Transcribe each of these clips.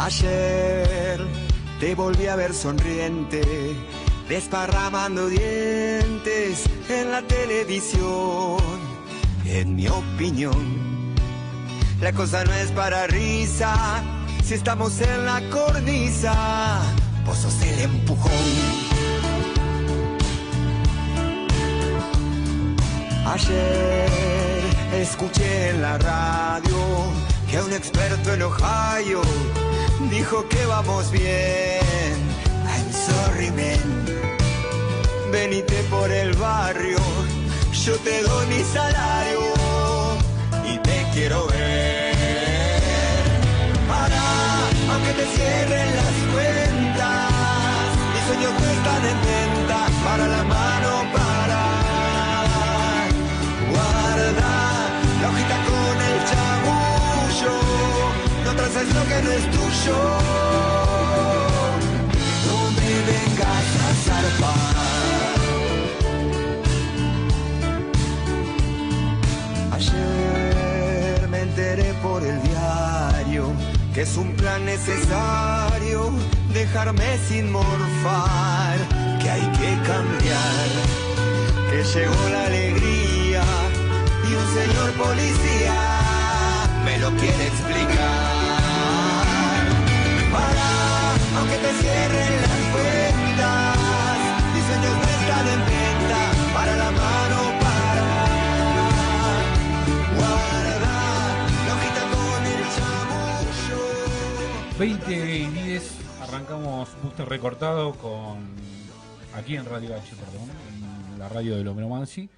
Ayer te volví a ver sonriente, desparramando dientes en la televisión. En mi opinión, la cosa no es para risa. Si estamos en la cornisa, vos sos el empujón. Ayer escuché en la radio que un experto en Ohio dijo que vamos bien. I'm sorry, man. Venite por el barrio, yo te doy mi salario y te quiero ver. Para, aunque te cierren las cuentas, mis sueños no están en venta. Para la mano, para. Guarda la hojita con el chamullo, no traces lo que no es tuyo. No me vengas a zarpar. Ayer me enteré por el diario que es un plan necesario dejarme sin morfar, que hay que cambiar, que llegó la alegría y un señor policía me lo quiere explicar. Para, aunque te cierren las cuentas, mis sueños no están en venta. Para la mano, para. Guarda la hojita con el chamullo. 20 y 10, arrancamos Buster Recortado aquí en Radio H, en la radio de Lomeromansi.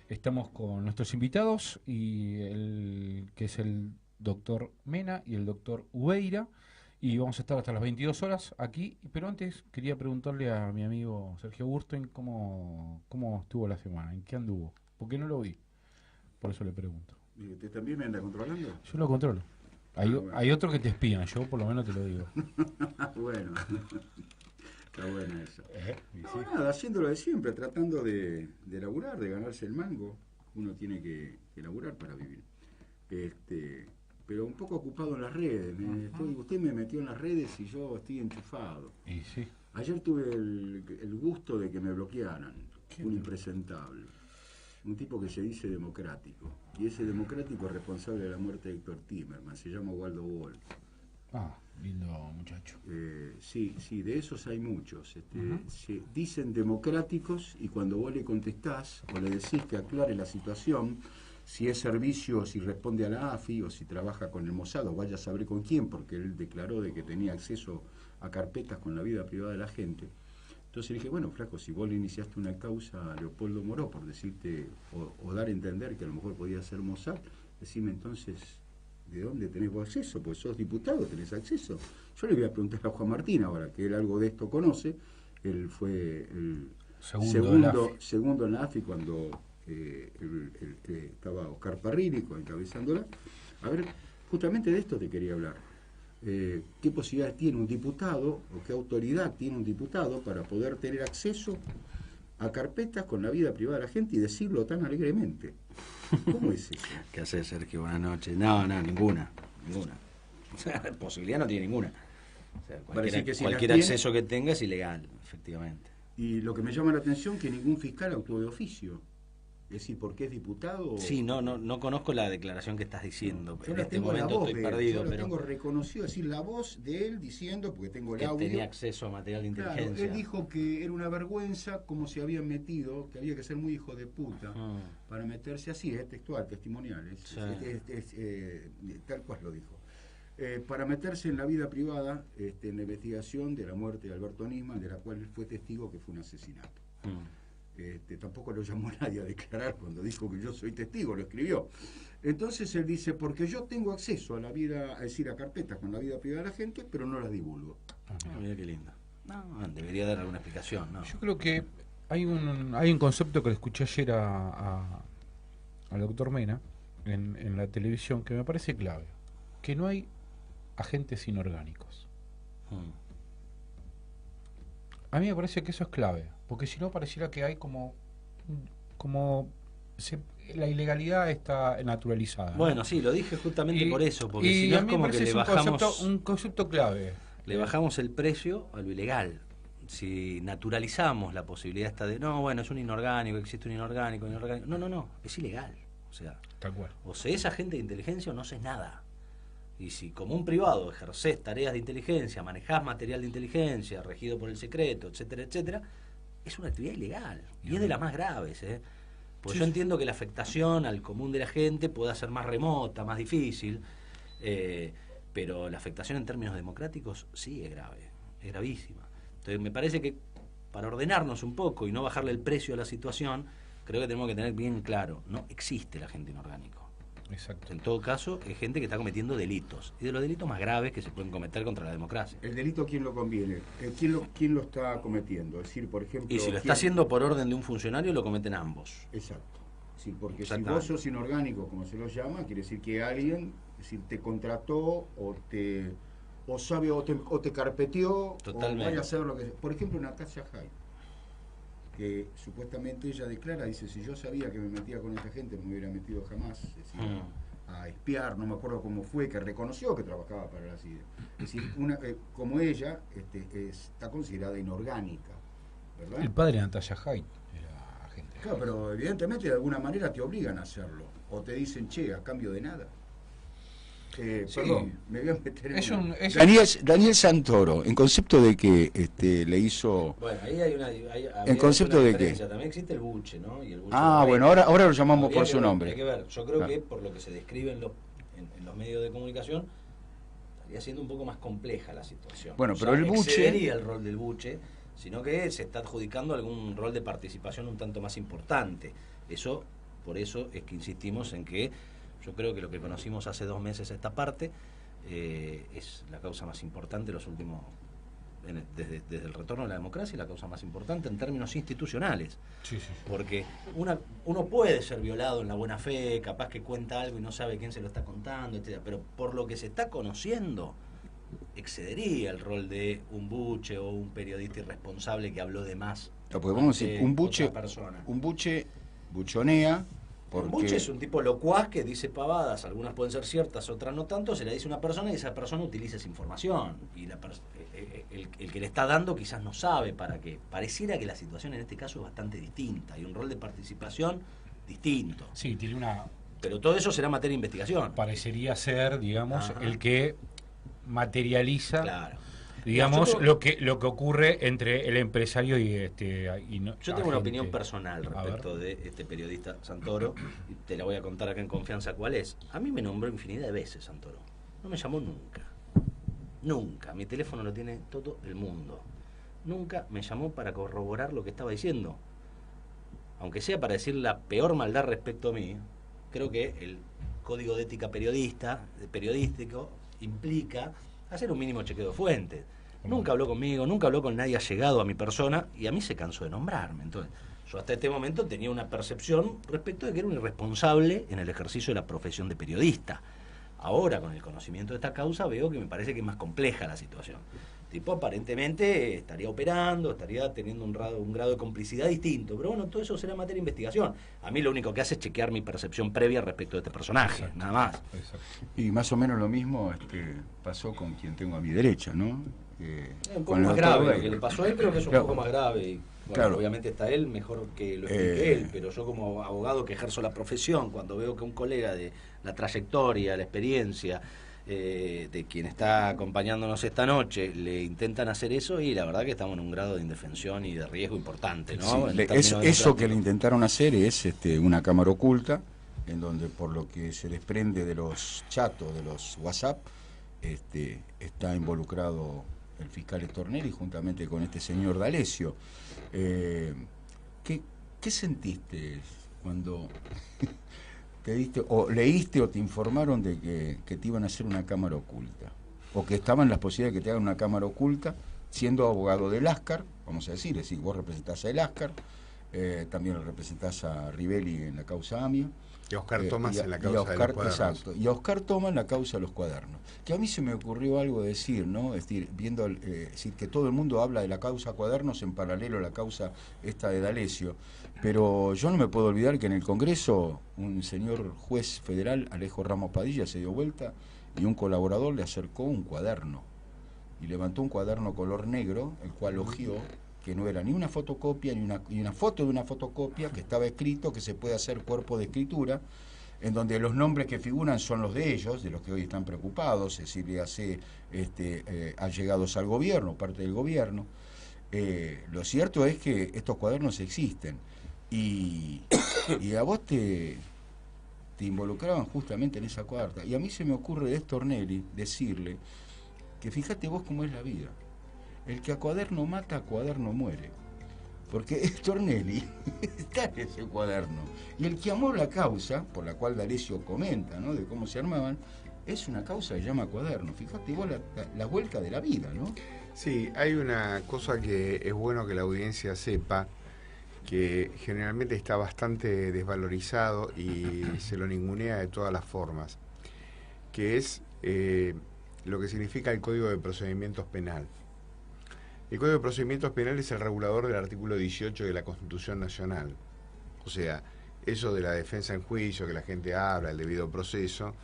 Estamos con nuestros invitados, que es el doctor Mena y el doctor Ubeira, y vamos a estar hasta las 22 horas aquí. Pero antes quería preguntarle a mi amigo Sergio Burstein cómo estuvo la semana, en qué anduvo, porque no lo vi, por eso le pregunto. ¿Usted también me anda controlando? Yo lo controlo. Hay otro que te espían, yo por lo menos te lo digo. Bueno, está bueno eso. Sí. No, nada, haciéndolo de siempre, tratando de laburar, de ganarse el mango. Uno tiene que laburar para vivir. Pero un poco ocupado en las redes. Usted me metió en las redes y yo estoy enchufado. Y sí. Ayer tuve el gusto de que me bloquearan. Un impresentable. Un tipo que se dice democrático. Y ese democrático es responsable de la muerte de Héctor Timerman. Se llama Waldo Wolf. Ah, lindo muchacho. Sí, de esos hay muchos. Se dicen democráticos y cuando vos le contestás o le decís que aclare la situación, si es servicio, si responde a la AFI o si trabaja con el Mossad, o vaya a saber con quién, porque él declaró de que tenía acceso a carpetas con la vida privada de la gente. Entonces le dije, bueno, flaco, si vos le iniciaste una causa a Leopoldo Moró por decirte o dar a entender que a lo mejor podía ser Mossad, decime entonces, ¿de dónde tenés vos acceso? Pues sos diputado, tenés acceso. Yo le voy a preguntar a Juan Martín ahora, que él algo de esto conoce. Él fue el segundo en la AFI cuando estaba Oscar Parrilli encabezándola. A ver, justamente de esto te quería hablar. ¿Qué posibilidades tiene un diputado o qué autoridad tiene un diputado para poder tener acceso a carpetas con la vida privada de la gente y decirlo tan alegremente? ¿Cómo es eso? ¿Qué haces, Sergio? Buenas noches. No, ninguna. O sea, posibilidad no tiene ninguna. O sea, cualquier acceso que tenga es ilegal, efectivamente. Y lo que me llama la atención es que ningún fiscal actuó de oficio. Es decir, ¿por qué es diputado? Sí, no conozco la declaración que estás diciendo. Yo en este momento estoy perdido. Yo tengo reconocido, es decir, la voz de él diciendo, porque tengo el audio. Que tenía acceso a material de inteligencia. Claro, él dijo que era una vergüenza cómo se habían metido, que había que ser muy hijo de puta para meterse así, es textual, testimonial, tal cual lo dijo. Para meterse en la vida privada, en la investigación de la muerte de Alberto Nisman, de la cual él fue testigo que fue un asesinato. Tampoco lo llamó nadie a declarar cuando dijo que yo soy testigo, lo escribió. Entonces él dice, porque yo tengo acceso a la vida, es decir, a carpetas con la vida privada de la gente, pero no las divulgo. Mira qué lindo. No, debería dar alguna explicación, ¿no? Yo creo que hay un concepto que le escuché ayer al doctor Mena en la televisión que me parece clave, que no hay agentes inorgánicos. A mí me parece que eso es clave, porque si no pareciera que hay como la ilegalidad está naturalizada, ¿no? Bueno, sí, lo dije justamente por eso, porque si no es como que le bajamos un concepto clave. Le bajamos el precio a lo ilegal. Si naturalizamos la posibilidad esta de, no, bueno, es un inorgánico, existe un inorgánico. No, es ilegal. O sea, tal cual. O seés agente de inteligencia o no seés nada. Y si como un privado ejercés tareas de inteligencia, manejás material de inteligencia, regido por el secreto, etcétera, etcétera, es una actividad ilegal. Y es de las más graves, ¿eh? Pues sí, yo entiendo que la afectación al común de la gente pueda ser más remota, más difícil, pero la afectación en términos democráticos sí es grave, es gravísima. Entonces me parece que para ordenarnos un poco y no bajarle el precio a la situación, creo que tenemos que tener bien claro, no existe el agente inorgánico. Exacto. En todo caso, es gente que está cometiendo delitos, y de los delitos más graves que se pueden cometer contra la democracia. ¿El delito quién lo conviene? ¿Quién lo está cometiendo? Es decir, por ejemplo... Y si lo está haciendo por orden de un funcionario, lo cometen ambos. Exacto. Sí, porque si vos sos inorgánico, como se lo llama, quiere decir que alguien, es decir, te contrató o te carpeteó. Totalmente. O vaya a hacer lo que... Por ejemplo, Natasha Hay, que supuestamente ella declara, dice, si yo sabía que me metía con esta gente, no me hubiera metido jamás, es decir, a espiar, no me acuerdo cómo fue, que reconoció que trabajaba para la CIDE. Es decir, como ella está considerada inorgánica, ¿verdad? El padre de Natasha Hay era agente. Claro, pero evidentemente de alguna manera te obligan a hacerlo, o te dicen, che, a cambio de nada. Sí. Perdón, me voy a meter en Daniel Santoro, en concepto de que le hizo... Bueno, ahí hay una... ¿En concepto de qué? También existe el buche, ¿no? Y el buche bueno, ahora lo llamamos por su nombre. Hay que ver, yo creo que por lo que se describe en los medios de comunicación, estaría siendo un poco más compleja la situación. Bueno, pero el buche... excedería el rol del buche, sino que se está adjudicando algún rol de participación un tanto más importante. Por eso es que insistimos en que yo creo que lo que conocimos hace 2 meses esta parte es la causa más importante de los últimos, desde el retorno a la democracia, la causa más importante en términos institucionales. Sí. Porque uno puede ser violado en la buena fe, capaz que cuenta algo y no sabe quién se lo está contando, etcétera, pero por lo que se está conociendo, excedería el rol de un buche o un periodista irresponsable que habló de más. No, pues vamos a decir, un buche buchonea. Porque... Un buche es un tipo locuaz que dice pavadas, algunas pueden ser ciertas, otras no tanto, se la dice a una persona y esa persona utiliza esa información. Y el que le está dando quizás no sabe para qué. Pareciera que la situación en este caso es bastante distinta, hay un rol de participación distinto. Sí, tiene una... Pero todo eso será materia de investigación. Parecería ser, digamos, el que materializa... Claro. Digamos, lo que ocurre entre el empresario y yo tengo una opinión personal respecto de este periodista Santoro, y te la voy a contar acá en confianza cuál es. A mí me nombró infinidad de veces Santoro. No me llamó nunca. Nunca. Mi teléfono lo tiene todo el mundo. Nunca me llamó para corroborar lo que estaba diciendo. Aunque sea para decir la peor maldad respecto a mí, creo que el código de ética periodístico implica hacer un mínimo chequeo de fuentes. Nunca habló conmigo, nunca habló con nadie allegado a mi persona y a mí se cansó de nombrarme. Entonces, yo hasta este momento tenía una percepción respecto de que era un irresponsable en el ejercicio de la profesión de periodista. Ahora, con el conocimiento de esta causa, veo que me parece que es más compleja la situación. Tipo, aparentemente estaría operando, estaría teniendo un grado de complicidad distinto. Pero bueno, todo eso será materia de investigación. A mí lo único que hace es chequear mi percepción previa respecto de este personaje, nada más. Exacto. Y más o menos lo mismo pasó con quien tengo a mi derecha, ¿no? Un poco más grave. Lo que le pasó a él creo que es un poco más grave. Y, bueno, claro. Obviamente está él, mejor que lo explique él. Pero yo como abogado que ejerzo la profesión, cuando veo que un colega de la trayectoria, la experiencia... de quien está acompañándonos esta noche le intentan hacer eso, y la verdad que estamos en un grado de indefensión y de riesgo importante, ¿no? Sí, eso que le intentaron hacer es una cámara oculta en donde, por lo que se desprende de los chatos, de los WhatsApp, está involucrado el fiscal Stornelli juntamente con este señor D'Alessio. ¿Qué sentiste cuando te diste, o leíste o te informaron de que te iban a hacer una cámara oculta, o que estaban las posibilidades de que te hagan una cámara oculta, siendo abogado del Ascar, vamos a decir, vos representás a el Ascar, también lo representás a Rivelli en la causa AMIA, Y Oscar Tomás en la causa de los cuadernos. Exacto, y a Oscar Tomás en la causa de los cuadernos. Que a mí se me ocurrió algo decir, ¿no? Es decir, viendo, decir que todo el mundo habla de la causa cuadernos en paralelo a la causa esta de D'Alessio, pero yo no me puedo olvidar que en el Congreso un señor juez federal, Alejo Ramos Padilla, se dio vuelta y un colaborador le acercó un cuaderno y levantó un cuaderno color negro, el cual elogió que no era ni una fotocopia ni una foto de una fotocopia, que estaba escrito que se puede hacer cuerpo de escritura, en donde los nombres que figuran son los de ellos, de los que hoy están preocupados, es decir, le hace allegados al gobierno, parte del gobierno. Lo cierto es que estos cuadernos existen y a vos te involucraban justamente en esa cuarta. Y a mí se me ocurre de Stornelli decirle que fíjate vos cómo es la vida. El que a cuaderno mata, a cuaderno muere. Porque Stornelli está en ese cuaderno. Y el que amó la causa, por la cual D'Alessio comenta, ¿no?, de cómo se armaban, es una causa que se llama cuaderno. Fíjate vos la vuelta de la vida, ¿no? Sí, hay una cosa que es bueno que la audiencia sepa, que generalmente está bastante desvalorizado y se lo ningunea de todas las formas, que es lo que significa el Código de Procedimientos Penal. El Código de Procedimientos Penales es el regulador del artículo 18 de la Constitución Nacional. O sea, eso de la defensa en juicio, que la gente habla, el debido proceso,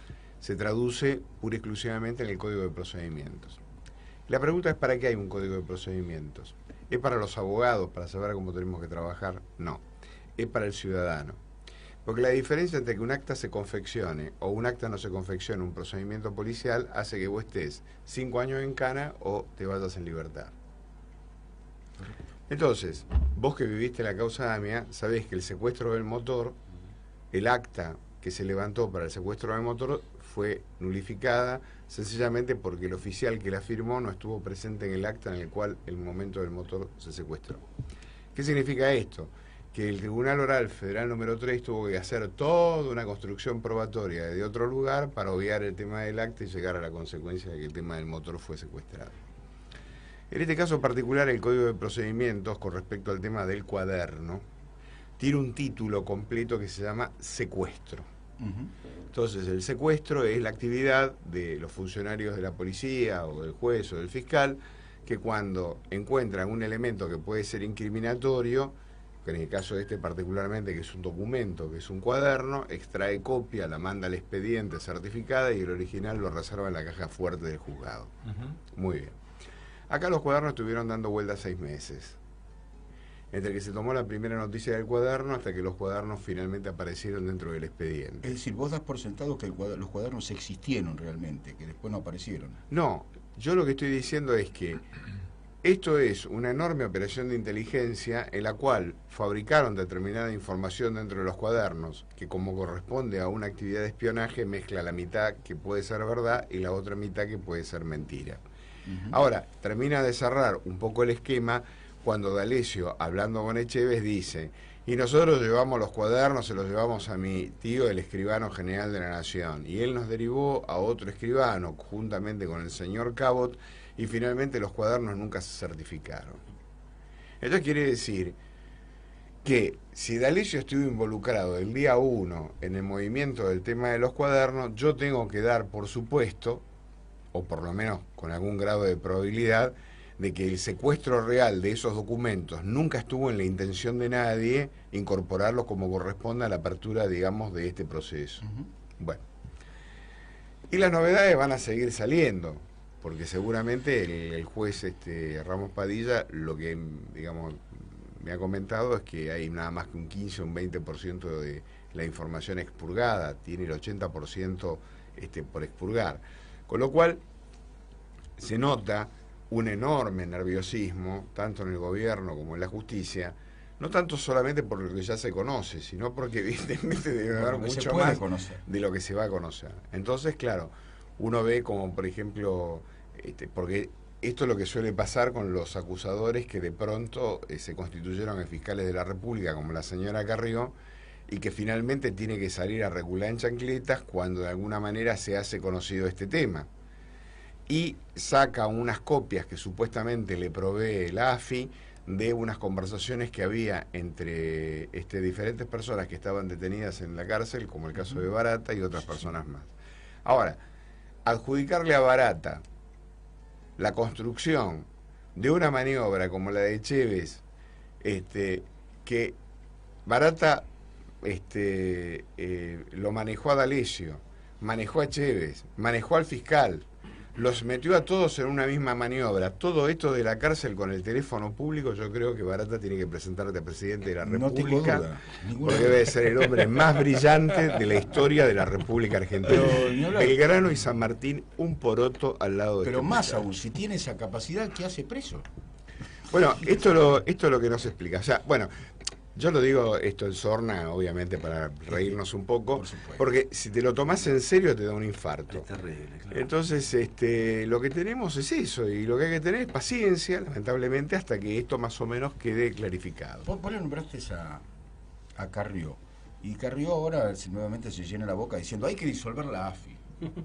se traduce pura y exclusivamente en el Código de Procedimientos. La pregunta es: ¿para qué hay un Código de Procedimientos? ¿Es para los abogados, para saber cómo tenemos que trabajar? No, es para el ciudadano. Porque la diferencia entre que un acta se confeccione o un acta no se confeccione, un procedimiento policial, hace que vos estés 5 años en cana o te vayas en libertad. Entonces, vos que viviste la causa AMIA, sabés que el secuestro del motor, el acta que se levantó para el secuestro del motor fue nulificada sencillamente porque el oficial que la firmó no estuvo presente en el acta en el cual el momento del motor se secuestró. ¿Qué significa esto? Que el Tribunal Oral Federal número 3 tuvo que hacer toda una construcción probatoria de otro lugar para obviar el tema del acta y llegar a la consecuencia de que el tema del motor fue secuestrado. En este caso particular, el Código de Procedimientos, con respecto al tema del cuaderno, tiene un título completo que se llama secuestro. Entonces, el secuestro es la actividad de los funcionarios de la policía o del juez o del fiscal, que cuando encuentran un elemento que puede ser incriminatorio, que en el caso de este particularmente, que es un documento, que es un cuaderno, extrae copia, la manda al expediente certificada y el original lo reserva en la caja fuerte del juzgado. Muy bien. Acá los cuadernos estuvieron dando vueltas 6 meses. Entre que se tomó la primera noticia del cuaderno hasta que los cuadernos finalmente aparecieron dentro del expediente. Es decir, vos das por sentado que los cuadernos existieron realmente, que después no aparecieron. No, yo lo que estoy diciendo es que esto es una enorme operación de inteligencia en la cual fabricaron determinada información dentro de los cuadernos, que como corresponde a una actividad de espionaje mezcla la mitad que puede ser verdad y la otra mitad que puede ser mentira. Ahora, termina de cerrar un poco el esquema cuando D'Alessio, hablando con Echeves, dice: y nosotros llevamos los cuadernos, se los llevamos a mi tío, el escribano general de la Nación, y él nos derivó a otro escribano, juntamente con el señor Cabot, y finalmente los cuadernos nunca se certificaron. Esto quiere decir que si D'Alessio estuvo involucrado el día 1 en el movimiento del tema de los cuadernos, yo tengo que dar por supuesto, o por lo menos con algún grado de probabilidad, de que el secuestro real de esos documentos nunca estuvo en la intención de nadie incorporarlos como corresponde a la apertura, digamos, de este proceso. Bueno, y las novedades van a seguir saliendo, porque seguramente el juez Ramos Padilla, lo que, digamos, me ha comentado es que hay nada más que un 15 o un 20% de la información expurgada, tiene el 80% por expurgar. Con lo cual, se nota un enorme nerviosismo, tanto en el gobierno como en la justicia, no tanto solamente por lo que ya se conoce, sino porque evidentemente debe haber mucho más de lo que se va a conocer. Entonces, claro, uno ve como, por ejemplo, porque esto es lo que suele pasar con los acusadores que de pronto se constituyeron en fiscales de la República, como la señora Carrió, y que finalmente tiene que salir a recular en chancletas cuando de alguna manera se hace conocido este tema. Y saca unas copias que supuestamente le provee el AFI de unas conversaciones que había entre diferentes personas que estaban detenidas en la cárcel, como el caso de Barata y otras personas más. Ahora, adjudicarle a Barata la construcción de una maniobra como la de Chévez, que Barata lo manejó a D'Alessio, manejó a Chévez, manejó al fiscal, los metió a todos en una misma maniobra. Todo esto de la cárcel con el teléfono público, yo creo que Barata tiene que presentarte a presidente de la República, porque debe ser el hombre más brillante de la historia de la República Argentina. Belgrano y San Martín, un poroto al lado de Pero más aún, si tiene esa capacidad, ¿qué hace preso? Bueno, esto es lo que no se explica. O sea, bueno, yo lo digo esto en sorna, obviamente, para reírnos un poco, porque si te lo tomás en serio te da un infarto. Es terrible, claro. Entonces, lo que tenemos es eso, y lo que hay que tener es paciencia, lamentablemente, hasta que esto más o menos quede clarificado. Vos le nombraste a Carrió, y Carrió ahora nuevamente se llena la boca diciendo hay que disolver la AFI,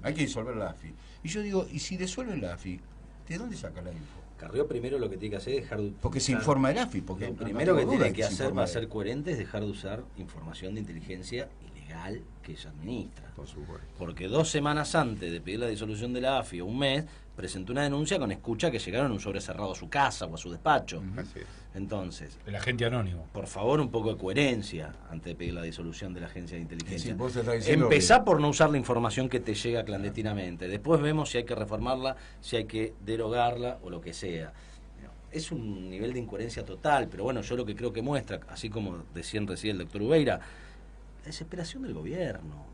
hay que disolver la AFI. Y yo digo, ¿y si disuelven la AFI, de dónde saca la info? Carrió primero lo que tiene que hacer es dejar de usar... Porque se informa el AFI. Porque lo primero que tiene que hacer para ser coherente es dejar de usar información de inteligencia ilegal que ella administra. Por supuesto. Porque 2 semanas antes de pedir la disolución de la AFI, o un mes, presentó una denuncia con escucha que llegaron en un sobre cerrado a su casa o a su despacho. Así es. Entonces, el agente anónimo. Por favor, un poco de coherencia antes de pedir la disolución de la agencia de inteligencia. Sí, empezá por no usar la información que te llega clandestinamente. Después vemos si hay que reformarla, si hay que derogarla o lo que sea. Es un nivel de incoherencia total, pero bueno, yo lo que creo que muestra, así como decía recién el doctor Ubeira, la desesperación del gobierno.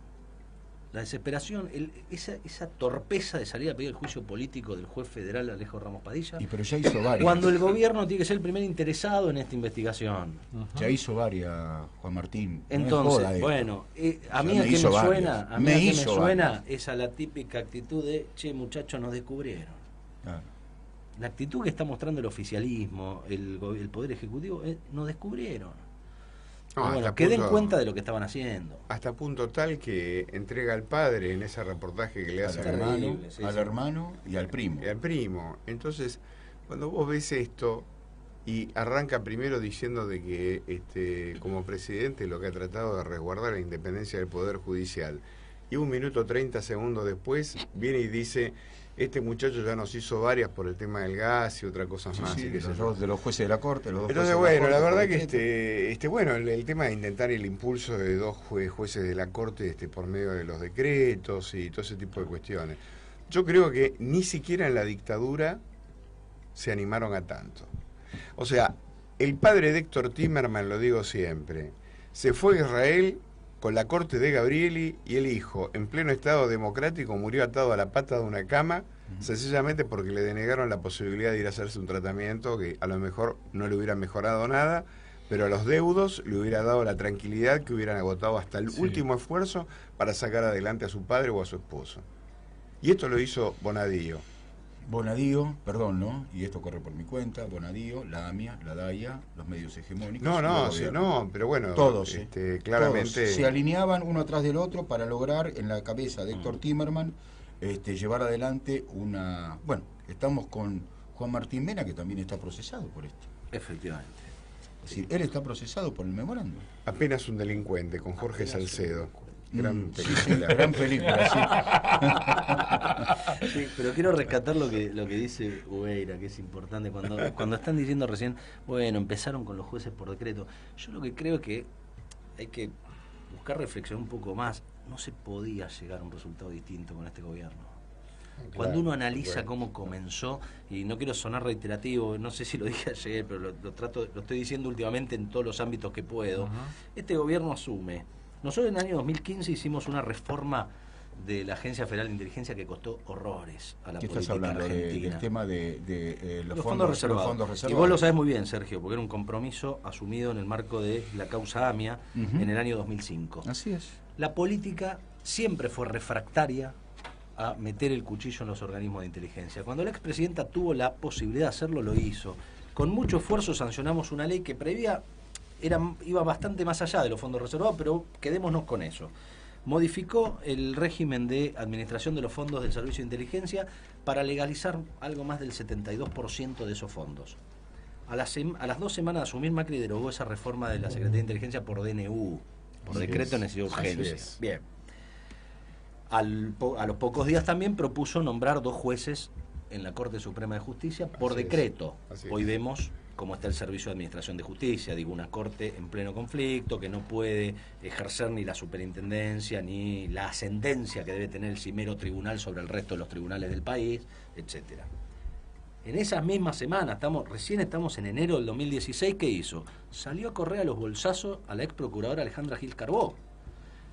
La desesperación, esa torpeza de salir a pedir el juicio político del juez federal Alejo Ramos Padilla. Y pero ya hizo varias. Cuando el gobierno tiene que ser el primer interesado en esta investigación. Ya hizo varias, Juan Martín. Entonces, bueno, a mí a qué me suena es a la típica actitud de, che, muchachos, nos descubrieron. Claro. La actitud que está mostrando el oficialismo, el Poder Ejecutivo, nos descubrieron. No, bueno, que den cuenta de lo que estaban haciendo. Hasta punto tal que entrega al padre en ese reportaje que le hace al hermano y al primo. Y al primo. Entonces, cuando vos ves esto y arranca primero diciendo de que como presidente lo que ha tratado de resguardar la independencia del Poder Judicial, y 1 minuto 30 segundos después viene y dice: este muchacho ya nos hizo varias por el tema del gas y otras cosas más. Sí, de los jueces de la Corte. Entonces, bueno, la verdad que bueno, el tema de intentar el impulso de 2 jueces de la Corte por medio de los decretos y todo ese tipo de cuestiones. Yo creo que ni siquiera en la dictadura se animaron a tanto. O sea, el padre de Héctor Timerman, lo digo siempre, se fue a Israel con la corte de Gabrieli, y el hijo, en pleno estado democrático, murió atado a la pata de una cama, sencillamente porque le denegaron la posibilidad de ir a hacerse un tratamiento que a lo mejor no le hubiera mejorado nada, pero a los deudos le hubiera dado la tranquilidad que hubieran agotado hasta el último esfuerzo para sacar adelante a su padre o a su esposo. Y esto lo hizo Bonadío. Bonadío, perdón, ¿no? Y esto corre por mi cuenta, Bonadío, la AMIA, la DAIA, los medios hegemónicos. No, pero bueno, todos, claramente todos se alineaban uno atrás del otro para lograr en la cabeza de Héctor Timerman llevar adelante una... Bueno, estamos con Juan Martín Mena, que también está procesado por esto. Efectivamente. Es decir, él está procesado por el memorándum. Apenas un delincuente, con Jorge Salcedo. Gran película. Sí, pero quiero rescatar lo que dice Ubeira, que es importante. Cuando están diciendo recién, bueno, empezaron con los jueces por decreto. Yo lo que creo es que hay que buscar reflexionar un poco más. No se podía llegar a un resultado distinto con este gobierno. Cuando uno analiza cómo comenzó, y no quiero sonar reiterativo, no sé si lo dije ayer, pero lo estoy diciendo últimamente en todos los ámbitos que puedo. Este gobierno asume. Nosotros en el año 2015 hicimos una reforma de la Agencia Federal de Inteligencia que costó horrores a la política argentina. Del tema de los fondos reservados. Y vos lo sabés muy bien, Sergio, porque era un compromiso asumido en el marco de la causa AMIA en el año 2005. Así es. La política siempre fue refractaria a meter el cuchillo en los organismos de inteligencia. Cuando la expresidenta tuvo la posibilidad de hacerlo, lo hizo. Con mucho esfuerzo sancionamos una ley que previa iba bastante más allá de los fondos reservados, pero quedémonos con eso. Modificó el régimen de administración de los fondos del Servicio de Inteligencia para legalizar algo más del 72% de esos fondos. A las 2 semanas de asumir, Macri derogó esa reforma de la Secretaría de Inteligencia por DNU, por decreto de necesidad de urgencia. Bien. A los pocos días también propuso nombrar 2 jueces en la Corte Suprema de Justicia por decreto. Hoy vemos cómo está el Servicio de Administración de Justicia, digo, una corte en pleno conflicto que no puede ejercer ni la superintendencia ni la ascendencia que debe tener el cimero tribunal sobre el resto de los tribunales del país, etcétera. En esas mismas semanas, recién estamos en enero del 2016, ¿qué hizo? Salió a correr a los bolsazos a la ex procuradora Alejandra Gil Carbó.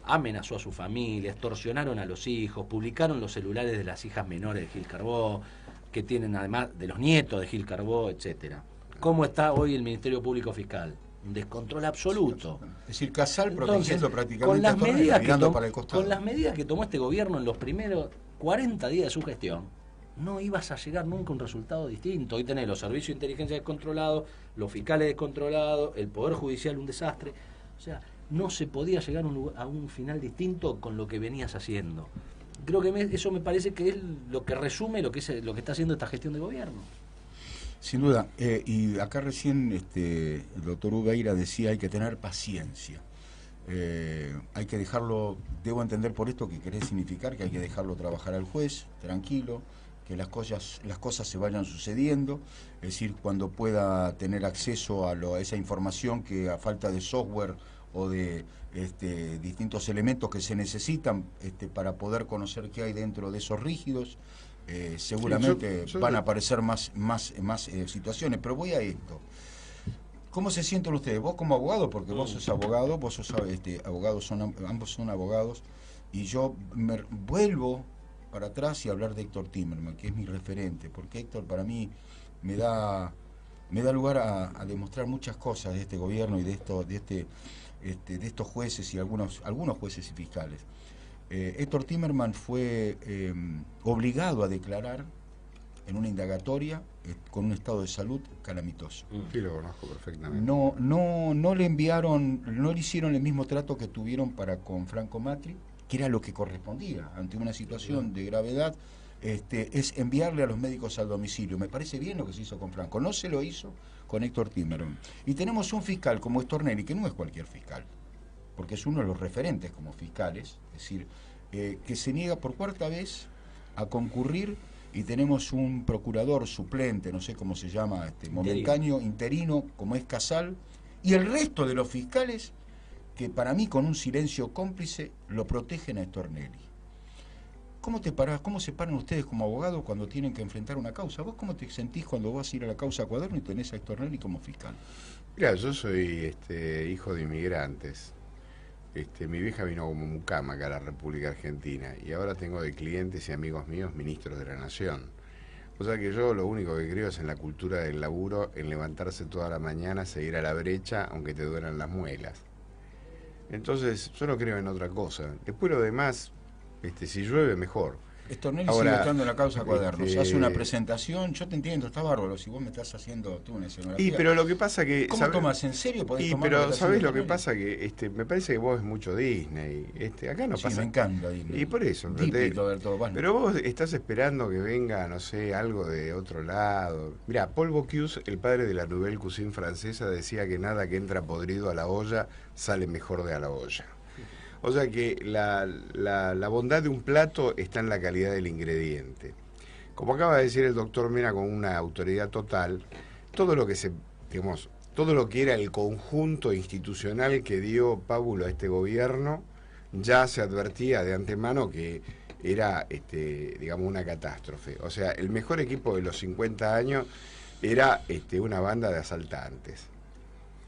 Amenazó a su familia, extorsionaron a los hijos, publicaron los celulares de las hijas menores de Gil Carbó, que tienen además de los nietos de Gil Carbó, etcétera. ¿Cómo está hoy el Ministerio Público Fiscal? Un descontrol absoluto. Es decir, Casal protegiendo prácticamente con las las medidas que tomó este gobierno en los primeros 40 días de su gestión, no ibas a llegar nunca a un resultado distinto. Hoy tenés los servicios de inteligencia descontrolados, los fiscales descontrolados, el Poder Judicial un desastre. O sea, no se podía llegar a un final distinto con lo que venías haciendo. Creo que eso me parece que es lo que resume lo que está haciendo esta gestión de gobierno. Sin duda, y acá recién el doctor Ubeira decía hay que tener paciencia. Hay que dejarlo, debo entender por esto que querés significar que hay que dejarlo trabajar al juez, tranquilo, que las cosas se vayan sucediendo, es decir, cuando pueda tener acceso a esa información que a falta de software o de distintos elementos que se necesitan para poder conocer qué hay dentro de esos rígidos, seguramente van a aparecer más situaciones, pero voy a esto. ¿Cómo se sienten ustedes? Vos como abogado, porque vos sos abogado, ambos son abogados, y yo me vuelvo para atrás y hablar de Héctor Timerman, que es mi referente, porque Héctor para mí me da lugar a demostrar muchas cosas de este gobierno y de estos jueces y algunos jueces y fiscales. Héctor Timerman fue obligado a declarar en una indagatoria con un estado de salud calamitoso. Sí, lo conozco perfectamente. No le hicieron el mismo trato que tuvieron con Franco Macri, que era lo que correspondía ante una situación de gravedad, es enviarle a los médicos al domicilio. Me parece bien lo que se hizo con Franco, no se lo hizo con Héctor Timerman. Y tenemos un fiscal como Stornelli, que no es cualquier fiscal, porque es uno de los referentes como fiscales, es decir, que se niega por 4ª vez a concurrir, y tenemos un procurador suplente, no sé cómo se llama, momentáneo, interino, como es Casal, y el resto de los fiscales que para mí con un silencio cómplice lo protegen a Stornelli. ¿Cómo se paran ustedes como abogados cuando tienen que enfrentar una causa? ¿Vos cómo te sentís cuando vas a ir a la causa Cuaderno y tenés a Stornelli como fiscal? Mira, yo soy hijo de inmigrantes. Mi vieja vino como mucama acá a la República Argentina, y ahora tengo de clientes y amigos míos ministros de la Nación. O sea que yo lo único que creo es en la cultura del laburo, en levantarse toda la mañana, seguir a la brecha, aunque te duelan las muelas. Entonces, yo no creo en otra cosa. Después lo demás, si llueve, mejor. Stornelli sigue estando en la causa Cuaderno. Se hace una presentación, yo te entiendo, está bárbaro. Si vos me estás haciendo tú una escenografía. Y pero lo que pasa que... ¿Cómo tomas en serio? Pero ¿sabés lo que pasa? Que me parece que vos ves mucho Disney. Acá no pasa... me encanta Disney. Y por eso. Pero vos estás esperando que venga, no sé, algo de otro lado. Mirá, Paul Bocuse, el padre de la Nouvelle Cuisine francesa, decía que nada que entra podrido a la olla sale mejor de a la olla. O sea que la bondad de un plato está en la calidad del ingrediente. Como acaba de decir el doctor Mena con una autoridad total, todo lo que era el conjunto institucional que dio pábulo a este gobierno, ya se advertía de antemano que era, una catástrofe. O sea, el mejor equipo de los 50 años era una banda de asaltantes.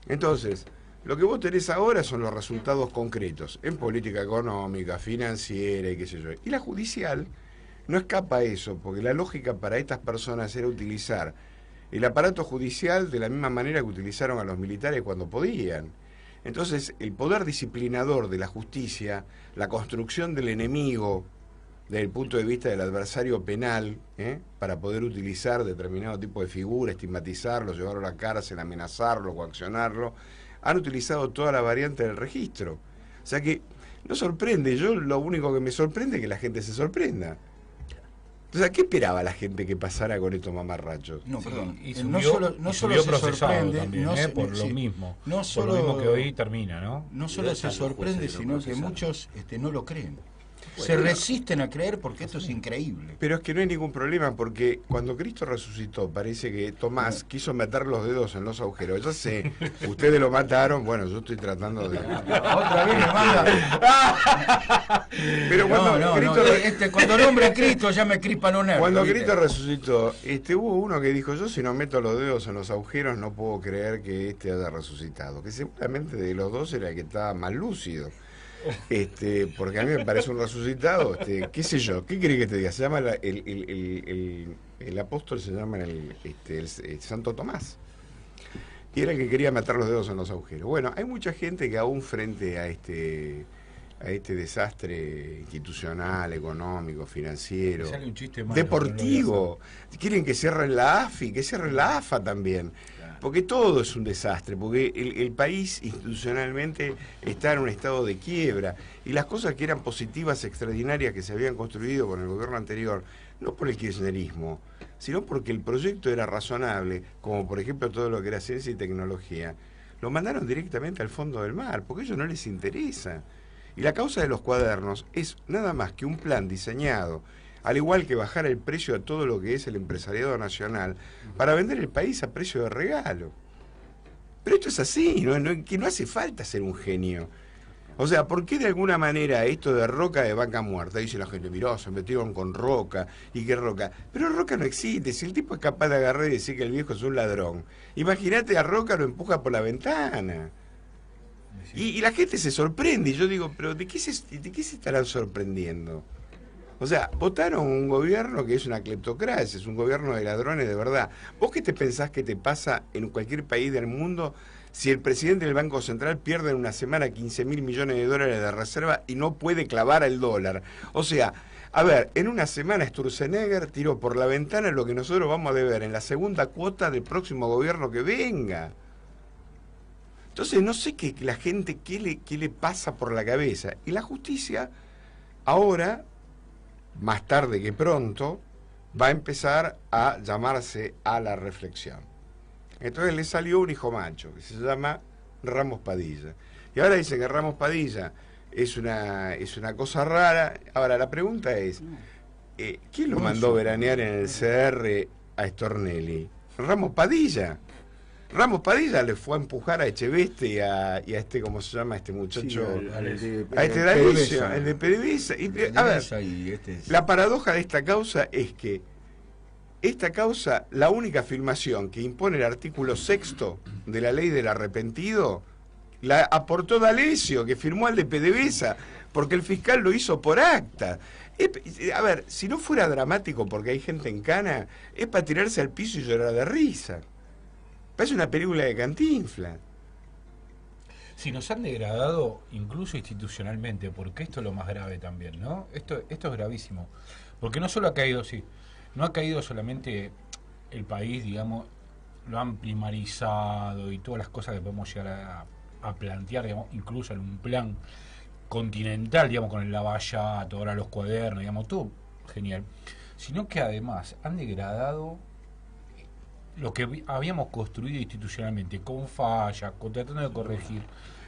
Entonces, lo que vos tenés ahora son los resultados concretos en política económica, financiera y qué sé yo. Y la judicial no escapa a eso, porque la lógica para estas personas era utilizar el aparato judicial de la misma manera que utilizaron a los militares cuando podían. Entonces, el poder disciplinador de la justicia, la construcción del enemigo desde el punto de vista del adversario penal, para poder utilizar determinado tipo de figura, estigmatizarlo, llevarlo a la cárcel, amenazarlo, coaccionarlo, han utilizado toda la variante del registro. O sea que no sorprende, lo único que me sorprende es que la gente se sorprenda. Entonces, ¿qué esperaba la gente que pasara con estos mamarrachos? No, perdón. Y no solo se sorprende, también, por lo mismo. No por solo, lo mismo que hoy termina, ¿no? No solo se sorprende, sino que muchos no lo creen. Se resisten a creer porque esto es increíble. Pero es que no hay ningún problema, porque cuando Cristo resucitó, parece que Tomás quiso meter los dedos en los agujeros. Ya sé, ustedes lo mataron, bueno, yo estoy tratando de... Otra vez me manda. Pero cuando cuando nombre a Cristo ya me crispan los nervios. Cuando ¿viste? Cristo resucitó, hubo uno que dijo, yo si no meto los dedos en los agujeros no puedo creer que haya resucitado. Que seguramente de los dos era el que estaba más lúcido. Porque a mí me parece un resucitado, qué sé yo, ¿qué querés que te diga? Se llama el apóstol, se llama el Santo Tomás. Y era el que quería meter los dedos en los agujeros. Bueno, hay mucha gente que aún frente a este desastre institucional, económico, financiero, sale un chiste malo, deportivo, quieren que cierren la AFI, que cierren la AFA también. Porque todo es un desastre, porque el país institucionalmente está en un estado de quiebra y las cosas que eran positivas, extraordinarias que se habían construido con el gobierno anterior, no por el kirchnerismo, sino porque el proyecto era razonable, como por ejemplo todo lo que era ciencia y tecnología, lo mandaron directamente al fondo del mar, porque a ellos no les interesa. Y la causa de los cuadernos es nada más que un plan diseñado, al igual que bajar el precio a todo lo que es el empresariado nacional, para vender el país a precio de regalo. Pero esto es así, que no hace falta ser un genio. O sea, ¿por qué de alguna manera esto de Roca de vaca muerta? Dice la gente, mirá, se metieron con Roca, y que Roca... Pero Roca no existe, si el tipo es capaz de agarrar y decir que el viejo es un ladrón. Imagínate a Roca lo empuja por la ventana. Y la gente se sorprende, y yo digo, pero ¿de qué se estarán sorprendiendo? O sea, votaron un gobierno que es una cleptocracia, es un gobierno de ladrones de verdad. ¿Vos qué te pensás que te pasa en cualquier país del mundo si el presidente del Banco Central pierde en una semana 15.000 millones de dólares de reserva y no puede clavar el dólar? O sea, a ver, en una semana Sturzenegger tiró por la ventana lo que nosotros vamos a deber en la segunda cuota del próximo gobierno que venga. Entonces, no sé qué la gente, qué le pasa por la cabeza. Y la justicia, ahora, más tarde que pronto, va a empezar a llamarse a la reflexión. Entonces le salió un hijo macho, que se llama Ramos Padilla. Y ahora dice que Ramos Padilla es una cosa rara. Ahora, la pregunta es, ¿quién lo mandó veranear en el CR a Stornelli? Ramos Padilla. Ramos Padilla le fue a empujar a Echeveste y a ¿cómo se llama este muchacho? Sí, a este D'Alessio, el de PDVSA. A ver, la paradoja de esta causa es que esta causa, la única filmación que impone el artículo 6º de la ley del arrepentido, la aportó D'Alessio, que firmó al de PDVSA, porque el fiscal lo hizo por acta. A ver, si no fuera dramático porque hay gente en cana, es para tirarse al piso y llorar de risa. Parece una película de Cantinflas. Si nos han degradado incluso institucionalmente, porque esto es lo más grave también, ¿no? Esto es gravísimo. Porque no solo ha caído, no ha caído solamente el país, digamos, lo han primarizado y todas las cosas que podemos llegar a plantear, digamos, incluso en un plan continental, digamos, con el Lavallato, ahora los cuadernos, digamos, todo genial. Sino que además han degradado lo que habíamos construido institucionalmente, con fallas, tratando de corregir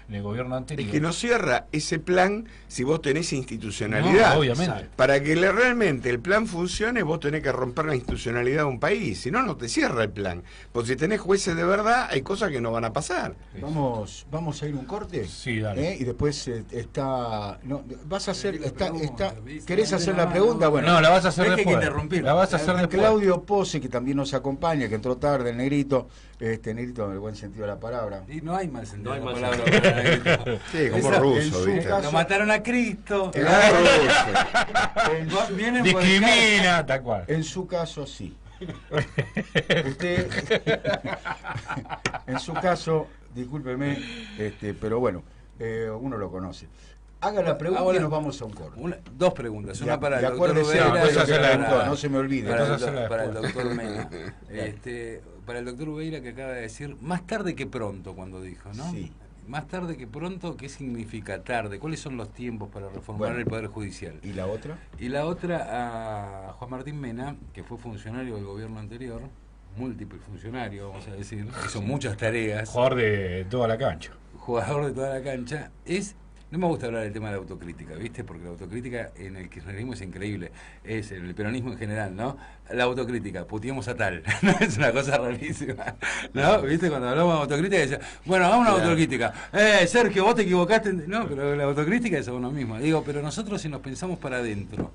en el gobierno anterior. Es que no cierra ese plan si vos tenés institucionalidad. No, obviamente. Para que realmente el plan funcione, vos tenés que romper la institucionalidad de un país. Si no, no te cierra el plan. Porque si tenés jueces de verdad, hay cosas que no van a pasar. Vamos a ir un corte. Sí, dale. Y después está... No, vas a hacer... ¿Querés hacer la pregunta? Bueno, no, la vas a hacer después. Hay que interrumpir. La vas a hacer después. Claudio Pose, que también nos acompaña, que entró tarde, el negrito. Negrito en el buen sentido de la palabra. Y no hay mal sentido de la palabra. Sí, como ruso, ¿viste? Lo mataron a Cristo. Discrimina, tal cual. En su caso, sí. Usted, en su caso, discúlpeme, pero bueno, uno lo conoce. Haga la pregunta y nos vamos a un corte. Dos preguntas, una para el doctor Ubeira. No se me olvide. Para el doctor Mena. Para el doctor Ubeira, que acaba de decir, más tarde que pronto, cuando dijo, ¿no? Sí. Más tarde que pronto, ¿qué significa tarde? ¿Cuáles son los tiempos para reformar el Poder Judicial? ¿Y la otra? Y la otra, a Juan Martín Mena, que fue funcionario del gobierno anterior, múltiple funcionario, vamos a decir, hizo muchas tareas. Jugador de toda la cancha. Jugador de toda la cancha. No me gusta hablar del tema de la autocrítica, ¿viste? Porque la autocrítica en el kirchnerismo es increíble. Es en el peronismo en general, ¿no? La autocrítica, puteamos a tal. Es una cosa rarísima, ¿no? ¿Viste? Cuando hablamos de autocrítica, decía, bueno, hagamos una autocrítica. Sergio, vos te equivocaste. No, pero la autocrítica es a uno mismo. Digo, pero nosotros si nos pensamos para adentro,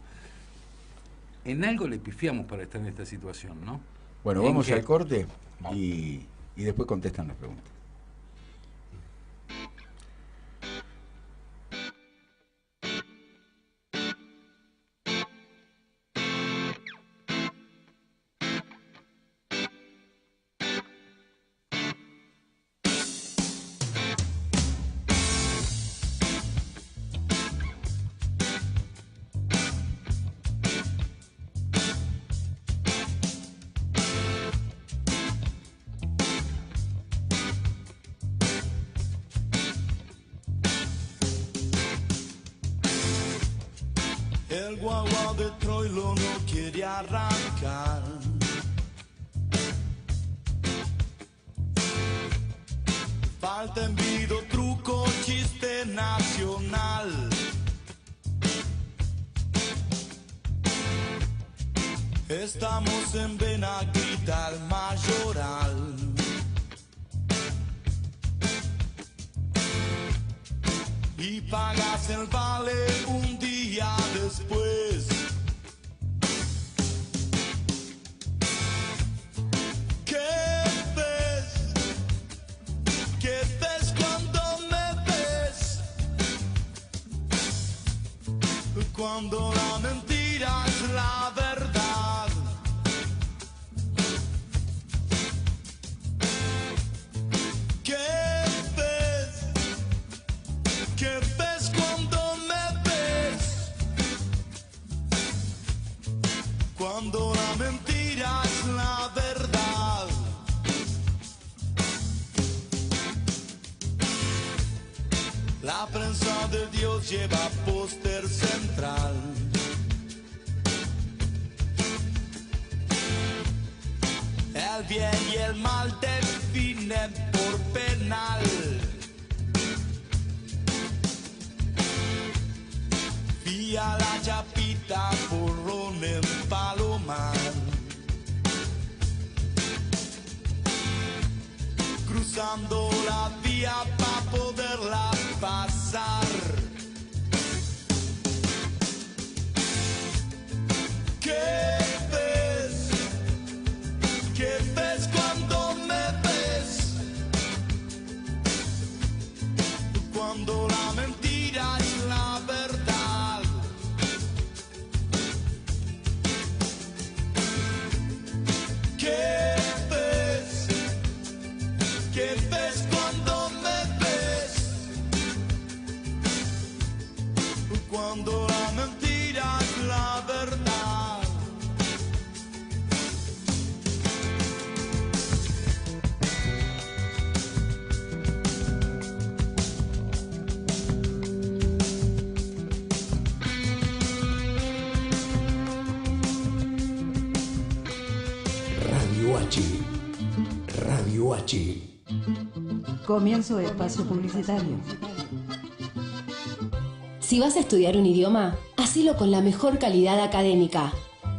en algo le pifiamos para estar en esta situación, ¿no? Bueno, vamos al corte y después contestan las preguntas. El guagua de Troilo no quiere arrancar. Falta envido, truco, chiste nacional. Estamos en Benaguita, el Mayoral. Y pagas el vale un día después. ¿Qué ves? ¿Qué ves cuando me ves? Cuando la mentira es la verdad. ¿Qué ves? ¿Qué ves cuando me ves? Cuando la mentira es la verdad. La prensa de Dios lleva póster central. El bien y el mal definen por penal. Vía la chapita, porrón en Palomar. Cruzando la vía para poderla pasar. ¿Qué ves? ¿Qué ves cuando me ves? Cuando la mentira es la verdad. ¿Qué ves? ¿Qué ves cuando me ves? Cuando la mentira es la verdad. Radio H. Radio H. Comienzo de espacio publicitario. Si vas a estudiar un idioma, hacelo con la mejor calidad académica.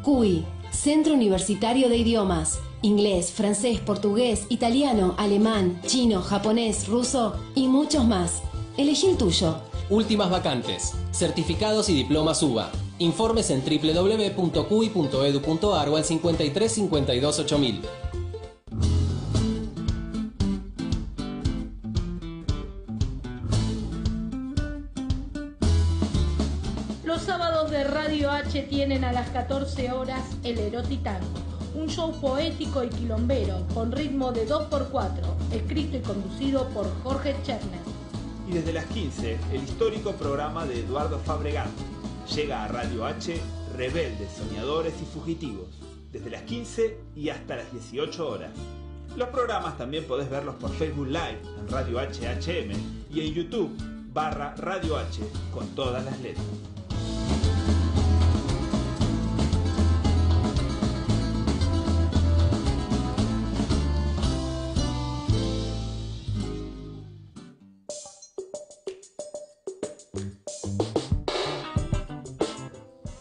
CUI, Centro Universitario de Idiomas. Inglés, francés, portugués, italiano, alemán, chino, japonés, ruso y muchos más. Elegí el tuyo. Últimas vacantes, certificados y diplomas UBA. Informes en www.cui.edu.ar o al 53 52 8000. Los sábados de Radio H tienen a las 14 horas El Erotitango, un show poético y quilombero con ritmo de 2x4, escrito y conducido por Jorge Cherner. Y desde las 15, el histórico programa de Eduardo Fabregat. Llega a Radio H, Rebeldes, Soñadores y Fugitivos, desde las 15 y hasta las 18 horas. Los programas también podés verlos por Facebook Live en Radio HHM y en YouTube /Radio H con todas las letras.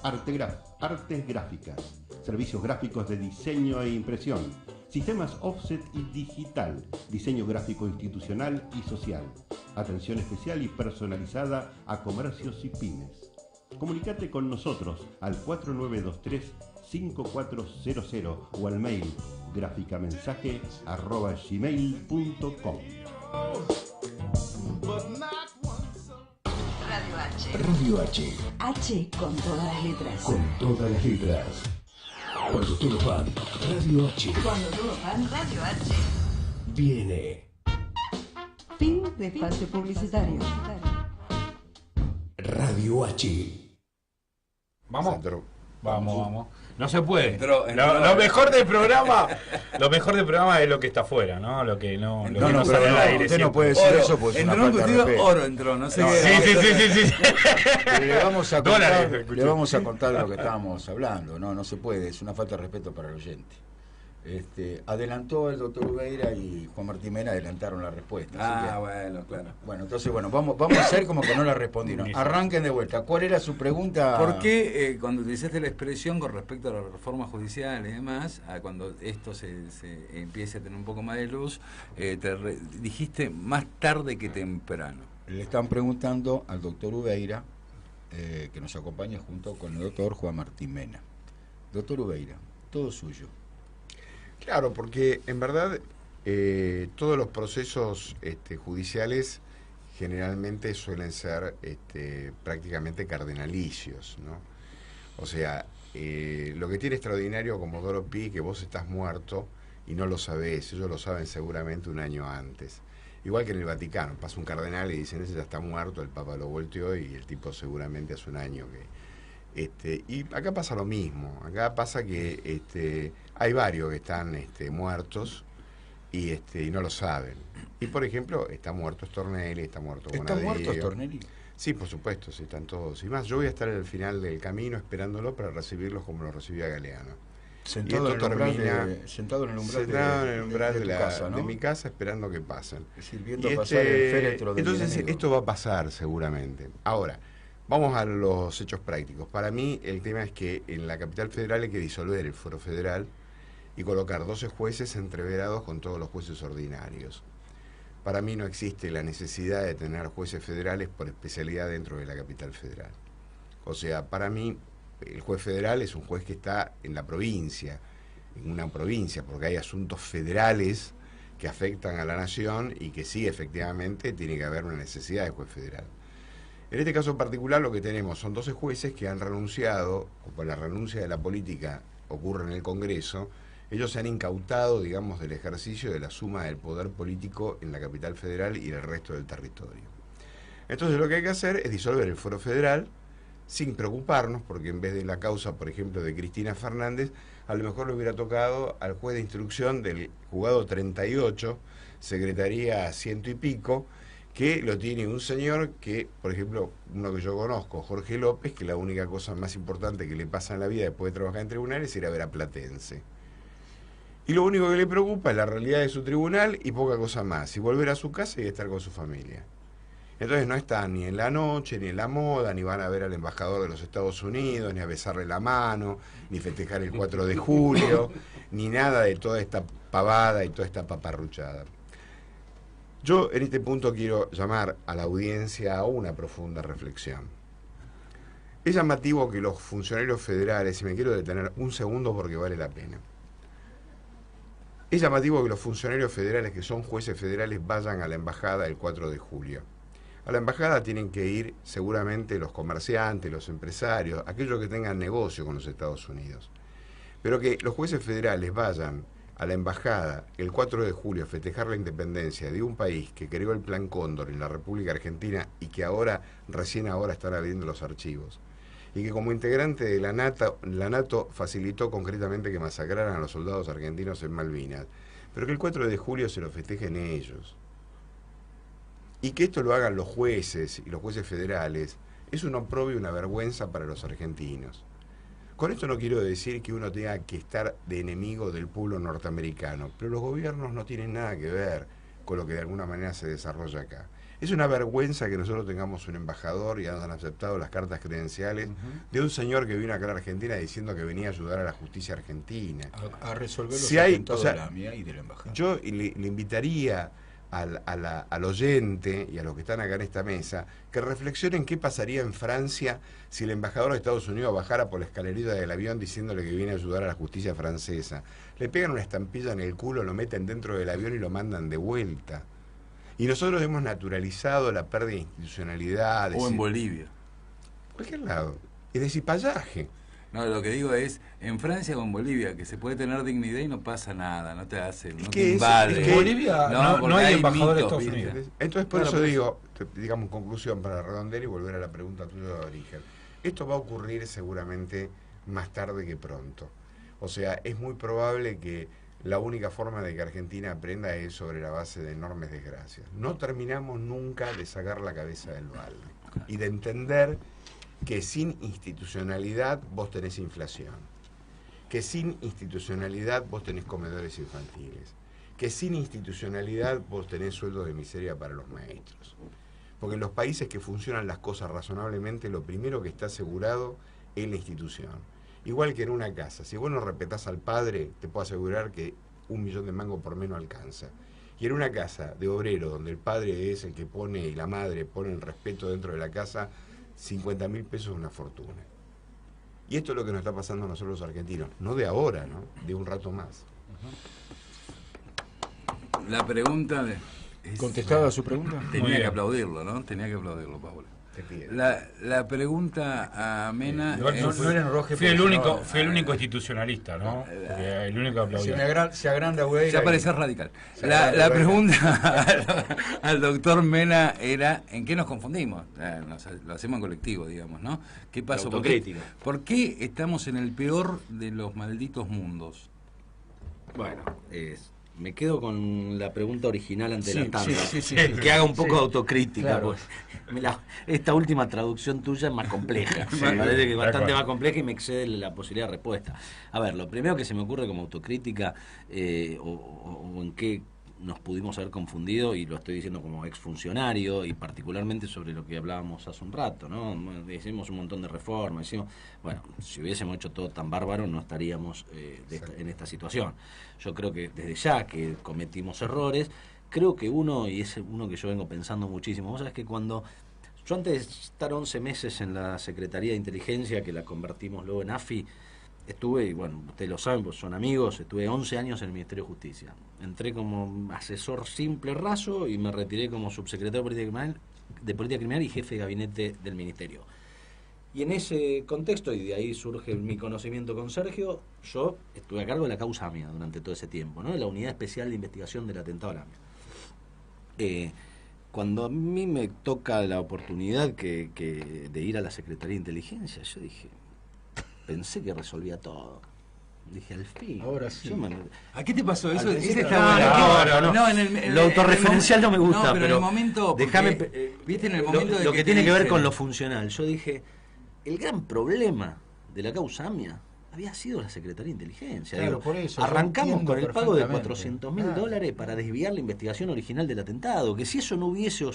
Artes gráficas, servicios gráficos de diseño e impresión, sistemas offset y digital, diseño gráfico institucional y social, atención especial y personalizada a comercios y pymes. Comunicate con nosotros al 4923-5400 o al mail graficamensaje@gmail.com. Radio H. Radio H. H con todas las letras. Con todas las letras. Cuando todo fan, Radio H. Cuando todo fan, Radio H. Viene. Fin de espacio publicitario. Radio H. Vamos. Sandro. Vamos. No se puede. Entró. Lo mejor del programa, es lo que está afuera, ¿no? Lo que no sale al aire. Usted no siempre. puede decir eso porque es una Entró un falta de curtido, respeto. oro entró, no sé No, qué. Sí. Le vamos a Dólares, contar lo que estábamos hablando. No se puede, es una falta de respeto para el oyente. Adelantó el doctor Ubeira y Juan Martín Mena adelantaron la respuesta. Bueno, claro. Bueno, entonces, vamos a hacer como que no la respondieron. Arranquen de vuelta. ¿Cuál era su pregunta? ¿Por qué cuando utilizaste la expresión con respecto a la reforma judicial y demás, cuando esto se empiece a tener un poco más de luz, dijiste más tarde que temprano? Le están preguntando al doctor Ubeira, que nos acompaña junto con el doctor Juan Martín Mena. Doctor Ubeira, todo suyo. Claro, porque en verdad todos los procesos judiciales generalmente suelen ser prácticamente cardenalicios, ¿no? O sea, lo que tiene extraordinario Comodoro Pi que vos estás muerto y no lo sabés, ellos lo saben seguramente un año antes. Igual que en el Vaticano, pasa un cardenal y dicen, ese ya está muerto, el Papa lo volteó y el tipo seguramente hace un año que... y acá pasa lo mismo, acá pasa que hay varios que están muertos y no lo saben. Y por ejemplo, está muerto Stornelli, está muerto Bonadío. ¿Está muerto Stornelli? Sí, por supuesto, sí, están todos. Y más, yo voy a estar al final del camino esperándolo para recibirlos como lo recibía Galeano. Sentado en el umbral de casa, ¿no? De mi casa esperando que pasen. Es decir, viendo pasar el féretro del entonces enemigo. esto va a pasar seguramente. Ahora, vamos a los hechos prácticos. Para mí el tema es que en la capital federal hay que disolver el fuero federal y colocar 12 jueces entreverados con todos los jueces ordinarios. Para mí no existe la necesidad de tener jueces federales por especialidad dentro de la capital federal. O sea, para mí el juez federal es un juez que está en la provincia, en una provincia, porque hay asuntos federales que afectan a la nación y que sí, efectivamente, tiene que haber una necesidad de juez federal. En este caso particular lo que tenemos son 12 jueces que han renunciado, o por la renuncia de la política ocurre en el Congreso, ellos se han incautado, digamos, del ejercicio de la suma del poder político en la capital federal y en el resto del territorio. Entonces lo que hay que hacer es disolver el fuero federal sin preocuparnos, porque en vez de la causa, por ejemplo, de Cristina Fernández, a lo mejor le hubiera tocado al juez de instrucción del juzgado 38, secretaría 100 y pico, que lo tiene un señor que, por ejemplo, uno que yo conozco, Jorge López, que la única cosa más importante que le pasa en la vida después de trabajar en tribunales es ir a ver a Platense. Y lo único que le preocupa es la realidad de su tribunal y poca cosa más, y volver a su casa y estar con su familia. Entonces no están ni en la noche, ni en la moda, ni van a ver al embajador de los Estados Unidos, ni a besarle la mano, ni festejar el 4 de julio, ni nada de toda esta pavada y toda esta paparruchada. Yo en este punto quiero llamar a la audiencia a una profunda reflexión. Es llamativo que los funcionarios federales, y me quiero detener un segundo porque vale la pena, es llamativo que los funcionarios federales que son jueces federales vayan a la embajada el 4 de julio. A la embajada tienen que ir seguramente los comerciantes, los empresarios, aquellos que tengan negocio con los Estados Unidos. Pero que los jueces federales vayan a la embajada el 4 de julio a festejar la independencia de un país que creó el Plan Cóndor en la República Argentina y que recién ahora están abriendo los archivos. Y que como integrante de la NATO facilitó concretamente que masacraran a los soldados argentinos en Malvinas. Pero que el 4 de julio se lo festejen ellos. Y que esto lo hagan los jueces y los jueces federales es un oprobio y una vergüenza para los argentinos. Con esto no quiero decir que uno tenga que estar de enemigo del pueblo norteamericano, pero los gobiernos no tienen nada que ver con lo que de alguna manera se desarrolla acá. Es una vergüenza que nosotros tengamos un embajador y hayan aceptado las cartas credenciales de un señor que vino acá a la Argentina diciendo que venía a ayudar a la justicia argentina. A resolver los Si hay, atentados o sea, de la AMIA y de la embajada. Yo le invitaría al oyente y a los que están acá en esta mesa que reflexionen qué pasaría en Francia si el embajador de Estados Unidos bajara por la escalerilla del avión diciéndole que viene a ayudar a la justicia francesa. Le pegan una estampilla en el culo, lo meten dentro del avión y lo mandan de vuelta. Y nosotros hemos naturalizado la pérdida de institucionalidad. O en Bolivia. Cualquier lado. Es de cipallaje. No, lo que digo es, en Francia o en Bolivia, que se puede tener dignidad y no pasa nada, no te hace, no te invade. En Bolivia no hay embajador de Estados Unidos. Entonces, por eso digo, digamos, conclusión para redondear y volver a la pregunta tuya de origen. Esto va a ocurrir seguramente más tarde que pronto. O sea, es muy probable que la única forma de que Argentina aprenda es sobre la base de enormes desgracias. No terminamos nunca de sacar la cabeza del balde y de entender que sin institucionalidad vos tenés inflación, que sin institucionalidad vos tenés comedores infantiles, que sin institucionalidad vos tenés sueldos de miseria para los maestros. Porque en los países que funcionan las cosas razonablemente, lo primero que está asegurado es la institución. Igual que en una casa, si vos no respetás al padre, te puedo asegurar que 1 millón de mangos por menos alcanza. Y en una casa de obrero, donde el padre es el que pone y la madre pone el respeto dentro de la casa, 50.000 pesos es una fortuna. Y esto es lo que nos está pasando a nosotros los argentinos, no de ahora, ¿no? De un rato más. La pregunta ¿Contestada su pregunta? Tenía que aplaudirlo, ¿no? Tenía que aplaudirlo, Paula. La pregunta a Mena... Fui el único institucionalista, ¿no? Porque el único aplaudió. Se agranda, güey. Ya parece radical. La pregunta al doctor Mena era, ¿en qué nos confundimos? Lo hacemos en colectivo, digamos, ¿no? ¿Qué pasó? ¿Por qué estamos en el peor de los malditos mundos? Bueno, me quedo con la pregunta original ante la tanda. Que haga un poco de autocrítica. Claro. Pues, esta última traducción tuya es más compleja. Me parece que es bastante más compleja y me excede la posibilidad de respuesta. A ver, lo primero que se me ocurre como autocrítica, o en qué nos pudimos haber confundido, y lo estoy diciendo como exfuncionario, y particularmente sobre lo que hablábamos hace un rato, ¿no? Hicimos un montón de reformas, bueno, si hubiésemos hecho todo tan bárbaro no estaríamos en esta situación. Yo creo que desde ya que cometimos errores, creo que uno, y es uno que yo vengo pensando muchísimo, vos sabés que cuando yo antes de estar 11 meses en la Secretaría de Inteligencia, que la convertimos luego en AFI, estuve, y bueno, ustedes lo saben, pues son amigos, estuve 11 años en el Ministerio de Justicia. Entré como asesor simple raso y me retiré como subsecretario de Política Criminal y jefe de gabinete del Ministerio. Y en ese contexto, y de ahí surge mi conocimiento con Sergio, yo estuve a cargo de la causa AMIA durante todo ese tiempo, ¿no? De la Unidad Especial de Investigación del Atentado a la AMIA. Cuando a mí me toca la oportunidad de ir a la Secretaría de Inteligencia, yo dije, pensé que resolvía todo. Dije, al fin. Ahora sí. ¿A qué te pasó eso? Lo autorreferencial no me gusta, no, pero en el momento, déjame, viste, en el momento lo que tiene que ver con lo funcional. Yo dije, el gran problema de la causa AMIA había sido la Secretaría de Inteligencia. Claro, por eso, arrancamos con el pago de $400.000 para desviar la investigación original del atentado, que si eso no hubiese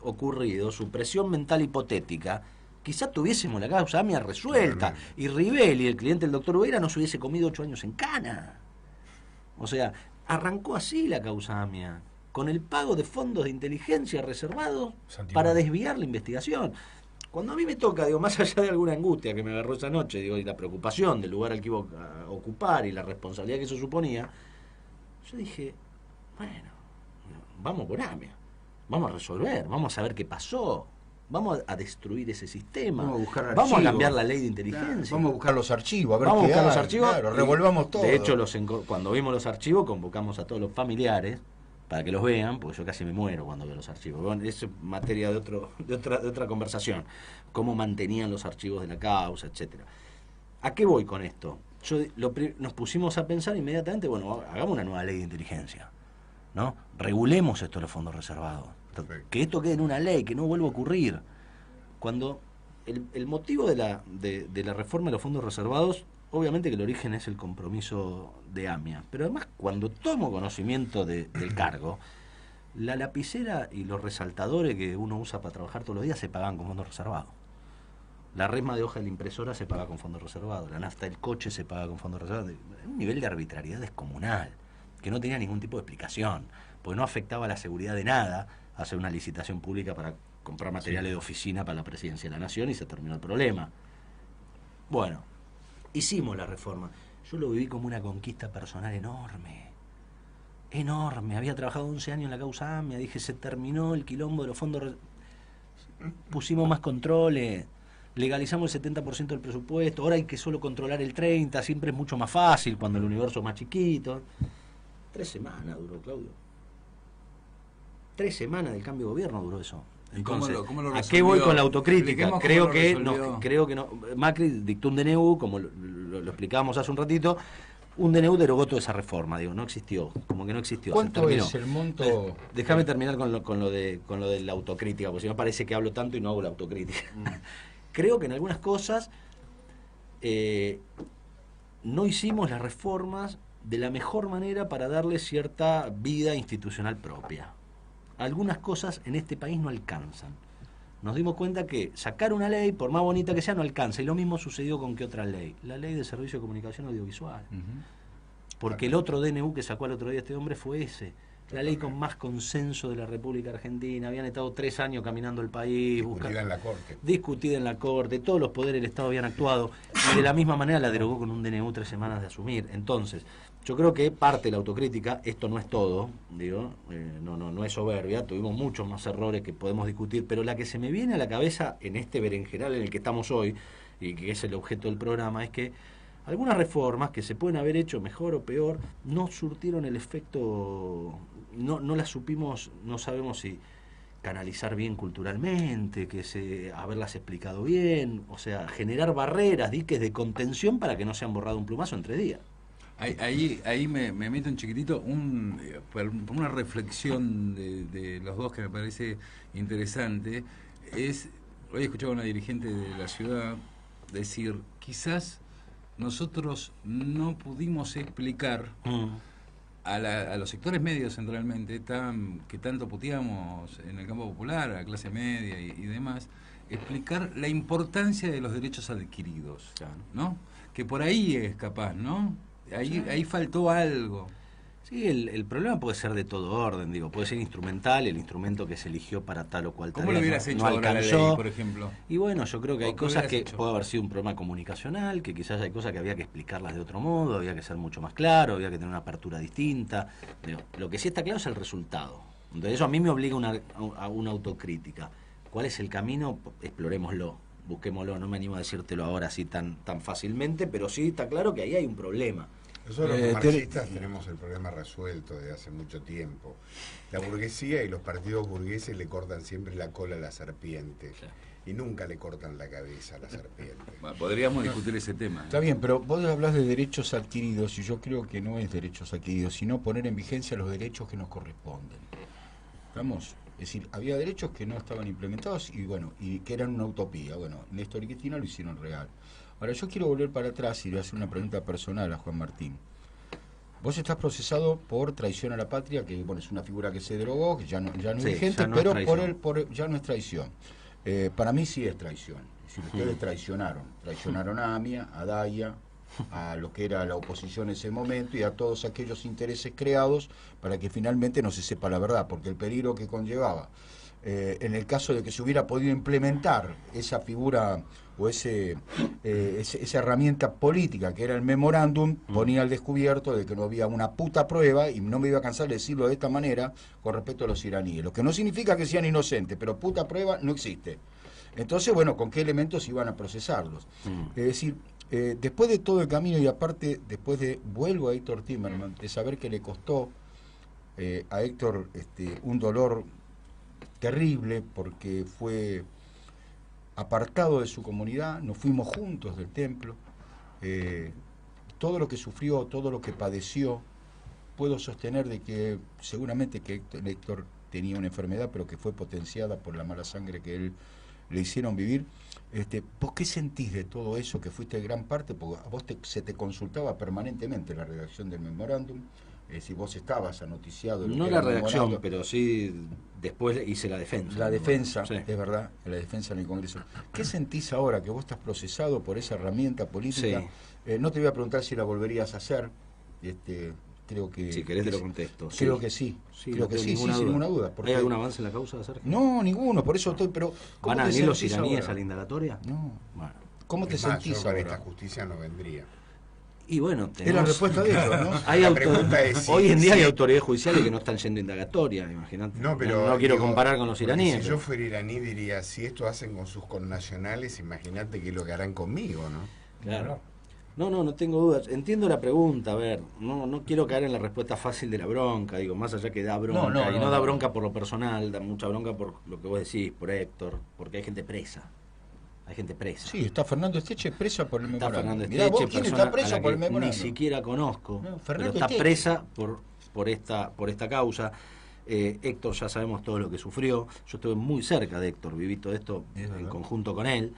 ocurrido, su presión mental hipotética, quizá tuviésemos la causa AMIA resuelta y Rivelli, el cliente del doctor Ubeira, no se hubiese comido 8 años en cana. O sea, arrancó así la causa AMIA, con el pago de fondos de inteligencia reservados para desviar la investigación. Cuando a mí me toca, digo, más allá de alguna angustia que me agarró esa noche, digo, y la preocupación del lugar al que iba a ocupar y la responsabilidad que eso suponía, yo dije, bueno, vamos por AMIA, vamos a resolver, vamos a saber qué pasó. Vamos a destruir ese sistema. Vamos a cambiar la ley de inteligencia. Claro, vamos a buscar los archivos, a ver vamos qué a buscar hay. Los archivos. Claro, revolvamos todo. De hecho, cuando vimos los archivos, convocamos a todos los familiares para que los vean, porque yo casi me muero cuando veo los archivos. Bueno, eso es materia de otra conversación. Cómo mantenían los archivos de la causa, etcétera. ¿A qué voy con esto? Nos pusimos a pensar inmediatamente, bueno, hagamos una nueva ley de inteligencia, ¿no? Regulemos esto de los fondos reservados. Que esto quede en una ley, que no vuelva a ocurrir. Cuando el motivo de la reforma de los fondos reservados, obviamente que el origen es el compromiso de AMIA, pero además cuando tomo conocimiento del cargo, La lapicera y los resaltadores que uno usa para trabajar todos los días se pagan con fondos reservados. La resma de hoja de la impresora se paga con fondos reservados. La nafta del coche se paga con fondos reservados. Un nivel de arbitrariedad descomunal, que no tenía ningún tipo de explicación, porque no afectaba la seguridad de nada hacer una licitación pública para comprar materiales de oficina para la presidencia de la nación y se terminó el problema. Bueno, hicimos la reforma. Yo lo viví como una conquista personal enorme. Enorme. Había trabajado 11 años en la causa AMIA. Dije, se terminó el quilombo de los fondos. Pusimos más controles. Legalizamos el 70% del presupuesto. Ahora hay que solo controlar el 30%. Siempre es mucho más fácil cuando el universo es más chiquito. 3 semanas duró, Claudio. 3 semanas del cambio de gobierno duró eso. Entonces, ¿cómo lo ¿a qué voy con la autocrítica? Creo que no. Macri dictó un DNU, como lo explicábamos hace un ratito. Un DNU derogó toda esa reforma, digo, no existió, como que no existió. ¿Cuánto es el monto? Déjame terminar con lo de la autocrítica, porque si no parece que hablo tanto y no hago la autocrítica. Creo que en algunas cosas no hicimos las reformas de la mejor manera para darle cierta vida institucional propia. Algunas cosas en este país no alcanzan. Nos dimos cuenta que sacar una ley, por más bonita que sea, no alcanza. Y lo mismo sucedió con qué otra ley. La ley de Servicio de Comunicación Audiovisual. Porque el otro DNU que sacó el otro día este hombre fue ese. La ley con más consenso de la República Argentina. Habían estado 3 años caminando el país. Discutida en la Corte. Discutida en la Corte. Todos los poderes del Estado habían actuado. Y de la misma manera la derogó con un DNU 3 semanas de asumir. Entonces, yo creo que parte de la autocrítica, esto no es todo, digo, no es soberbia, tuvimos muchos más errores que podemos discutir, pero la que se me viene a la cabeza en este berenjenal en el que estamos hoy, y que es el objeto del programa, es que algunas reformas que se pueden haber hecho mejor o peor, no surtieron el efecto, no las supimos, no sabemos si canalizar bien culturalmente, haberlas explicado bien, o sea, generar barreras, diques de contención para que no sean borrado un plumazo en 3 días. Ahí me meto un chiquitito, una reflexión de los dos que me parece interesante. Hoy escuchaba a una dirigente de la ciudad decir, quizás nosotros no pudimos explicar a los sectores medios centralmente, que tanto puteamos en el campo popular, a la clase media y demás, explicar la importancia de los derechos adquiridos, ¿no? Que por ahí es capaz, ¿no? Ahí faltó algo. Sí, el problema puede ser de todo orden, digo, puede ser instrumental, el instrumento que se eligió para tal o cual tarea. ¿Cómo lo hubieras hecho no ahora alcanzó, la ley, por ejemplo? Y bueno, yo creo que hay cosas que puede haber sido un problema comunicacional, que quizás hay cosas que había que explicarlas de otro modo, había que ser mucho más claro, había que tener una apertura distinta. Digo, lo que sí está claro es el resultado. Entonces eso a mí me obliga a una autocrítica. ¿Cuál es el camino? Explorémoslo, busquémoslo. No me animo a decírtelo ahora así tan fácilmente, pero sí está claro que ahí hay un problema. Nosotros los marxistas tenemos el problema resuelto desde hace mucho tiempo. La burguesía y los partidos burgueses le cortan siempre la cola a la serpiente. Claro. Y nunca le cortan la cabeza a la serpiente. Bueno, podríamos discutir ese tema. Está bien, pero vos hablas de derechos adquiridos y yo creo que no es derechos adquiridos, sino poner en vigencia los derechos que nos corresponden. ¿Estamos? Es decir, había derechos que no estaban implementados y que eran una utopía. Bueno, Néstor y Cristina lo hicieron real. Ahora, yo quiero volver para atrás y le voy a hacer una pregunta personal a Juan Martín. Vos estás procesado por traición a la patria, que bueno, es una figura que se derogó, que ya no es vigente, ya no pero ya no es traición. Para mí sí es traición. Es decir, ustedes traicionaron a AMIA, a DAIA, a lo que era la oposición en ese momento y a todos aquellos intereses creados para que finalmente no se sepa la verdad, porque el peligro que conllevaba, en el caso de que se hubiera podido implementar esa figura o esa herramienta política que era el memorándum, ponía al descubierto de que no había una puta prueba, y no me iba a cansar de decirlo de esta manera, con respecto a los iraníes, lo que no significa que sean inocentes, pero puta prueba no existe. Entonces, bueno, ¿con qué elementos iban a procesarlos? Es decir, después de todo el camino, y aparte, vuelvo a Héctor Timerman, de saber que le costó a Héctor un dolor terrible, porque fue apartado de su comunidad, nos fuimos juntos del templo, todo lo que sufrió, todo lo que padeció, puedo sostener de que seguramente que Héctor tenía una enfermedad, pero que fue potenciada por la mala sangre que él le hicieron vivir. ¿Vos qué sentís de todo eso, que fuiste gran parte? Porque a vos se te consultaba permanentemente la redacción del memorándum, Si vos estabas anoticiado. No la redacción, pero sí después hice la defensa. La defensa, sí. Es verdad, la defensa en el Congreso. ¿Qué sentís ahora que vos estás procesado por esa herramienta política? Sí. No te voy a preguntar si la volverías a hacer. Creo que... Si querés te lo contesto. Creo que sí. Creo que sí, sin ninguna duda. ¿Hay algún avance en la causa, Sergio? No, ninguno, por eso estoy... Pero ¿van a venir los iraníes a la indagatoria? No. Bueno. ¿Cómo te sentís ahora? ahora? Esta justicia no vendría. Y bueno, es la respuesta de ellos, ¿no? Hoy en día hay autoridades judiciales que no están yendo indagatoria, imagínate. No, pero no quiero comparar con los iraníes. Si yo fuera iraní diría, si esto hacen con sus connacionales, imagínate qué es lo que harán conmigo, ¿no? Claro. No tengo dudas. Entiendo la pregunta, a ver, no quiero caer en la respuesta fácil de la bronca, digo, más allá que da bronca, y no da bronca por lo personal, da mucha bronca por lo que vos decís, por Héctor, porque hay gente presa. Hay gente presa. Sí, está Fernando Esteche presa por el memorándum. Está Fernando Mirá, Esteche, vos, ¿quién está preso por el memorándum? Ni siquiera conozco, pero está Esteche. presa por esta causa. Héctor ya sabemos todo lo que sufrió. Yo estuve muy cerca de Héctor, viví todo esto en conjunto con él.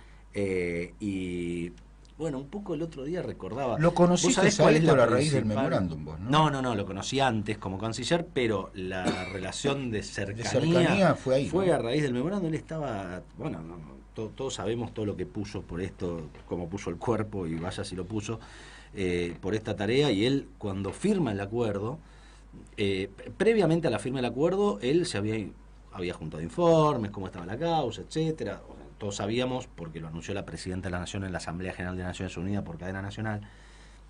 Y bueno, un poco el otro día recordaba. ¿Lo conociste a Héctor a raíz del memorándum vos, no? No, lo conocí antes como canciller, pero la relación de cercanía fue ahí. Fue a raíz del memorándum. Él estaba, bueno, todos sabemos todo lo que puso por esto, cómo puso el cuerpo, y vaya si lo puso, por esta tarea, y él cuando firma el acuerdo, previamente a la firma del acuerdo, él se había juntado informes, cómo estaba la causa, etcétera. Todos sabíamos, porque lo anunció la Presidenta de la Nación en la Asamblea General de Naciones Unidas por cadena nacional,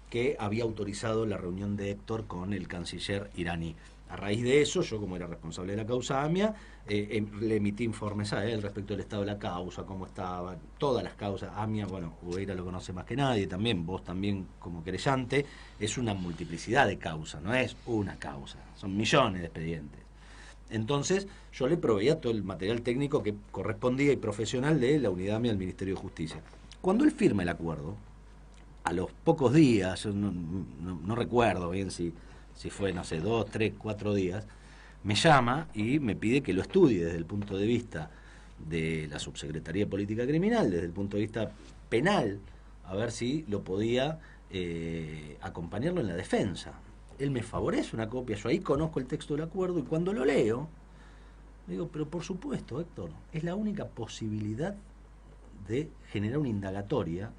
que había autorizado la reunión de Héctor con el canciller iraní. A raíz de eso, yo como era responsable de la causa AMIA, le emití informes a él respecto del estado de la causa, cómo estaba, todas las causas. AMIA, bueno, Ubeira lo conoce más que nadie, también vos también como querellante, es una multiplicidad de causas, no es una causa, son millones de expedientes. Entonces, yo le proveía todo el material técnico que correspondía y profesional de la unidad AMIA del Ministerio de Justicia. Cuando él firma el acuerdo, a los pocos días, yo no recuerdo bien si fue, no sé, 2, 3, 4 días, me llama y me pide que lo estudie desde el punto de vista de la Subsecretaría de Política Criminal, desde el punto de vista penal, a ver si lo podía acompañarlo en la defensa. Él me favorece una copia, yo ahí conozco el texto del acuerdo, y cuando lo leo, digo, pero por supuesto, Héctor, es la única posibilidad de generar una indagatoria,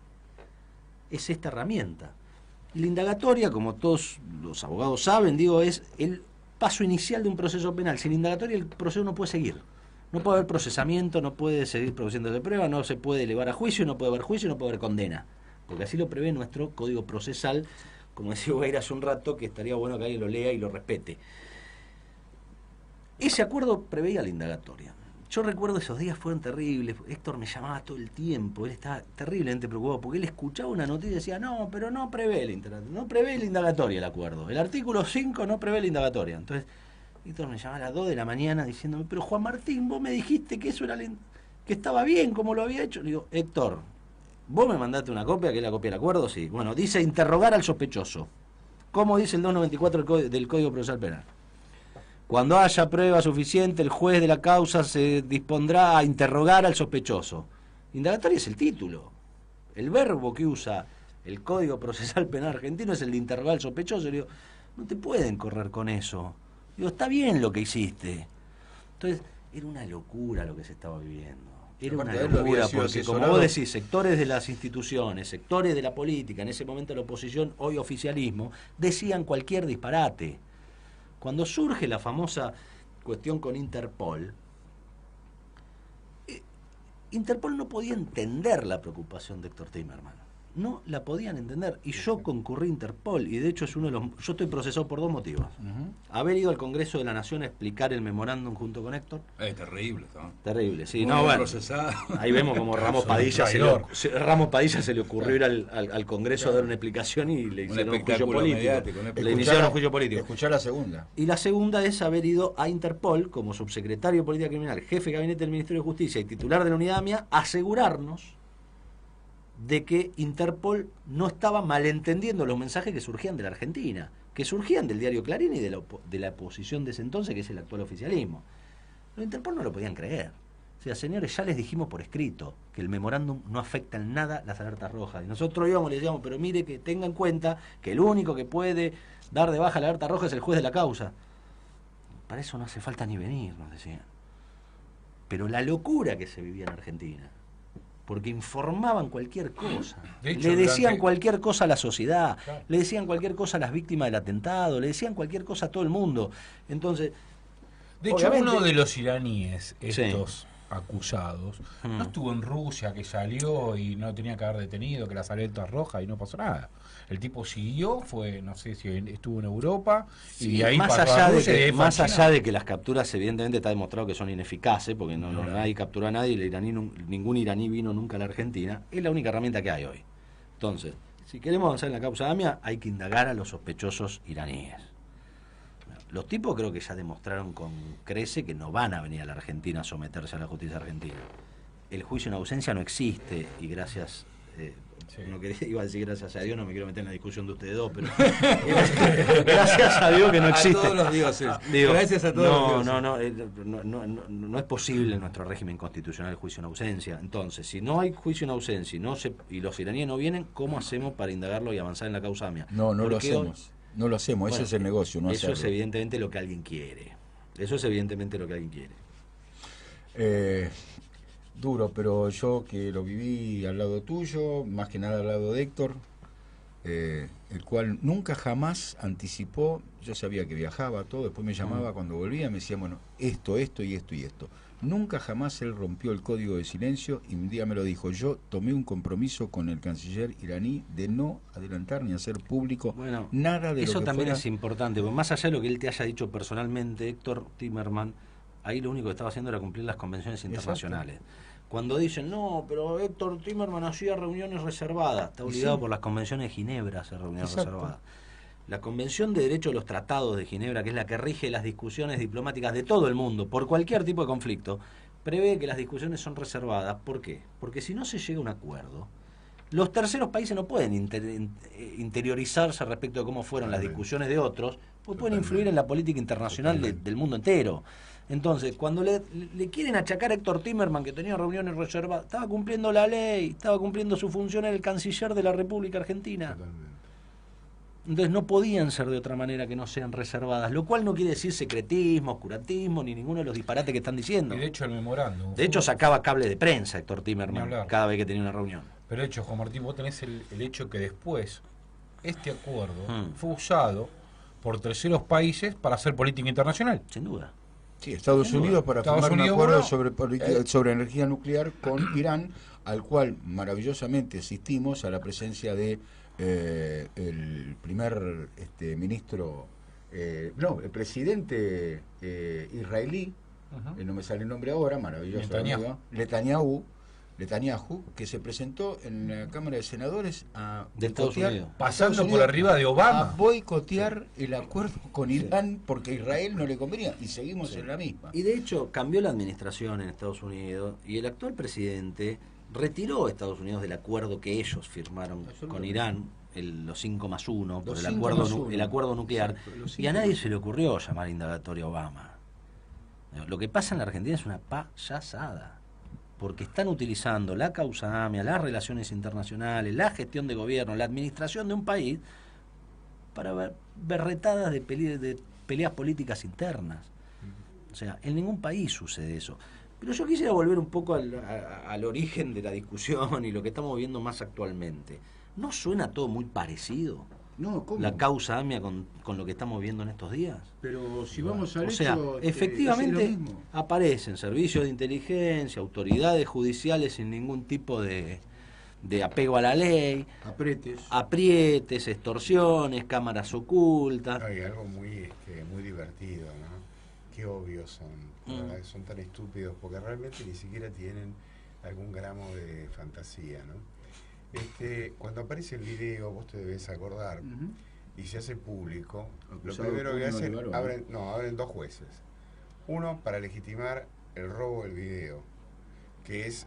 es esta herramienta. Y la indagatoria, como todos los abogados saben, digo, es el paso inicial de un proceso penal. Sin indagatoria el proceso no puede seguir. No puede haber procesamiento, no puede seguir produciendo de prueba, no se puede elevar a juicio, no puede haber juicio, no puede haber condena. Porque así lo prevé nuestro Código Procesal, como decía Ubeira hace un rato, que estaría bueno que alguien lo lea y lo respete. Ese acuerdo preveía la indagatoria. Yo recuerdo esos días fueron terribles. Héctor me llamaba todo el tiempo, él estaba terriblemente preocupado, porque él escuchaba una noticia y decía, no, pero no prevé la indagatoria el acuerdo. El artículo 5 no prevé la indagatoria. Entonces, Héctor me llamaba a las 2 de la mañana diciéndome, pero Juan Martín, vos me dijiste que eso era que estaba bien, como lo había hecho. Le digo, Héctor, ¿vos me mandaste una copia, que es la copia del acuerdo? Sí. Bueno, dice interrogar al sospechoso. ¿Cómo dice el 294 del Código Procesal Penal? Cuando haya prueba suficiente, el juez de la causa se dispondrá a interrogar al sospechoso. Indagatoria es el título. El verbo que usa el Código Procesal Penal argentino es el de interrogar al sospechoso. Le digo, no te pueden correr con eso. Digo, está bien lo que hiciste. Entonces, era una locura lo que se estaba viviendo. Era una locura, porque como vos decís, sectores de las instituciones, sectores de la política, en ese momento la oposición, hoy oficialismo, decían cualquier disparate. Cuando surge la famosa cuestión con Interpol, Interpol no podía entender la preocupación de Héctor Timerman. No la podían entender. Y yo concurrí a Interpol, y de hecho es uno de los... Yo estoy procesado por 2 motivos. Haber ido al Congreso de la Nación a explicar el memorándum junto con Héctor. Terrible, ¿no? Terrible, sí. Muy No, bueno, procesado. ahí vemos como Ramos Padilla se le ocurrió ir al Congreso a dar una explicación y le hicieron un juicio político. Le iniciaron un juicio político. Escuchá la segunda. Y la segunda es haber ido a Interpol como subsecretario de Política Criminal, jefe de gabinete del Ministerio de Justicia y titular de la unidad AMIA, asegurarnos de que Interpol no estaba malentendiendo los mensajes que surgían de la Argentina, que surgían del diario Clarín y de la oposición de ese entonces, que es el actual oficialismo. Los Interpol no lo podían creer. O sea, señores, ya les dijimos por escrito que el memorándum no afecta en nada las alertas rojas. Y nosotros íbamos y le decíamos, pero mire que tenga en cuenta que el único que puede dar de baja la alerta roja es el juez de la causa. Para eso no hace falta ni venir, nos decían. Pero la locura que se vivía en Argentina, porque informaban cualquier cosa, De hecho, le decían durante- cualquier cosa a la sociedad, Claro. le decían cualquier cosa a las víctimas del atentado, le decían cualquier cosa a todo el mundo. Entonces, De hecho, obviamente- uno de los iraníes, Sí. estos acusados, no estuvo en Rusia, que salió y no tenía que haber detenido, que las alertas rojas y no pasó nada. El tipo siguió, fue, no sé si estuvo en Europa, y de ahí más pasó allá a de Rusia, y de que, ahí fue a más China. allá de que las capturas evidentemente está demostrado que son ineficaces, porque no hay captura a nadie, el iraní, ningún iraní vino nunca a la Argentina, es la única herramienta que hay hoy. Entonces, si queremos avanzar en la causa AMIA, hay que indagar a los sospechosos iraníes. Los tipos creo que ya demostraron con crece que no van a venir a la Argentina a someterse a la justicia argentina. El juicio en ausencia no existe, y gracias... no quería, iba a decir gracias a Dios, no me quiero meter en la discusión de ustedes dos, pero gracias a Dios que no existe. A todos los dioses. Digo, Gracias a todos los dioses. No es posible en nuestro régimen constitucional el juicio en ausencia. Entonces, si no hay juicio en ausencia y los iraníes no vienen, ¿cómo hacemos para indagarlo y avanzar en la causa AMIA? No lo Porque hoy- hacemos. No lo hacemos, ese Bueno, es el negocio, no eso es hacerlo. evidentemente lo que alguien quiere. Eso es evidentemente lo que alguien quiere. Duro, pero yo que lo viví al lado tuyo, más que nada al lado de Héctor, el cual nunca jamás anticipó, yo sabía que viajaba todo, después me llamaba cuando volvía, me decía, bueno, esto y esto y esto. Nunca jamás él rompió el código de silencio y un día me lo dijo, yo tomé un compromiso con el canciller iraní de no adelantar ni hacer público nada de eso lo que también fuera. es importante, porque más allá de lo que él te haya dicho personalmente, Héctor Timerman, ahí lo único que estaba haciendo era cumplir las convenciones internacionales. Cuando dicen, no, pero Héctor Timerman hacía reuniones reservadas, está obligado Sí. por las convenciones de Ginebra a hacer reuniones Exacto. reservadas. La Convención de Derecho de los Tratados de Ginebra, que es la que rige las discusiones diplomáticas de todo el mundo, por cualquier tipo de conflicto, prevé que las discusiones son reservadas. ¿Por qué? Porque si no se llega a un acuerdo, los terceros países no pueden interiorizarse respecto de cómo fueron las discusiones de otros, pues pueden influir en la política internacional del mundo entero. Entonces, cuando le quieren achacar a Héctor Timerman, que tenía reuniones reservadas, estaba cumpliendo la ley, estaba cumpliendo su función en el canciller de la República Argentina. Entonces no podían ser de otra manera que no sean reservadas, lo cual no quiere decir secretismo, oscurantismo, ni ninguno de los disparates que están diciendo. Y de hecho el memorándum... De hecho sacaba cable de prensa Héctor Ni Timerman hablar. cada vez que tenía una reunión. Pero de hecho, Juan Martín, vos tenés el hecho que después este acuerdo fue usado por terceros países para hacer política internacional. Sin duda. Sí, Estados Unidos para Estados firmar un Unidos, acuerdo bueno, sobre energía nuclear con Irán, al cual maravillosamente asistimos a la presencia de el primer ministro, el presidente israelí, no me sale el nombre ahora, maravilloso, Netanyahu, que se presentó en la Cámara de Senadores a De Estados boicotear- Unidos. Pasando por arriba de Obama. a boicotear el acuerdo con Irán porque a Israel no le convenía, y seguimos en la misma. Y de hecho cambió la administración en Estados Unidos y el actual presidente retiró a Estados Unidos del acuerdo que ellos firmaron con Irán, los 5+1, por Los el 5+1. el acuerdo nuclear, Exacto, los y a 5+1. nadie se le ocurrió llamar indagatoria a Obama. Lo que pasa en la Argentina es una payasada, porque están utilizando la causa AMIA, las relaciones internacionales, la gestión de gobierno, la administración de un país para berretadas de peleas políticas internas. O sea, en ningún país sucede eso. Pero yo quisiera volver un poco al origen de la discusión y lo que estamos viendo más actualmente. ¿No suena todo muy parecido? No, ¿cómo? La causa AMIA con lo que estamos viendo en estos días. Pero si vamos al O sea, hecho, efectivamente es lo mismo. aparecen servicios de inteligencia, autoridades judiciales sin ningún tipo de apego a la ley, aprietes, extorsiones, cámaras ocultas. Hay algo muy divertido, ¿no? Qué obvios son, la verdad que son tan estúpidos porque realmente ni siquiera tienen algún gramo de fantasía, ¿no? Cuando aparece el video, vos te debes acordar, y se hace público, lo Acusado primero por que un hacen, oligarca. abren dos jueces. Uno para legitimar el robo del video, que es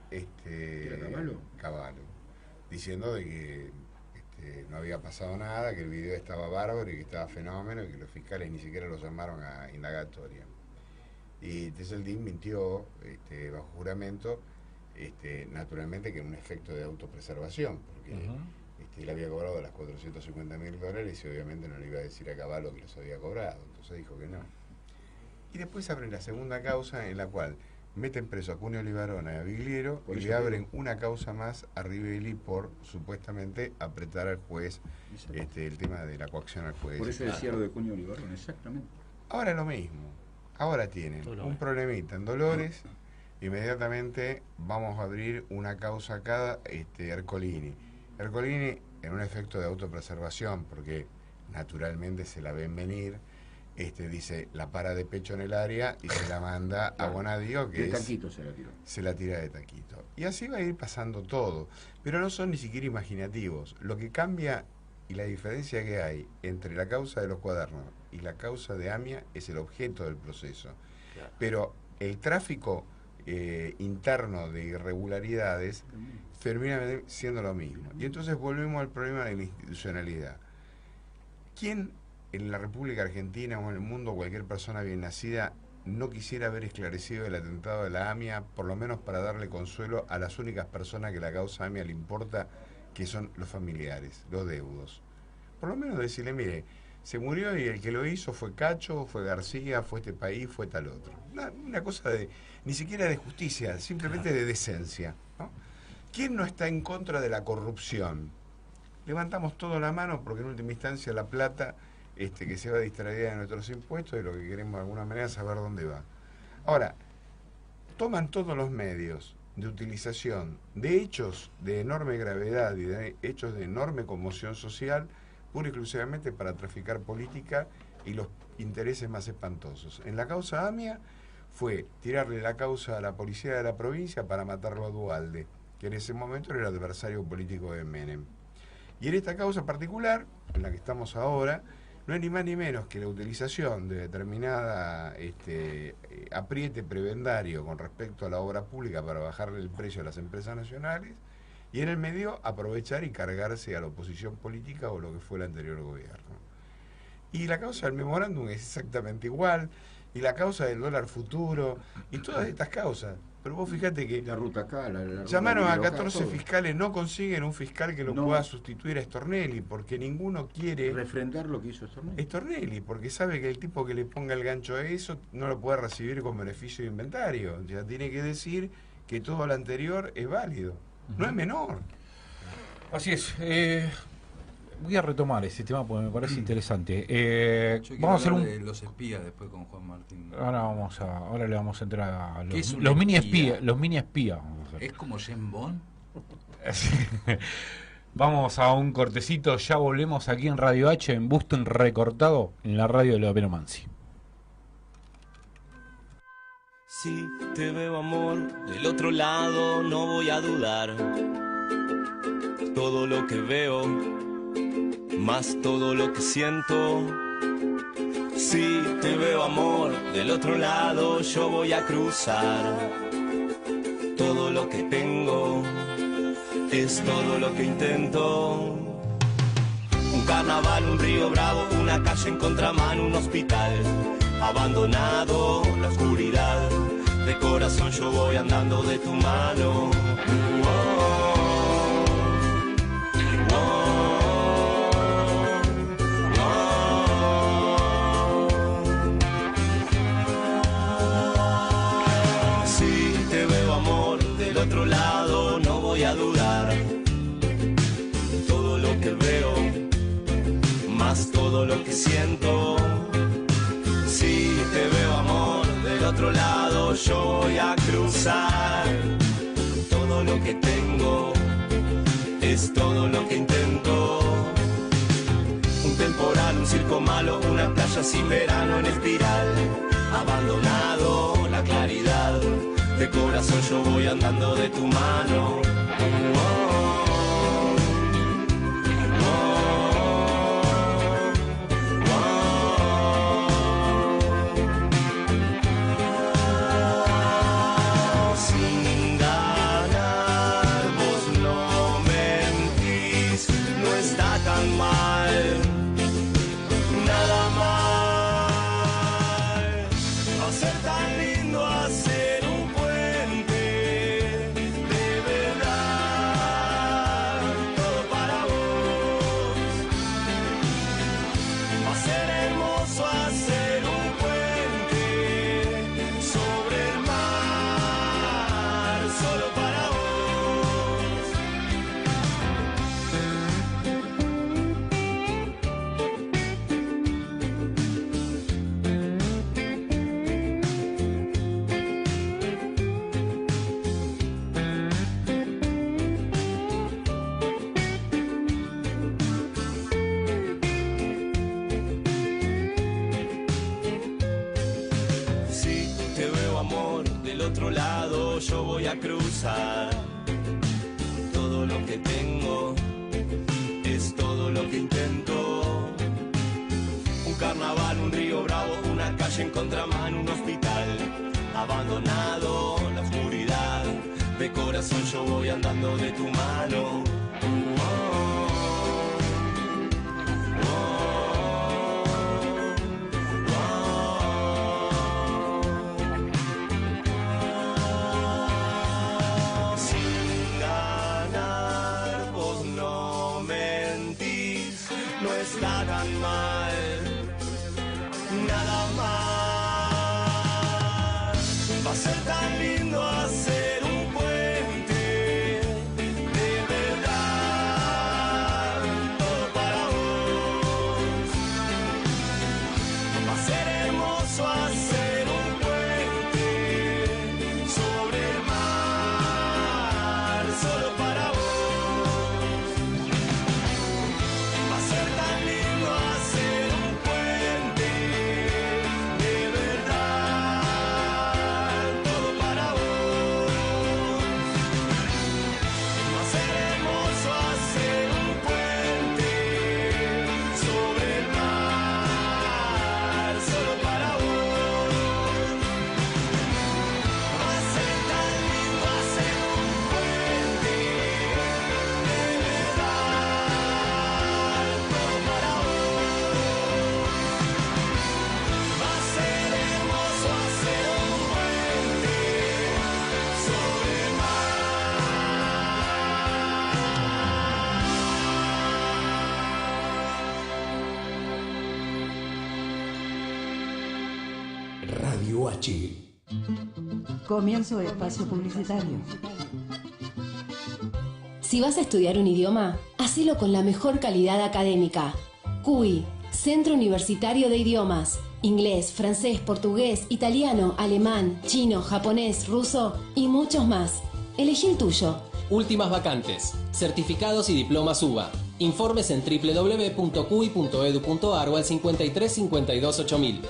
Cavallo, diciendo de que no había pasado nada, que el video estaba bárbaro y que estaba fenómeno y que los fiscales ni siquiera lo llamaron a indagatoria. Y Teseldín mintió bajo juramento, naturalmente que en un efecto de autopreservación, porque él había cobrado las $450.000 y obviamente no le iba a decir a Cavallo que los había cobrado, entonces dijo que no. Y después abren la segunda causa en la cual meten preso a Cuneo Libarona y a Bigliero y le abren una causa más a Rivelli por supuestamente apretar al juez el tema de la coacción al juez. Por eso decía lo de Cuneo Libarona, exactamente. Ahora lo mismo, ahora tienen un problemita en Dolores, inmediatamente vamos a abrir una causa acá, Ercolini. Ercolini en un efecto de autopreservación, porque naturalmente se la ven venir, dice, la para de pecho en el área y se la manda a Bonadío, que de taquito se la tiró. Se la tira de taquito. Y así va a ir pasando todo. Pero no son ni siquiera imaginativos. Lo que cambia y la diferencia que hay entre la causa de los cuadernos y la causa de AMIA es el objeto del proceso. Claro. Pero el tráfico interno de irregularidades termina siendo lo mismo. Y entonces volvemos al problema de la institucionalidad. ¿Quién en la República Argentina o en el mundo, cualquier persona bien nacida, no quisiera haber esclarecido el atentado de la AMIA, por lo menos para darle consuelo a las únicas personas que la causa AMIA le importa, que son los familiares, los deudos? Por lo menos decirle, mire, se murió y el que lo hizo fue Cacho, fue García, fue este país, fue tal otro. Una cosa de, ni siquiera de justicia, simplemente de decencia, ¿no? ¿Quién no está en contra de la corrupción? Levantamos toda la mano porque en última instancia la plata que se va distraída de nuestros impuestos y lo que queremos de alguna manera es saber dónde va. Ahora, toman todos los medios de utilización de hechos de enorme gravedad y de hechos de enorme conmoción social, pura y exclusivamente para traficar política y los intereses más espantosos. En la causa AMIA fue tirarle la causa a la policía de la provincia para matarlo a Duhalde, que en ese momento era el adversario político de Menem. Y en esta causa particular, en la que estamos ahora, no es ni más ni menos que la utilización de determinada apriete prebendario con respecto a la obra pública para bajarle el precio a las empresas nacionales, y en el medio aprovechar y cargarse a la oposición política o lo que fue el anterior gobierno. Y la causa del memorándum es exactamente igual, y la causa del dólar futuro, y todas estas causas. Pero vos fíjate que la ruta acá, la llamaron ruta a 14 fiscales, no consiguen un fiscal que lo pueda sustituir a Stornelli, porque ninguno quiere refrendar lo que hizo Stornelli, porque sabe que el tipo que le ponga el gancho a eso no lo puede recibir con beneficio de inventario. Ya tiene que decir que todo lo anterior es válido. No es menor. Así es. Voy a retomar ese tema porque me parece interesante. Vamos a hacer de los espías después con Juan Martín. Ahora le vamos a entrar a los mini espías. Los mini espías. ¿Es como James Bond? Vamos a un cortecito, ya volvemos aquí en Radio H, en Buston Recortado, en la radio de la Veromancy. Si te veo, amor, del otro lado no voy a dudar. Todo lo que veo, más todo lo que siento. Si te veo, amor, del otro lado yo voy a cruzar. Todo lo que tengo es todo lo que intento. Un carnaval, un río bravo, una calle en contramano, un hospital abandonado, la oscuridad. De corazón yo voy andando de tu mano. Si te veo, amor, del otro lado no voy a dudar. Todo lo que veo, más todo lo que siento. Si te veo, amor, del otro lado yo voy a cruzar. Todo lo que tengo es todo lo que intento. Un temporal, un circo malo, una playa sin verano en espiral. Abandonado, la claridad. De corazón yo voy andando de tu mano. Ser tan lindo. ser hermoso hacer un puente sobre el mar, solo para vos. Si te veo amor del otro lado, yo voy a cruzar. Todo lo que tengo es todo lo que intento. Un carnaval, un río bravo, una calle en contramano, un hospital abandonado, la oscuridad. De corazón yo voy andando de tu mano. Sin ganar, vos no mentís, no está tan mal, nada más. Va a ser tan lindo hacer un puente, de verdad, todo para vos. Va a ser hermoso hacer un puente sobre el mar, solo para vos. Va a ser tan lindo hacer un puente, de verdad, todo para vos. Va a ser hermoso hacer un puente sobre el mar, solo para vos. Va a ser tan lindo hacer un puente, de verdad, todo para vos. Va a ser hermoso hacer un puente sobre el Radio H. Comienzo de espacio publicitario. Si vas a estudiar un idioma, hacelo con la mejor calidad académica. CUI, Centro Universitario de Idiomas. Inglés, francés, portugués, italiano, alemán, chino, japonés, ruso y muchos más. Elegí el tuyo. Últimas vacantes, certificados y diplomas UBA. Informes en www.cui.edu.ar o al 53 52 8000.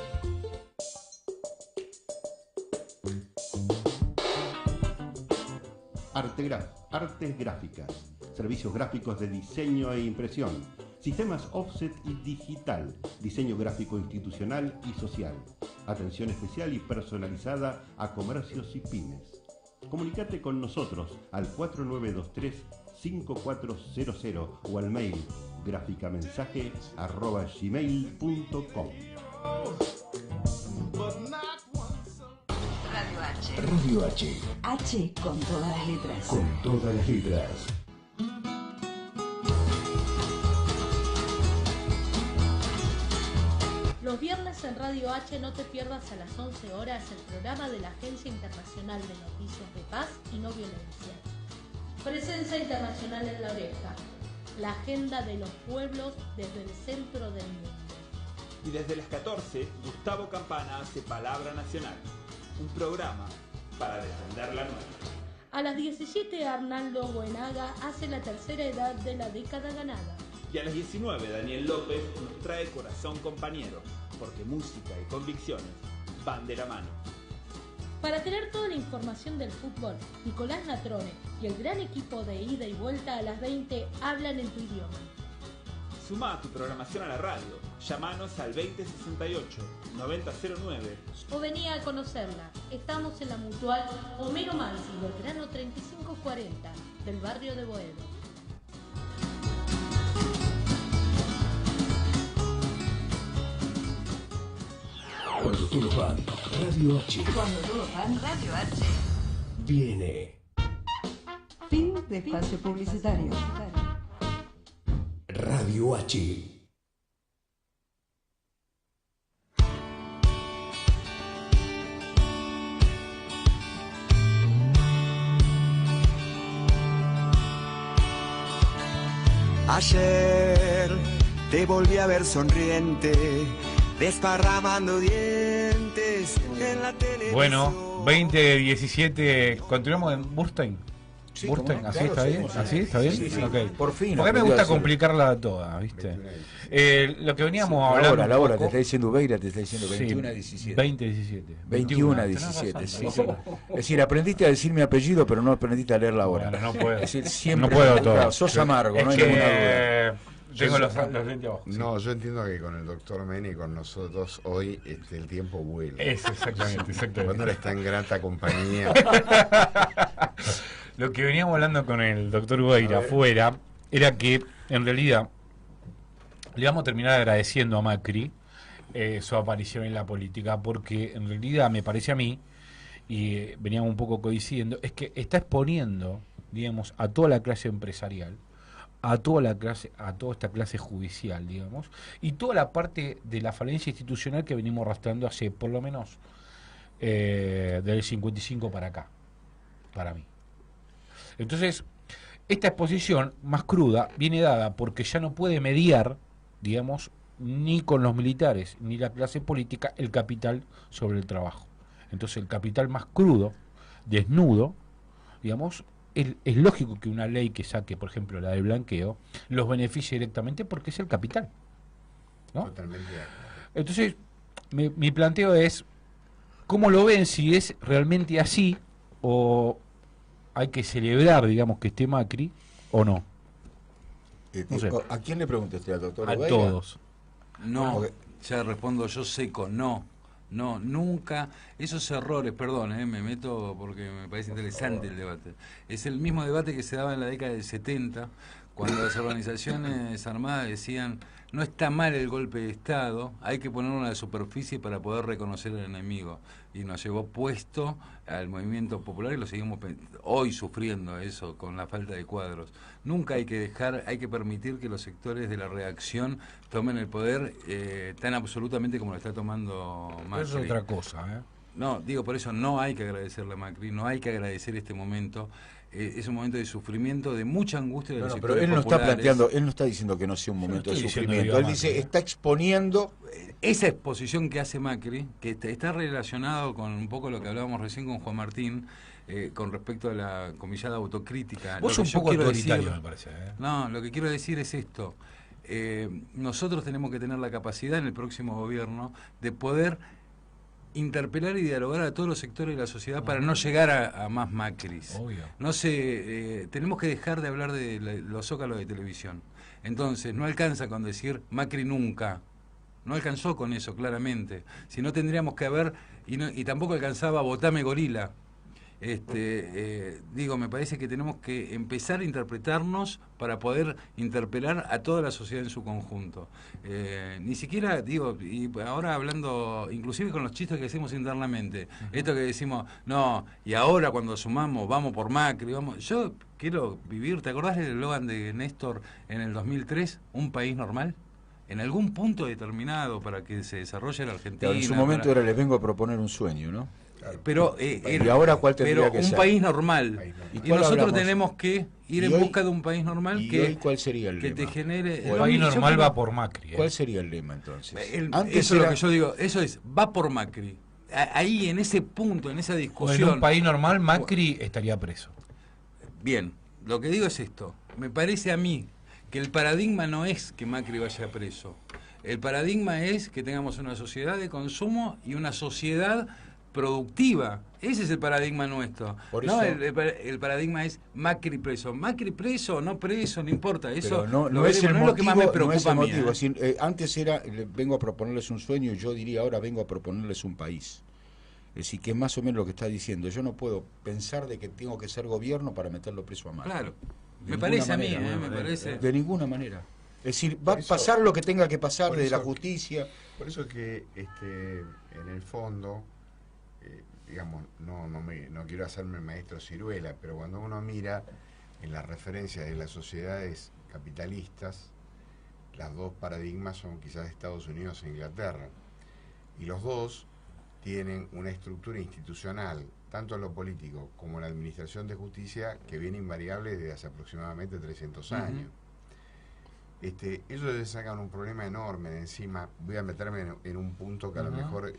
Artegraf, artes gráficas, servicios gráficos de diseño e impresión, sistemas offset y digital, diseño gráfico institucional y social, atención especial y personalizada a comercios y pymes. Comunicate con nosotros al 4923-5400 o al mail gráficamensaje@gmail.com. Radio H. Radio H. H con todas las letras. Con todas las letras. Los viernes en Radio H no te pierdas a las 11 horas el programa de la Agencia Internacional de Noticias de Paz y No Violencia. Presencia internacional en la oreja. La agenda de los pueblos desde el centro del mundo. Y desde las 14, Gustavo Campana hace Palabra Nacional, un programa para defender la nuestra. A las 17, Arnaldo Buenaga hace La tercera edad de la década ganada. Y a las 19, Daniel López nos trae Corazón Compañero, porque música y convicciones van de la mano. Para tener toda la información del fútbol, Nicolás Natrone y el gran equipo de ida y vuelta a las 20 hablan en tu idioma. Sumá tu programación a la radio, llamanos al 2068-9009 O venía a conocerla. Estamos en la Mutual Homero Mansi, Belgrano 3540, del barrio de Boedo. Cuando todos van, Radio H. Cuando todos van, Radio H. Viene. Fin de espacio publicitario. Radio H. Ayer te volví a ver sonriente, desparramando dientes en la televisión. Bueno, 2017, continuamos en Burstein. Sí, Burstein, ¿cómo no? ¿así Claro, está sí, bien? sí. ¿Así está bien? Sí, sí. Okay. Por fin. Porque a mí me aprendió gusta a hacer. complicarla toda, ¿viste? Lo que veníamos Sí, hablando. la hora, un te poco- está diciendo Ubeira, te está diciendo Sí, 21 a 17. 20 a 17. 21 a 17, sí. Es decir, aprendiste a decir mi apellido, pero no aprendiste a leer la hora. Bueno, no puedo. Es decir, siempre. No puedo todo. Claro, sos amargo, Es no hay que, ninguna duda. Tengo los lentes abajo. No, yo entiendo que con el doctor Mene y con nosotros hoy el tiempo vuela. Eso, exactamente. Cuando él está en grata compañía. Lo que veníamos hablando con el doctor Ubeira afuera era que, en realidad, le vamos a terminar agradeciendo a Macri su aparición en la política, porque en realidad me parece a mí, y veníamos un poco coincidiendo, es que está exponiendo, digamos, a toda la clase empresarial, a toda esta clase judicial, digamos, y toda la parte de la falencia institucional que venimos arrastrando hace por lo menos del 55 para acá, para mí. Entonces, esta exposición más cruda viene dada porque ya no puede mediar, digamos, ni con los militares ni la clase política el capital sobre el trabajo. Entonces, el capital más crudo, desnudo, digamos, es lógico que una ley que saque, por ejemplo, la del blanqueo, los beneficie directamente porque es el capital, ¿no? Totalmente de acuerdo. Entonces, mi planteo es, ¿cómo lo ven? Si es realmente así o hay que celebrar, digamos, que esté Macri o no. No sé. ¿A quién le pregunta usted, al doctor A Ubeira? todos. No, Porque- ya respondo yo seco, no, nunca, esos errores, perdón, me meto porque me parece interesante el debate, es el mismo debate que se daba en la década del 70, cuando las organizaciones armadas decían, no está mal el golpe de Estado, hay que ponerlo en la superficie para poder reconocer al enemigo, y nos llevó puesto al movimiento popular y lo seguimos hoy sufriendo eso con la falta de cuadros. Nunca hay que dejar, hay que permitir que los sectores de la reacción tomen el poder tan absolutamente como lo está tomando Macri. Eso es otra cosa, No, digo, por eso no hay que agradecerle a Macri, no hay que agradecer este momento. Es un momento de sufrimiento, de mucha angustia de los Pero sectores él no está populares. planteando, él no está diciendo que no sea un momento de estoy diciendo sufrimiento. que Él diga dice, Macri, está exponiendo. Esa exposición que hace Macri, que está relacionado con un poco lo que hablábamos recién con Juan Martín, con respecto a la comillada autocrítica. Vos Lo sos que un yo poco quiero autoritario, decir- me parece. No, lo que quiero decir es esto. Nosotros tenemos que tener la capacidad en el próximo gobierno de poder interpelar y dialogar a todos los sectores de la sociedad para no llegar a más Macris. Obvio. No sé, tenemos que dejar de hablar de los zócalos de televisión. Entonces, no alcanza con decir Macri nunca. No alcanzó con eso, claramente. Si no, tendríamos que haber, y tampoco alcanzaba Votame Gorila. Digo, me parece que tenemos que empezar a interpretarnos para poder interpelar a toda la sociedad en su conjunto. Ni siquiera, digo, y ahora hablando, inclusive con los chistes que hacemos internamente, esto que decimos, no, y ahora cuando sumamos, vamos por Macri, vamos. Yo quiero vivir, ¿te acordás del eslogan de Néstor en el 2003? ¿Un país normal? En algún punto determinado para que se desarrolle la Argentina. Claro, en su momento era les vengo a proponer un sueño, ¿no? Pero, ¿y ahora cuál tendría pero que un ser? país normal. ¿Y Y cuál nosotros hablamos? tenemos que ir ¿Y en hoy? busca de un país normal ¿Y que, hoy cuál sería el que lema? te genere... El país normal va por Macri. ¿Cuál sería el lema entonces? Antes Eso es era- lo que yo digo, eso es, va por Macri. Ahí, en ese punto, en esa O discusión... en un país normal, Macri estaría preso. Bien, lo que digo es esto. Me parece a mí que el paradigma no es que Macri vaya preso. El paradigma es que tengamos una sociedad de consumo y una sociedad productiva. Ese es el paradigma nuestro. Por No, eso- el paradigma es Macri preso. Macri preso, no preso, no importa. Eso Pero no lo es el veremos, no es lo que más me motivo, no es preocupa el a mí. motivo. ¿eh? Es decir, antes era, vengo a proponerles un sueño, yo diría ahora vengo a proponerles un país. Es decir, que es más o menos lo que está diciendo. Yo no puedo pensar de que tengo que ser gobierno para meterlo preso a Macri. Claro. De Me ninguna parece a mí, manera, me parece. De ninguna manera. Es decir, va a Por eso- pasar lo que tenga que pasar por desde la eso- justicia. Por eso que en el fondo, digamos, no quiero hacerme maestro ciruela, pero cuando uno mira en las referencias de las sociedades capitalistas, las dos paradigmas son quizás Estados Unidos e Inglaterra. Y los dos tienen una estructura institucional, tanto en lo político como en la administración de justicia, que viene invariable desde hace aproximadamente 300 años. ellos se sacan un problema enorme de encima. Voy a meterme en un punto que a lo mejor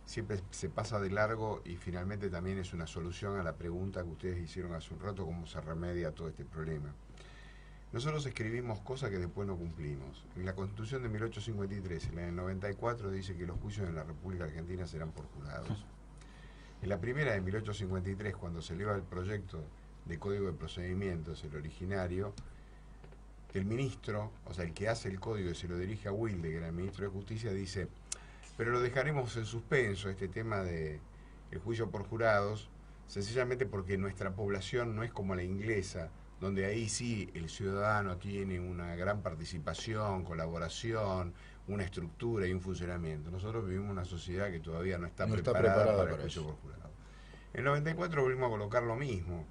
siempre se pasa de largo y finalmente también es una solución a la pregunta que ustedes hicieron hace un rato, cómo se remedia todo este problema. Nosotros escribimos cosas que después no cumplimos. En la Constitución de 1853, en el 94, dice que los juicios en la República Argentina serán por jurados. En la primera de 1853, cuando se eleva el proyecto de Código de Procedimientos, el originario, el ministro, o sea, el que hace el código y se lo dirige a Wilde, que era el ministro de Justicia, dice: pero lo dejaremos en suspenso, este tema de el juicio por jurados, sencillamente porque nuestra población no es como la inglesa, donde ahí sí el ciudadano tiene una gran participación, colaboración, una estructura y un funcionamiento. Nosotros vivimos en una sociedad que todavía no está preparada para el juicio por jurados. En el 94 volvimos a colocar lo mismo,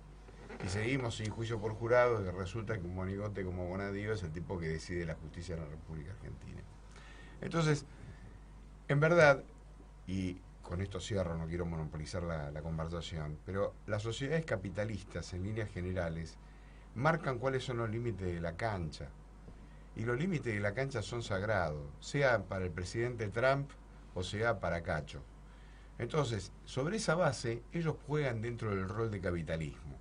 y seguimos sin juicio por jurados, y resulta que un monigote como Bonadío es el tipo que decide la justicia en la República Argentina. Entonces, en verdad, y con esto cierro, no quiero monopolizar la conversación, pero las sociedades capitalistas, en líneas generales, marcan cuáles son los límites de la cancha. Y los límites de la cancha son sagrados, sea para el presidente Trump o sea para Cacho. Entonces, sobre esa base, ellos juegan dentro del rol de capitalismo.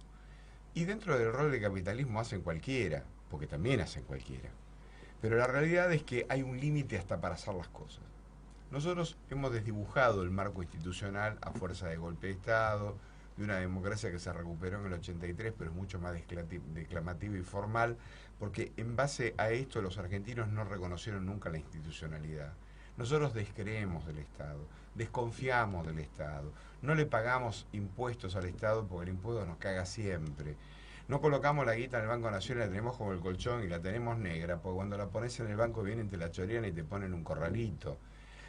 Y dentro del rol de capitalismo hacen cualquiera, porque también hacen cualquiera. Pero la realidad es que hay un límite hasta para hacer las cosas. Nosotros hemos desdibujado el marco institucional a fuerza de golpe de Estado, de una democracia que se recuperó en el 83, pero es mucho más declamativa y formal, porque en base a esto los argentinos no reconocieron nunca la institucionalidad. Nosotros descreemos del Estado, desconfiamos del Estado, no le pagamos impuestos al Estado porque el impuesto nos caga siempre. No colocamos la guita en el Banco Nacional, la tenemos como el colchón y la tenemos negra, porque cuando la pones en el banco vienen, te la chorean y te ponen un corralito.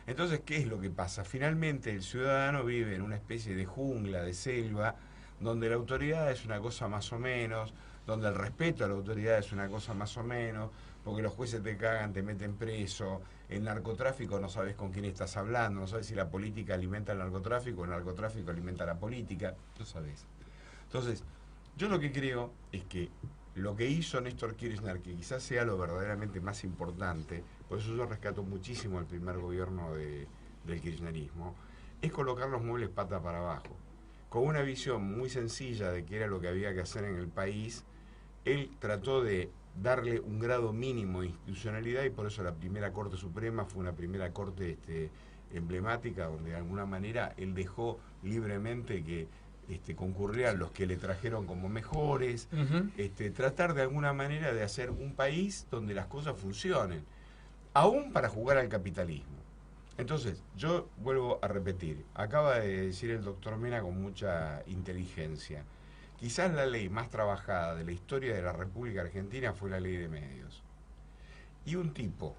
Entonces, ¿qué es lo que pasa? Finalmente el ciudadano vive en una especie de jungla, de selva, donde la autoridad es una cosa más o menos, donde el respeto a la autoridad es una cosa más o menos, porque los jueces te cagan, te meten preso, el narcotráfico no sabes con quién estás hablando, no sabes si la política alimenta al narcotráfico o el narcotráfico alimenta a la política, no sabes. Entonces, yo lo que creo es que lo que hizo Néstor Kirchner, que quizás sea lo verdaderamente más importante, por eso yo rescato muchísimo el primer gobierno del kirchnerismo, es colocar los muebles pata para abajo. Con una visión muy sencilla de qué era lo que había que hacer en el país, él trató de darle un grado mínimo de institucionalidad y por eso la primera Corte Suprema fue una primera corte emblemática, donde de alguna manera él dejó libremente que concurrían los que le trajeron como mejores, tratar de alguna manera de hacer un país donde las cosas funcionen, aún para jugar al capitalismo. Entonces, yo vuelvo a repetir, acaba de decir el doctor Mena con mucha inteligencia, quizás la ley más trabajada de la historia de la República Argentina fue la ley de medios. Y un tipo,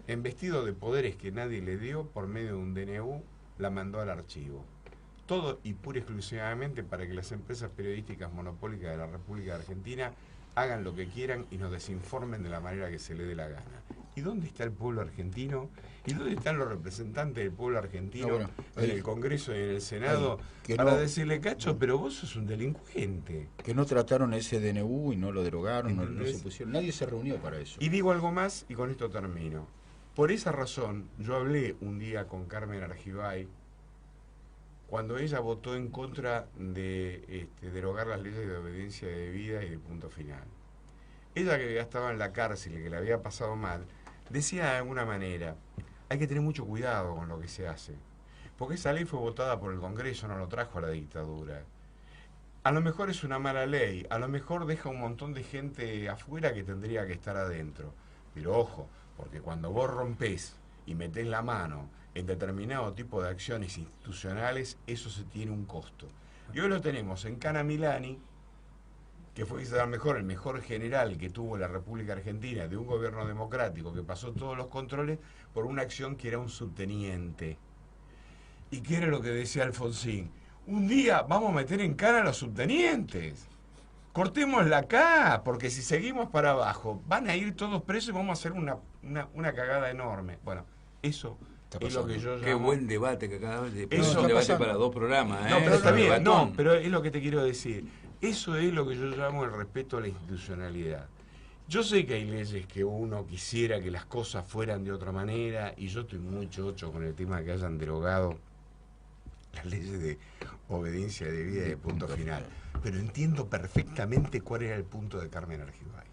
embestido de poderes que nadie le dio, por medio de un DNU, la mandó al archivo. Todo y pura y exclusivamente para que las empresas periodísticas monopólicas de la República Argentina hagan lo que quieran y nos desinformen de la manera que se le dé la gana. ¿Y dónde está el pueblo argentino? ¿Y dónde están los representantes del pueblo argentino en el Congreso y en el Senado para decirle, Cacho, pero vos sos un delincuente? Que no trataron ese DNU y no lo derogaron, no se pusieron, nadie se reunió para eso. Y digo algo más y con esto termino. Por esa razón, yo hablé un día con Carmen Argibay, cuando ella votó en contra de derogar las leyes de obediencia debida y de punto final. Ella, que ya estaba en la cárcel y que le había pasado mal, decía de alguna manera, hay que tener mucho cuidado con lo que se hace, porque esa ley fue votada por el Congreso, no lo trajo a la dictadura. A lo mejor es una mala ley, a lo mejor deja un montón de gente afuera que tendría que estar adentro, pero ojo, porque cuando vos rompés y metés la mano en determinado tipo de acciones institucionales, eso se tiene un costo. Y hoy lo tenemos en Cana Milani, que fue quizás el mejor general que tuvo la República Argentina, de un gobierno democrático que pasó todos los controles por una acción que era un subteniente. ¿Y qué era lo que decía Alfonsín? Un día vamos a meter en cana a los subtenientes. Cortémosla acá, porque si seguimos para abajo, van a ir todos presos y vamos a hacer una cagada enorme. Bueno, eso es lo que yo llamo... Qué buen debate que acabas de... Eso un debate para 2 programas, ¿eh? No, pero está bien, no, pero es lo que te quiero decir. Eso es lo que yo llamo el respeto a la institucionalidad. Yo sé que hay leyes que uno quisiera que las cosas fueran de otra manera, y yo estoy muy chocho con el tema de que hayan derogado las leyes de obediencia debida y de punto final. Pero entiendo perfectamente cuál era el punto de Carmen Argibay.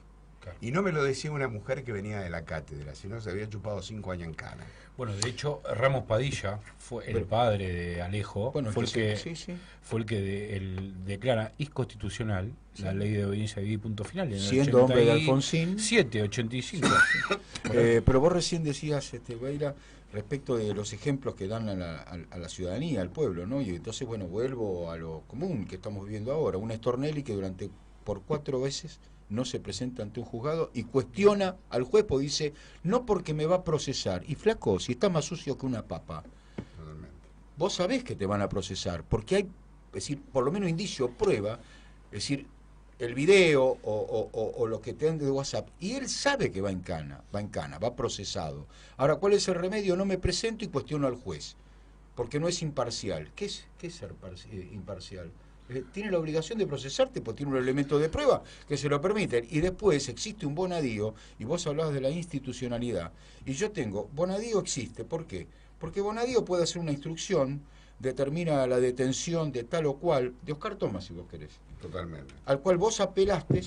Claro. Y no me lo decía una mujer que venía de la cátedra, sino se había chupado 5 años en cana. Bueno, de hecho, Ramos Padilla fue el padre de Alejo, bueno, fue el que declara inconstitucional la ley de obediencia debida y punto final. Siendo hombre de Alfonsín. 85. Pero vos recién decías, Beira, respecto de los ejemplos que dan a la ciudadanía, al pueblo, ¿no? Y entonces, bueno, vuelvo a lo común que estamos viviendo ahora. Un Stornelli que por 4 veces no se presenta ante un juzgado y cuestiona al juez, pues dice, no porque me va a procesar. Y flaco, si está más sucio que una papa, vos sabés que te van a procesar, porque hay, es decir, por lo menos indicio, prueba, es decir, el video o lo que te dan de WhatsApp, y él sabe que va en cana, va procesado. Ahora, ¿cuál es el remedio? No me presento y cuestiono al juez, porque no es imparcial. ¿Qué es ser imparcial? Tiene la obligación de procesarte, pues tiene un elemento de prueba que se lo permiten. Y después existe un bonadío, y vos hablabas de la institucionalidad, y yo tengo, bonadío existe, ¿por qué? Porque bonadío puede hacer una instrucción, determina la detención de tal o cual, de Oscar Tomás, si vos querés. Totalmente. Al cual vos apelaste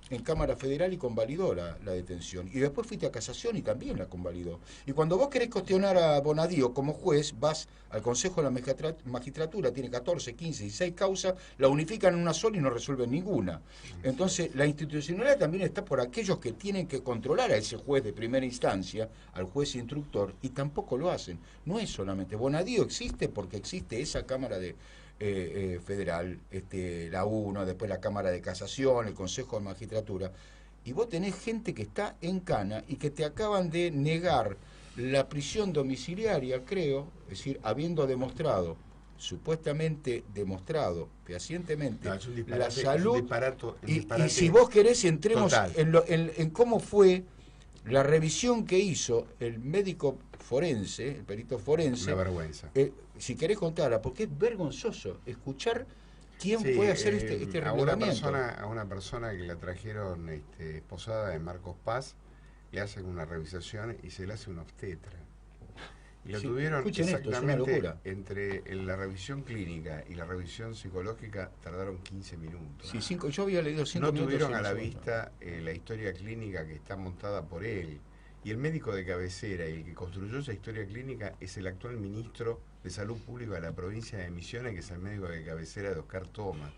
en Cámara Federal y convalidó la detención. Y después fuiste a casación y también la convalidó. Y cuando vos querés cuestionar a Bonadío como juez, vas al Consejo de la Magistratura, tiene 14, 15, 16 causas, la unifican en una sola y no resuelven ninguna. Entonces, la institucionalidad también está por aquellos que tienen que controlar a ese juez de primera instancia, al juez instructor, y tampoco lo hacen. No es solamente. Bonadío existe porque existe esa Cámara de Federal, la 1, después la Cámara de Casación, el Consejo de Magistratura, y vos tenés gente que está en cana y que te acaban de negar la prisión domiciliaria, creo, es decir, habiendo demostrado, supuestamente demostrado, fehacientemente, la salud, y si vos querés entremos en cómo fue la revisión que hizo el médico forense, el perito forense. Una vergüenza. Si querés contarla, porque es vergonzoso escuchar quién puede hacer este relevamiento. A una persona que la trajeron esposada de Marcos Paz, le hacen una revisación y se le hace una obstetra. Y lo tuvieron exactamente entre la revisión clínica y la revisión psicológica, tardaron 15 minutos. Sí, yo había leído 5 minutos. No tuvieron a la vista la historia clínica que está montada por él. Y el médico de cabecera y el que construyó esa historia clínica es el actual ministro de Salud Pública de la provincia de Misiones, que es el médico de cabecera de Oscar Tomás.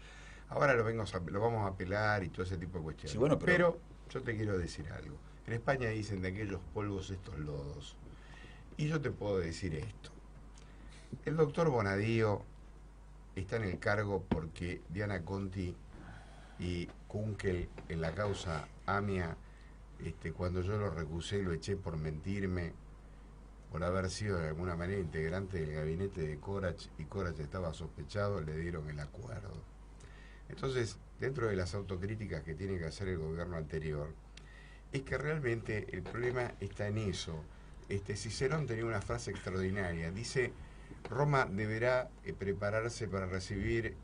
Ahora lo vamos a apelar y todo ese tipo de cuestiones. Sí, bueno, pero yo te quiero decir algo. En España dicen de aquellos polvos estos lodos. Y yo te puedo decir esto. El doctor Bonadío está en el cargo porque Diana Conti y Kunkel en la causa AMIA, cuando yo lo recusé, lo eché por mentirme, por haber sido de alguna manera integrante del gabinete de Corach, y Corach estaba sospechado, le dieron el acuerdo. Entonces, dentro de las autocríticas que tiene que hacer el gobierno anterior, es que realmente el problema está en eso. Cicerón tenía una frase extraordinaria, dice: Roma deberá prepararse para recibir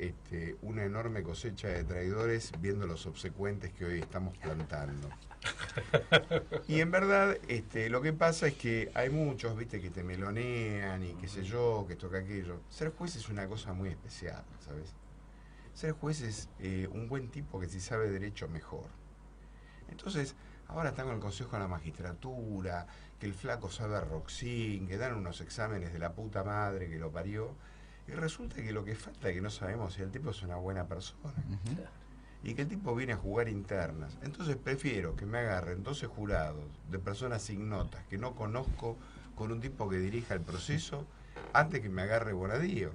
una enorme cosecha de traidores, viendo los obsecuentes que hoy estamos plantando. Y en verdad lo que pasa es que hay muchos, viste, que te melonean y qué sé yo, que esto que aquello. Ser juez es una cosa muy especial, ¿sabes? Ser juez es un buen tipo que si sabe derecho mejor. Entonces, ahora están con el Consejo de la Magistratura, que el flaco sabe Roxín, que dan unos exámenes de la puta madre que lo parió, y resulta que lo que falta es que no sabemos si el tipo es una buena persona. Y que el tipo viene a jugar internas. Entonces prefiero que me agarren 12 jurados de personas ignotas que no conozco con un tipo que dirija el proceso, antes que me agarre Bonadío.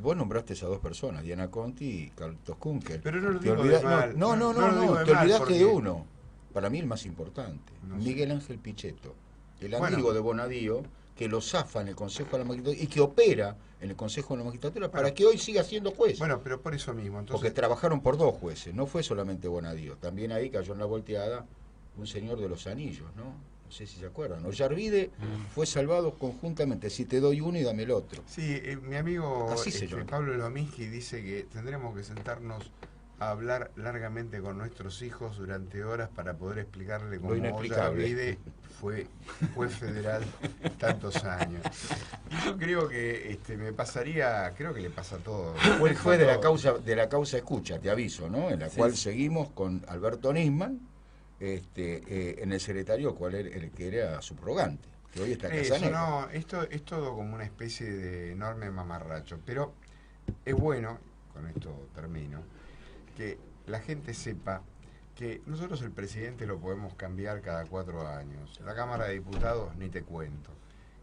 Vos nombraste a 2 personas, Diana Conti y Carlos Kunkel. Pero no lo digo de mal. No, te olvidaste de uno. Para mí el más importante, Miguel Ángel Pichetto, el amigo de Bonadío, que lo zafa en el Consejo de la Magistratura y que opera en el Consejo de la Magistratura para que hoy siga siendo juez. Bueno, pero por eso mismo. Entonces... Porque trabajaron por 2 jueces, no fue solamente Bonadío. También ahí cayó en la volteada un señor de los anillos, ¿no? No sé si se acuerdan. Ollarvide fue salvado conjuntamente. Si te doy uno y dame el otro. Sí, mi amigo Así Pablo Lominsky dice que tendremos que sentarnos a hablar largamente con nuestros hijos durante horas para poder explicarle cómo Ollarvide fue federal tantos años. Y yo creo que me pasaría, creo que le pasa a todos. Fue de la causa Escucha, te aviso, ¿no? En la cual seguimos con Alberto Nisman, en el secretario, cual era el que era subrogante, que hoy está Casanero. No, esto es todo como una especie de enorme mamarracho, pero es bueno, con esto termino, que la gente sepa que nosotros el presidente lo podemos cambiar cada 4 años. La Cámara de Diputados ni te cuento.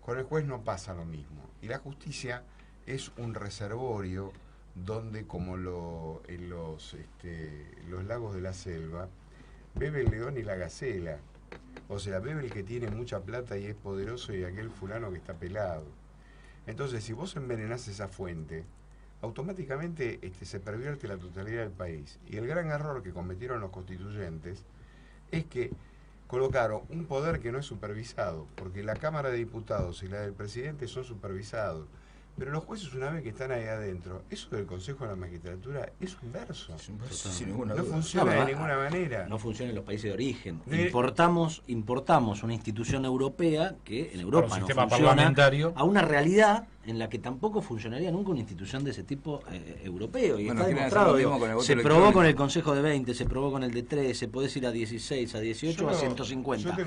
Con el juez no pasa lo mismo. Y la justicia es un reservorio donde, como en los lagos de la selva, bebe el león y la gacela. O sea, bebe el que tiene mucha plata y es poderoso y aquel fulano que está pelado. Entonces, si vos envenenás esa fuente, automáticamente se pervierte la totalidad del país. Y el gran error que cometieron los constituyentes es que colocaron un poder que no es supervisado, porque la Cámara de Diputados y la del presidente son supervisados. Pero los jueces, una vez que están ahí adentro, eso del Consejo de la Magistratura es un verso. No funciona de ninguna manera. No funciona en los países de origen. Importamos una institución europea que en Europa no funciona a una realidad en la que tampoco funcionaría nunca una institución de ese tipo europeo. Y está demostrado. Se probó con el Consejo de 20, se probó con el de 13, podés ir a 16, a 18, a 150.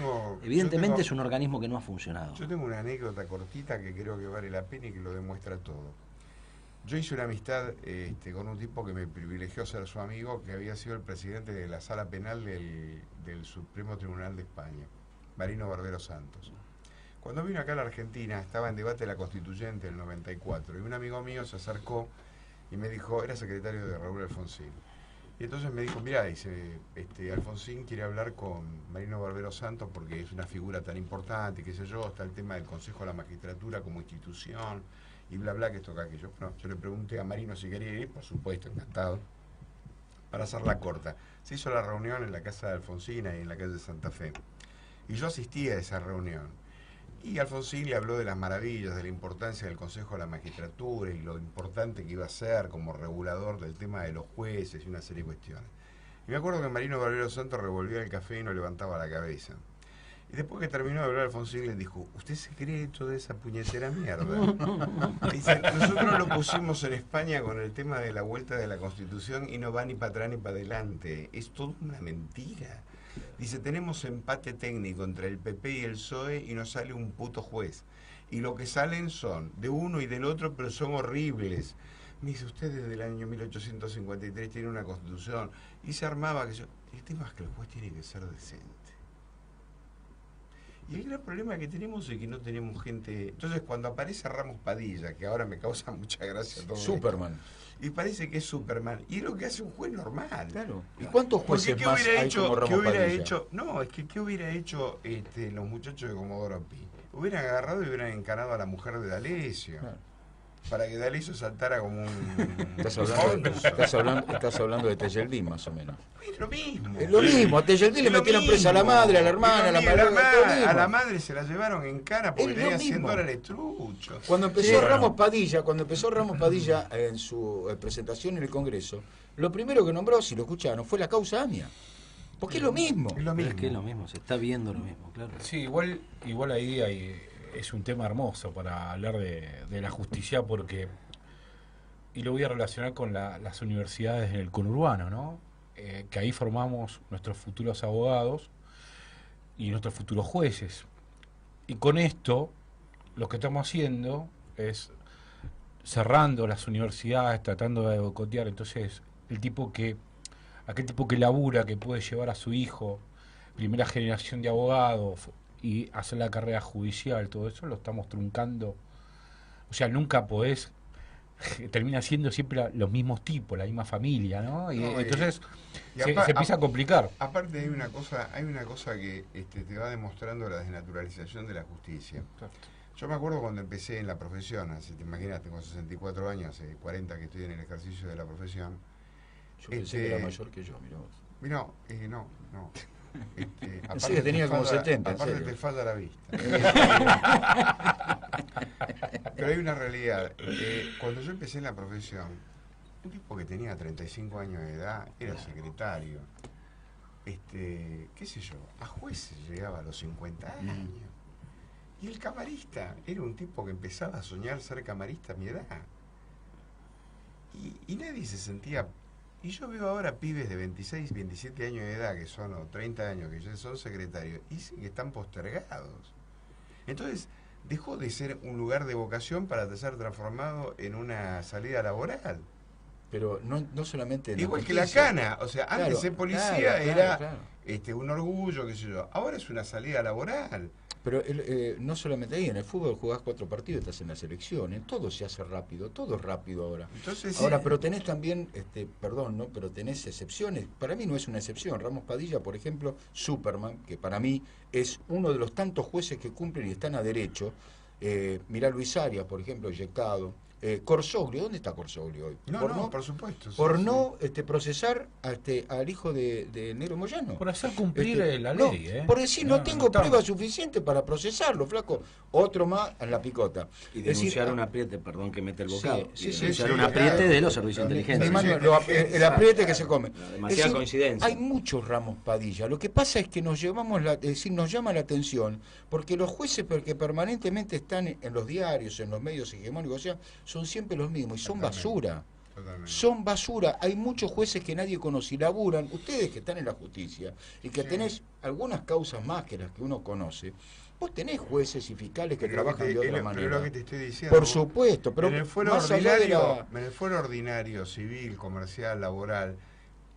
Evidentemente es un organismo que no ha funcionado. Yo tengo una anécdota cortita que creo que vale la pena y que lo demuestra todo. Yo hice una amistad con un tipo que me privilegió ser su amigo, que había sido el presidente de la Sala Penal del Supremo Tribunal de España, Marino Barbero Santos. Cuando vino acá a la Argentina, estaba en debate la Constituyente del 94, y un amigo mío se acercó y me dijo, era secretario de Raúl Alfonsín. Y entonces me dijo, mirá, dice, Alfonsín quiere hablar con Marino Barbero Santos porque es una figura tan importante, qué sé yo, está el tema del Consejo de la Magistratura como institución, y bla, bla, que esto, que aquello. Bueno, yo le pregunté a Marino si quería ir, por supuesto, encantado. Para hacerla corta, se hizo la reunión en la casa de Alfonsín, ahí en la calle de Santa Fe. Y yo asistí a esa reunión. Y Alfonsín le habló de las maravillas, de la importancia del Consejo de la Magistratura y lo importante que iba a ser como regulador del tema de los jueces y una serie de cuestiones. Y me acuerdo que Marino Barbero Santos revolvía el café y no levantaba la cabeza. Y después que terminó de hablar Alfonsín le dijo, ¿usted se cree toda esa puñetera mierda? Dice, nosotros lo pusimos en España con el tema de la vuelta de la Constitución y no va ni para atrás ni para adelante. Es toda una mentira. Dice, tenemos empate técnico entre el PP y el PSOE y nos sale un puto juez. Y lo que salen son de uno y del otro, pero son horribles. Me dice, usted desde el año 1853 tiene una constitución. Y se armaba que yo... El tema es que el juez tiene que ser decente. Y el gran problema que tenemos es que no tenemos gente... Entonces, cuando aparece Ramos Padilla, que ahora me causa mucha gracia todo Superman. Esto, y parece que es Superman. Y es lo que hace un juez normal. Claro. ¿Y cuántos jueces más hay como Ramos Padilla? No, es que ¿qué hubiera hecho los muchachos de Comodoro Pi? Hubieran agarrado y hubieran encarado a la mujer de D'Alessio. Claro. Para que D'Alessio saltara como un... Estás hablando de Tejeldín, más o menos. Es lo mismo. Es lo mismo. A Tejeldín le metieron presa a la madre, a la hermana, a la madre se la llevaron en cara porque tenía $100 truchos. Cuando empezó Ramos Padilla en su presentación en el Congreso, lo primero que nombró, si lo escucharon, fue la causa AMIA. Porque es lo mismo. Es que es lo mismo, se está viendo lo mismo, claro. Sí, igual ahí hay... Es un tema hermoso para hablar de la justicia porque, y lo voy a relacionar con las universidades en el conurbano, ¿no? Que ahí formamos nuestros futuros abogados y nuestros futuros jueces. Y con esto, lo que estamos haciendo es cerrando las universidades, tratando de boicotear. Entonces, aquel tipo que labura, que puede llevar a su hijo, primera generación de abogados, y hacer la carrera judicial, todo eso lo estamos truncando. O sea, nunca podés, termina siendo siempre los mismos tipos, la misma familia, ¿no? Y entonces se empieza a complicar. Aparte hay una cosa que te va demostrando la desnaturalización de la justicia. Yo me acuerdo cuando empecé en la profesión, te imaginas, tengo 64 años, hace 40 que estoy en el ejercicio de la profesión. Yo pensé que era mayor que yo, mirá vos. No. Pensé que tenía como 70. Aparte te falta la vista. Pero hay una realidad. Cuando yo empecé en la profesión, un tipo que tenía 35 años de edad era secretario. Qué sé yo, a jueces llegaba a los 50 años. Y el camarista era un tipo que empezaba a soñar ser camarista a mi edad. Y nadie se sentía... Y yo veo ahora pibes de 26, 27 años de edad, que son, o 30 años, que ya son secretarios, y dicen que están postergados. Entonces, dejó de ser un lugar de vocación para ser transformado en una salida laboral. Pero no solamente en igual que la cana, o sea, antes ser policía era un orgullo, qué sé yo. Ahora es una salida laboral. Pero no solamente ahí, en el fútbol jugás 4 partidos, estás en la selección, en todo se hace rápido, todo es rápido ahora. Entonces, ahora, pero tenés también, perdón, ¿no? Pero tenés excepciones. Para mí no es una excepción. Ramos Padilla, por ejemplo, Superman, que para mí es uno de los tantos jueces que cumplen y están a derecho. Mirá Luis Arias, por ejemplo, eyectado. Corsoglio, ¿dónde está Corsoglio hoy? Por supuesto. Por no procesar al hijo de Negro Moyano. Por hacer cumplir la ley. Por decir, no tengo pruebas suficientes para procesarlo, flaco. Otro más en la picota. Y denunciar un apriete, perdón que mete el bocado. Denunciar un apriete apriete de los servicios de inteligencia. El apriete que se come. Demasiada coincidencia. Hay muchos Ramos Padilla. Lo que pasa es que nos llama la atención, porque los jueces que permanentemente están en los diarios, en los medios hegemónicos, o sea, son siempre los mismos y son basura. Son basura. Hay muchos jueces que nadie conoce y laburan. Ustedes que están en la justicia y que tenés algunas causas más que las que uno conoce, vos tenés jueces y fiscales que trabajan de otra manera. Pero lo que te estoy diciendo, por supuesto, pero en el fuero ordinario, civil, comercial, laboral,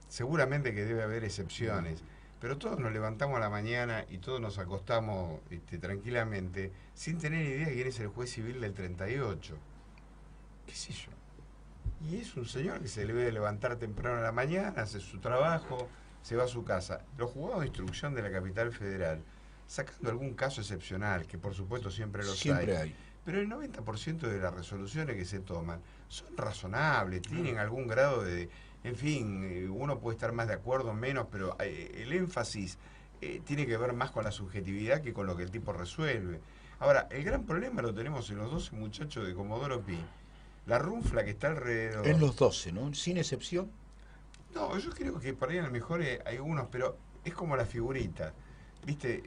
seguramente que debe haber excepciones. Pero todos nos levantamos a la mañana y todos nos acostamos tranquilamente sin tener idea de quién es el juez civil del 38. ¿Qué sé yo? Y es un señor que se le debe levantar temprano a la mañana, hace su trabajo, se va a su casa. Los juzgados de instrucción de la capital federal, sacando algún caso excepcional, que por supuesto siempre hay, pero el 90% de las resoluciones que se toman son razonables, tienen algún grado de... En fin, uno puede estar más de acuerdo o menos, pero el énfasis tiene que ver más con la subjetividad que con lo que el tipo resuelve. Ahora, el gran problema lo tenemos en los 12 muchachos de Comodoro Pi. La runfla que está alrededor... En los 12, ¿no? Sin excepción. No, yo creo que por ahí a lo mejor hay unos, pero es como la figurita. ¿Viste?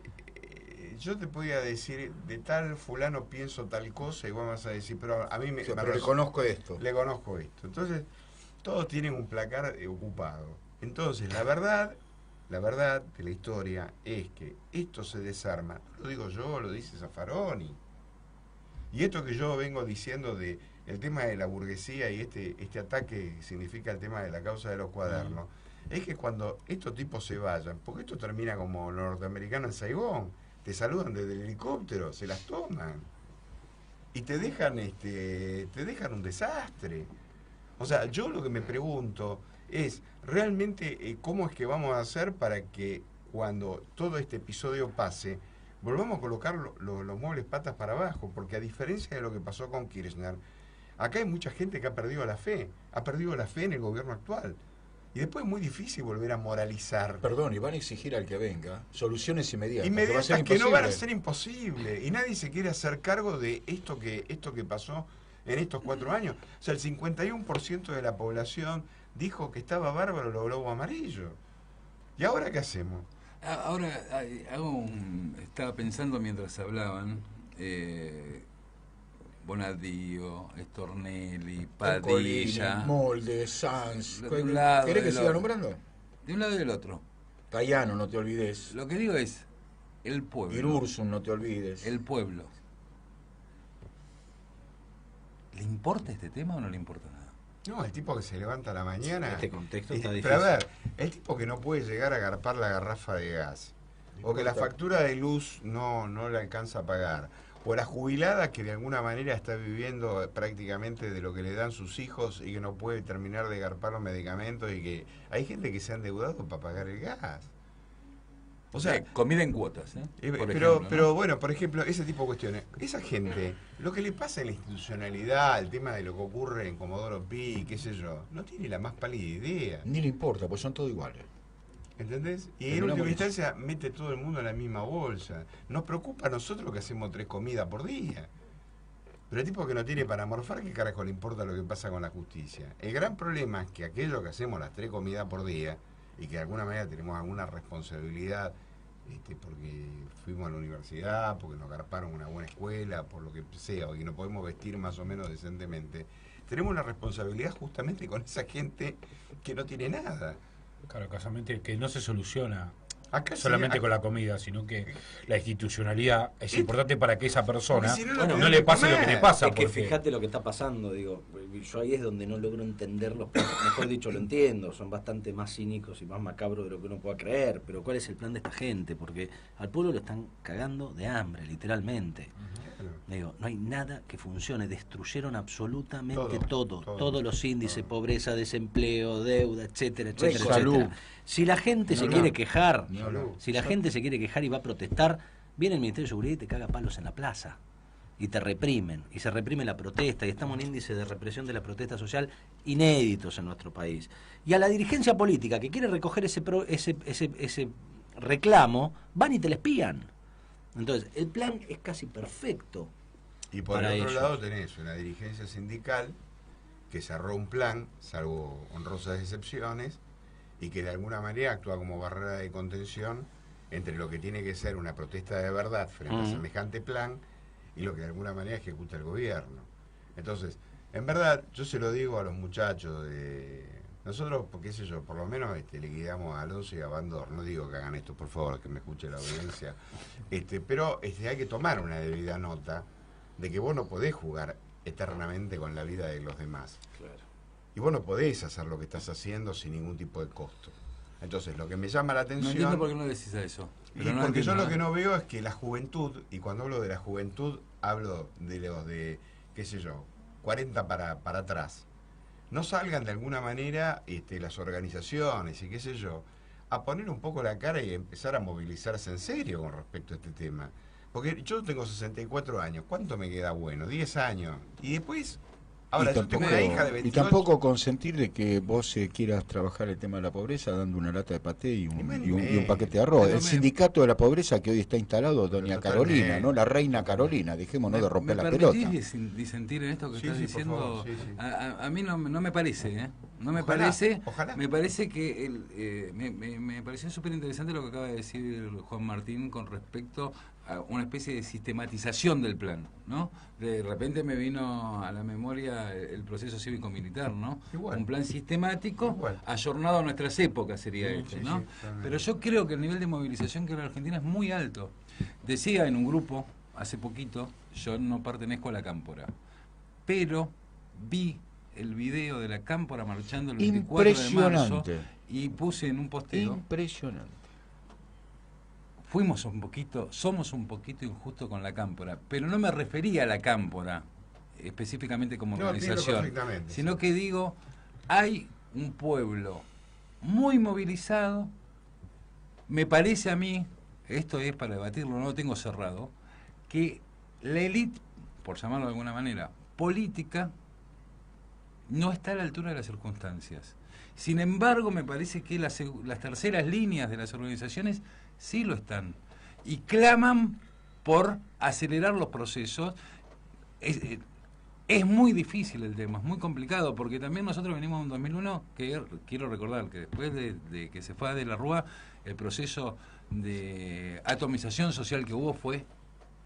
Yo te podía decir, de tal fulano pienso tal cosa, y vos me vas a decir, pero a mí pero le conozco esto. Le conozco esto. Entonces, todos tienen un placar ocupado. Entonces, la verdad de la historia es que esto se desarma. No lo digo yo, lo dice Zaffaroni. Y esto que yo vengo diciendo de el tema de la burguesía y este ataque que significa el tema de la causa de los cuadernos, es que cuando estos tipos se vayan, porque esto termina como los norteamericanos en Saigón, te saludan desde el helicóptero, se las toman y te dejan un desastre. O sea, yo lo que me pregunto es realmente cómo es que vamos a hacer para que cuando todo este episodio pase, volvamos a colocar los muebles patas para abajo, porque a diferencia de lo que pasó con Kirchner, acá hay mucha gente que ha perdido la fe en el gobierno actual. Y después es muy difícil volver a moralizar. Perdón, y van a exigir al que venga soluciones inmediatas. Inmediatas que no van a ser imposibles. Y nadie se quiere hacer cargo de esto que pasó en estos 4 años. O sea, el 51% de la población dijo que estaba bárbaro los globos amarillos. ¿Y ahora qué hacemos? Ahora estaba pensando mientras hablaban, Bonadío, Stornelli, Padilla, Molde, Sanz. ¿Querés que siga nombrando? De un lado y del otro. Cayano, no te olvides. Lo que digo es el pueblo. Irursun, no te olvides. El pueblo. ¿Le importa este tema o no le importa nada? No, el tipo que se levanta a la mañana... En este contexto está difícil. Pero a ver, el tipo que no puede llegar a agarpar la garrafa de gas, o que la factura de luz no le alcanza a pagar, o la jubilada que de alguna manera está viviendo prácticamente de lo que le dan sus hijos y que no puede terminar de agarpar los medicamentos, y que hay gente que se ha endeudado para pagar el gas. O sea, comida en cuotas, pero bueno, por ejemplo, ese tipo de cuestiones. Esa gente, lo que le pasa en la institucionalidad, el tema de lo que ocurre en Comodoro Pi, qué sé yo, no tiene la más pálida idea. Ni le importa, pues son todos iguales. ¿Entendés? Y en última instancia mete todo el mundo en la misma bolsa. Nos preocupa a nosotros que hacemos 3 comidas por día. Pero el tipo que no tiene para morfar, ¿qué carajo le importa lo que pasa con la justicia? El gran problema es que aquellos que hacemos las 3 comidas por día y que de alguna manera tenemos alguna responsabilidad, porque fuimos a la universidad, porque nos garparon una buena escuela, por lo que sea, o que nos podemos vestir más o menos decentemente, tenemos una responsabilidad justamente con esa gente que no tiene nada. Claro, casualmente que no se soluciona acá solamente con la comida, sino que la institucionalidad es importante para que esa persona si no le pase lo que te pasa. Es que fíjate lo que está pasando, digo, yo ahí es donde no logro entenderlos, mejor dicho, lo entiendo, son bastante más cínicos y más macabros de lo que uno pueda creer, pero ¿cuál es el plan de esta gente? Porque al pueblo lo están cagando de hambre, literalmente. Digo, no hay nada que funcione, destruyeron absolutamente todo. Todos los índices, pobreza, desempleo, deuda, etcétera, etcétera, etcétera. Si la gente se quiere quejar, si la gente se quiere quejar y va a protestar, viene el Ministerio de Seguridad y te caga palos en la plaza. Y te reprimen, y se reprime la protesta, y estamos en índice de represión de la protesta social inéditos en nuestro país. Y a la dirigencia política que quiere recoger ese reclamo, van y te le espían. Entonces, el plan es casi perfecto. Y por el otro lado tenés una dirigencia sindical que cerró un plan, salvo honrosas excepciones, y que de alguna manera actúa como barrera de contención entre lo que tiene que ser una protesta de verdad frente a semejante plan y lo que de alguna manera ejecuta el gobierno. Entonces, en verdad, yo se lo digo a los muchachos de... Nosotros, qué sé yo, por lo menos le guiamos a Alonso y a Bandor. No digo que hagan esto, por favor, que me escuche la audiencia. Pero hay que tomar una debida nota de que vos no podés jugar eternamente con la vida de los demás. Claro. Y vos no podés hacer lo que estás haciendo sin ningún tipo de costo. Entonces, lo que me llama la atención... No entiendo por qué no decís eso. Pero y no porque yo lo que no veo es que la juventud, y cuando hablo de la juventud, hablo de los de, qué sé yo, 40 para atrás, no salgan de alguna manera las organizaciones y qué sé yo, a poner un poco la cara y empezar a movilizarse en serio con respecto a este tema. Porque yo tengo 64 años, ¿cuánto me queda bueno? 10 años. Y después... Ahora, yo tengo una hija de 28... Y tampoco consentir de que vos quieras trabajar el tema de la pobreza dando una lata de paté y un paquete de arroz. El sindicato de la pobreza que hoy está instalado, doña Carolina, ¿no? La reina Carolina, dejémonos de romper la pelota. ¿Me permitís disentir en esto que estás diciendo? A mí no me parece, ¿eh? No me parece. Ojalá. Me parece que me pareció súper interesante lo que acaba de decir Juan Martín con respecto a una especie de sistematización del plan, ¿no? De repente me vino a la memoria el proceso cívico-militar, ¿no? Igual. Un plan sistemático, ayornado a nuestras épocas sería ¿no? Sí, pero yo creo que el nivel de movilización que hay en la Argentina es muy alto. Decía en un grupo, hace poquito, yo no pertenezco a la Cámpora, pero vi el video de la Cámpora marchando el 24 de marzo y puse en un posteo... Impresionante. Somos un poquito injustos con la Cámpora, pero no me refería a la Cámpora específicamente como organización, sino que digo, hay un pueblo muy movilizado, me parece a mí, esto es para debatirlo, no lo tengo cerrado, que la élite, por llamarlo de alguna manera, política, no está a la altura de las circunstancias. Sin embargo, me parece que las terceras líneas de las organizaciones sí lo están y claman por acelerar los procesos. Es muy difícil el tema, es muy complicado, porque también nosotros venimos en 2001, que quiero recordar que después de que se fue de la Rúa, el proceso de atomización social que hubo fue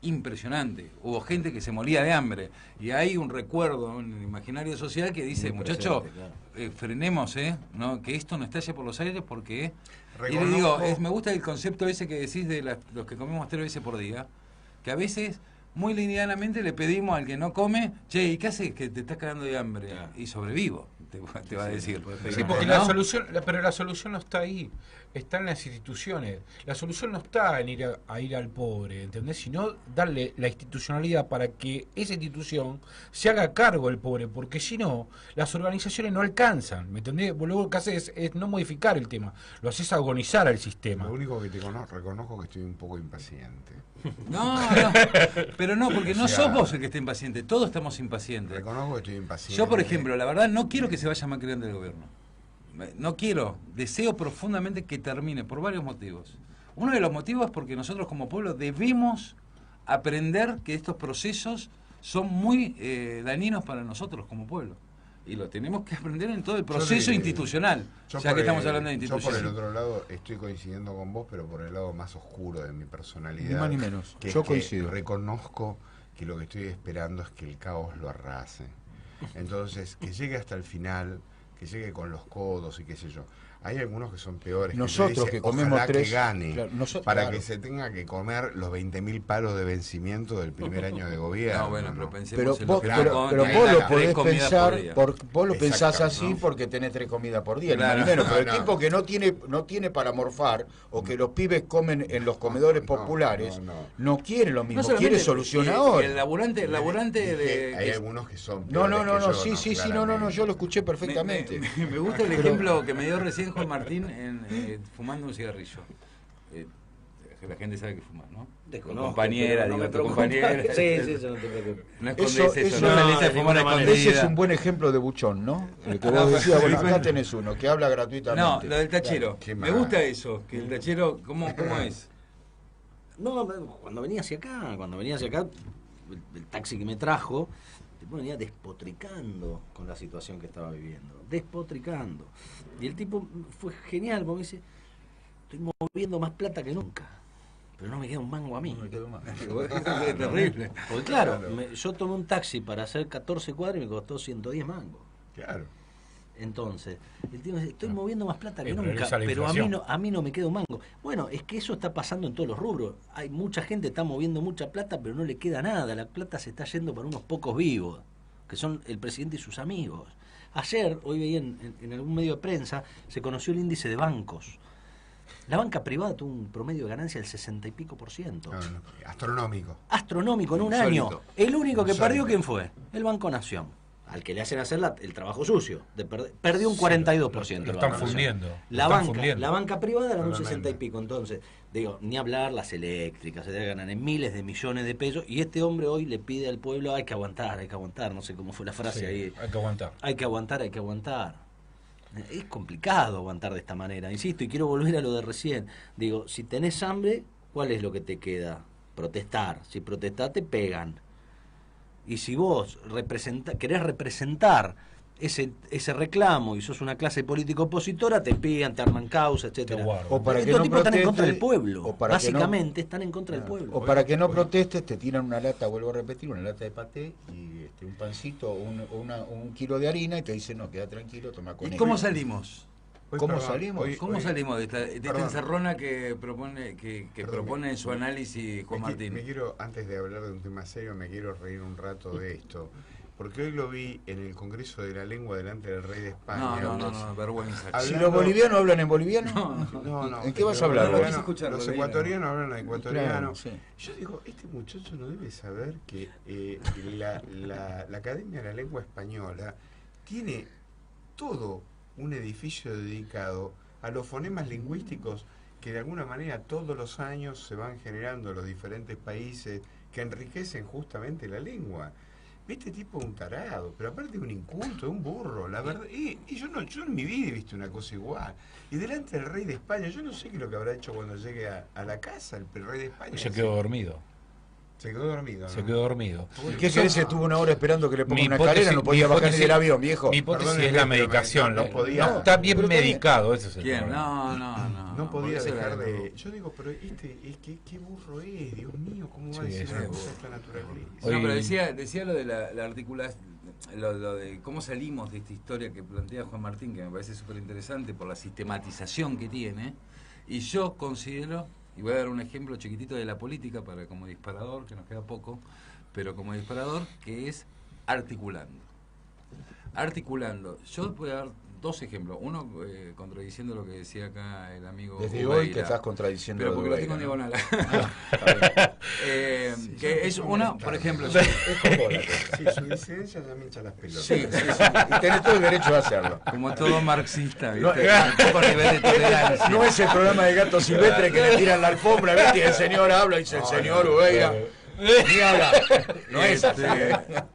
impresionante. Hubo gente que se moría de hambre y hay un recuerdo en el imaginario social que dice, muchachos, frenemos, ¿no? Que esto no estalle por los aires porque... Y le digo, me gusta el concepto ese que decís de los que comemos 3 veces por día, que a veces muy linealmente le pedimos al que no come, che, ¿y qué haces que te estás cagando de hambre? Y sobrevivo, te va a decir. Sí, porque la solución no está ahí, está en las instituciones. La solución no está en ir al pobre, ¿entendés? Sino darle la institucionalidad para que esa institución se haga cargo del pobre, porque si no, las organizaciones no alcanzan, ¿me entendés? Vos luego lo que haces es no modificar el tema, lo haces agonizar al sistema. Lo único que reconozco que estoy un poco impaciente. No, pero no, porque no sos vos el que esté impaciente, todos estamos impacientes. Reconozco que estoy impaciente. Yo, por ejemplo, la verdad no quiero que se vaya Macri del gobierno. deseo profundamente que termine por varios motivos. Uno de los motivos es porque nosotros como pueblo debemos aprender que estos procesos son muy dañinos para nosotros como pueblo. Y lo tenemos que aprender en todo el proceso institucional, ya que estamos hablando de instituciones. Yo por el otro lado estoy coincidiendo con vos, pero por el lado más oscuro de mi personalidad. Ni más ni menos. Que Yo es coincido. Que reconozco que lo que estoy esperando es que el caos lo arrase. Entonces, que llegue hasta el final, que llegue con los codos y qué sé yo. Hay algunos que son peores. Nosotros que comemos tres, que gane, claro, para claro, que se tenga que comer los 20.000 palos de vencimiento del primer año de gobierno. No, bueno, pero pensemos pero en vos, lo pero vos lo podés pensar, vos lo Exacto, pensás así ¿no? porque tenés 3 comidas por día, Claro. ni más ni menos, pero el No. tipo que no tiene para morfar, o que los pibes comen en los comedores populares, no quiere lo mismo, solamente quiere solución ahora. El laburante de... Hay algunos que son No, peores que yo, sí, yo lo escuché perfectamente. Me gusta el ejemplo que me dio recién Juan Martín fumando un cigarrillo. La gente sabe que fumas, ¿no? Desconozco, compañera, pero no digo, me tu preocupa. compañera. Sí, eso no te preocupes. No escondes eso, no salís a fumar escondida. Ese es un buen ejemplo de buchón, ¿no? El que vos decías, bueno, acá tenés uno, que habla gratuitamente. No, lo del tachero. Qué Me mal. gusta eso, que el tachero, ¿cómo es? No, cuando venía hacia acá, el taxi que me trajo, el tipo venía despotricando con la situación que estaba viviendo. Despotricando. Y el tipo fue genial, porque me dice, estoy moviendo más plata que nunca. Pero no me queda un mango a mí. No me quedo más. Es terrible. Porque claro, yo tomé un taxi para hacer 14 cuadras y me costó 110 mangos. Claro. Entonces, el tipo dice, estoy moviendo más plata que pero nunca, esa es la pero inflación. a mí no me queda un mango. Bueno, es que eso está pasando en todos los rubros. Hay mucha gente que está moviendo mucha plata, pero no le queda nada. La plata se está yendo para unos pocos vivos, que son el presidente y sus amigos. Ayer, hoy veía en algún medio de prensa, se conoció el índice de bancos. La banca privada tuvo un promedio de ganancia del 60 y pico %. No, astronómico. Astronómico en un Insólito. año. El único que Insólito. perdió, ¿quién fue? El Banco Nación. Al que le hacen hacer el trabajo sucio. Perdió un 42%. Lo el están Banco fundiendo. Nación. Lo están fundiendo. La banca privada ganó un Tremendo. 60 y pico. Entonces, digo, ni hablar las eléctricas, se ganan en miles de millones de pesos. Y este hombre hoy le pide al pueblo, hay que aguantar. No sé cómo fue la frase Sí, ahí. hay que aguantar. Hay que aguantar. Es complicado aguantar de esta manera, insisto, y quiero volver a lo de recién. Digo, si tenés hambre, ¿cuál es lo que te queda? Protestar. Si protestás, te pegan. Y si vos querés representar ese reclamo y sos una clase política opositora, te pillan, te arman causa, etcétera. O para que Estos no tipos están en contra proteste, del pueblo. o para que no- Básicamente están en contra del pueblo. O para que no protestes, te tiran una lata, vuelvo a repetir, una lata de paté y un pancito o un kilo de harina y te dicen, no, queda tranquilo, toma con ¿Y esto. cómo salimos? ¿Cómo salimos? ¿Cómo salimos de esta perdón. encerrona que propone propone en su análisis Juan Martín? Me quiero, antes de hablar de un tema serio, me quiero reír un rato de esto. Porque hoy lo vi en el Congreso de la Lengua delante del rey de España. No, vergüenza. Si los bolivianos hablan en boliviano, No. ¿en qué vas a hablar? Los ecuatorianos hablan en ecuatoriano. Claro, sí. Yo digo, este muchacho no debe saber que la Academia de la Lengua Española tiene todo un edificio dedicado a los fonemas lingüísticos que de alguna manera todos los años se van generando en los diferentes países que enriquecen justamente la lengua. Este tipo es un tarado, pero aparte un inculto, un burro, la verdad. Y yo en mi vida he visto una cosa igual. Y delante del rey de España, yo no sé qué es lo que habrá hecho cuando llegue a la casa el rey de España. Se quedó dormido. Se quedó dormido, ¿no? Se quedó dormido. ¿Qué querés? Estuvo una hora esperando que le ponga Mi una hipótesis- escalera, no podía mi bajar ni hipótesis- del avión, viejo. Mi hipótesis Perdóneme, es la pero medicación. no podía. No, está bien Pero está bien. medicado, ese es el ¿Quién? problema. No podía porque dejar ese de... era- Yo digo, pero qué burro es, Dios mío, ¿cómo va a Sí, decir es una un cosa de burro. esta naturaleza? No, Hoy- pero decía lo de la articulación, lo de cómo salimos de esta historia que plantea Juan Martín, que me parece súper interesante por la sistematización que tiene, y yo considero, y voy a dar un ejemplo chiquitito de la política para como disparador, que nos queda poco, pero como disparador, que es articulando. Articulando. Yo voy a dar dos ejemplos. Uno, contradiciendo lo que decía acá el amigo Desde Ubeira. hoy te estás contradiciendo. Pero de porque lo Ubeira, tengo en ¿no? diagonal. Que es uno, por ejemplo... Es con bola. Sí, su disidencia ya me hincha las pelotas. Sí. Y tenés todo el derecho de hacerlo. Como todo marxista, No, ¿viste? Un poco nivel de tolerancia. no es el programa de Gato Silvestre que le tiran la alfombra, ¿viste? Y el señor habla y dice, el señor Ubeira. Ni hablar. No es así.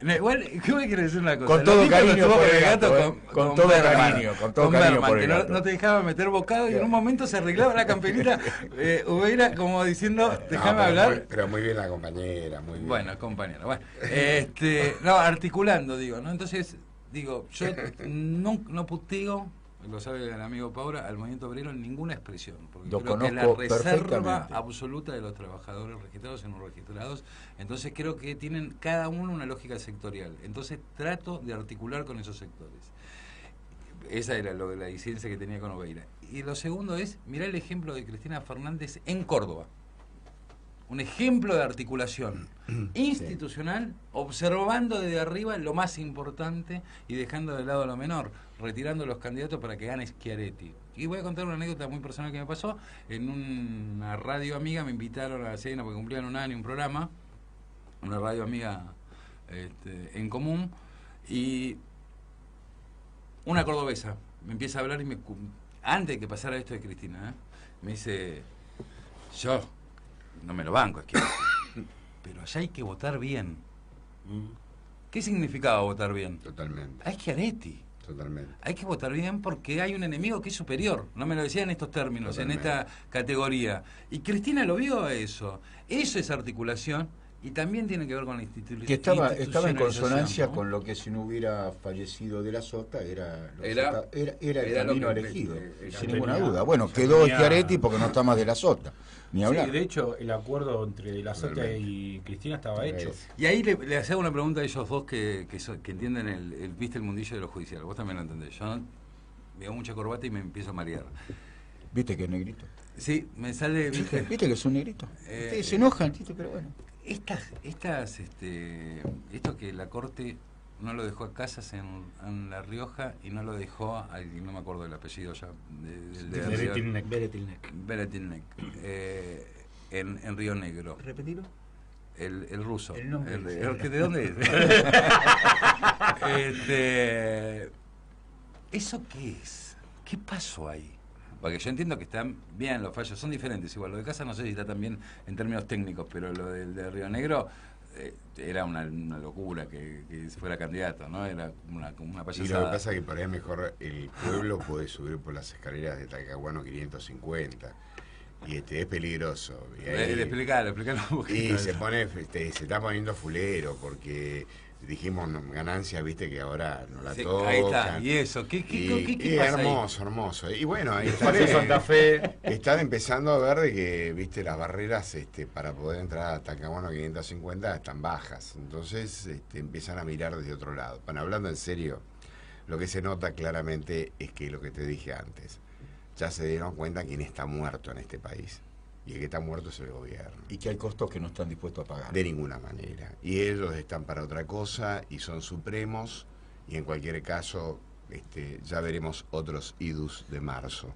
Igual, ¿qué me quiere decir una cosa? Con todo cariño por el gato, con todo Berman, cariño, con todo cariño Berman, por el que gato. no te dejaba meter bocado y en un momento se arreglaba la camperita, hubiera como diciendo, déjame hablar. Pero muy bien la compañera, muy bien. Bueno, compañero, bueno. No, articulando, digo, ¿no? Entonces, digo, yo no puteo, lo sabe el amigo Paura, al movimiento obrero en ninguna expresión, porque Lo creo que es la conozco reserva perfectamente. absoluta de los trabajadores registrados y no registrados. Entonces creo que tienen cada uno una lógica sectorial. Entonces trato de articular con esos sectores. Esa era la disidencia que tenía con Oveira. Y lo segundo es, mirá el ejemplo de Cristina Fernández en Córdoba. Un ejemplo de articulación institucional, observando desde arriba lo más importante y dejando de lado lo menor, retirando los candidatos para que gane Schiaretti. Y voy a contar una anécdota muy personal que me pasó. En una radio amiga me invitaron a la cena porque cumplían un año un programa, una radio amiga en común, y una cordobesa me empieza a hablar y antes de que pasara esto de Cristina, me dice, yo no me lo banco, es que pero allá hay que votar bien. ¿Qué significaba votar bien? Totalmente. Hay Schiaretti. Totalmente. Hay que votar bien porque hay un enemigo que es superior. No me lo decía en estos términos, Totalmente. en esta categoría. Y Cristina lo vio a eso. Eso es articulación y también tiene que ver con la institución. Que estaba en consonancia, ¿no?, con lo que si no hubiera fallecido de la Sota era el camino elegido, sin ninguna duda. Bueno, quedó Schiaretti porque no está más de la Sota, ni hablar. Sí, de hecho, el acuerdo entre de la Sota y Cristina estaba hecho. Y ahí le hago una pregunta a ellos dos que entienden viste el mundillo de lo judicial. Vos también lo entendés. Yo veo mucha corbata y me empiezo a marear. ¿Viste que es negrito? Sí, me sale... ¿Viste que es un negrito? Se enojan, Tito, pero bueno. Esto que la Corte no lo dejó a Casas en La Rioja y no lo dejó, no me acuerdo del apellido ya, Beretilnek, en Río Negro. ¿Repetilo? El ruso. El nombre. ¿De dónde es? ¿Eso qué es? ¿Qué pasó ahí? Porque yo entiendo que están bien los fallos, son diferentes igual. Lo de Casa no sé si está tan bien en términos técnicos, pero lo de Río Negro era una locura que fuera candidato, ¿no? Era una payasada. Y lo que pasa es que por ahí mejor el pueblo puede subir por las escaleras de Talcahuano 550. Y es peligroso. Explícalo un poquito. Y se está poniendo fulero porque dijimos ganancias, viste que ahora no la tocan. Ahí está. ¿Y eso? ¿Qué pasa hermoso, ahí? hermoso. Y bueno, ahí Santa Fe. están empezando a ver de que, viste, las barreras para poder entrar a Talcahuano 550 están bajas. Entonces empiezan a mirar desde otro lado. Bueno, hablando en serio, lo que se nota claramente es que lo que te dije antes, ya se dieron cuenta quién está muerto en este país. Y el que está muerto es el gobierno. Y que hay costos que no están dispuestos a pagar. De ninguna manera. Y ellos están para otra cosa y son supremos. Y en cualquier caso, ya veremos otros idus de marzo.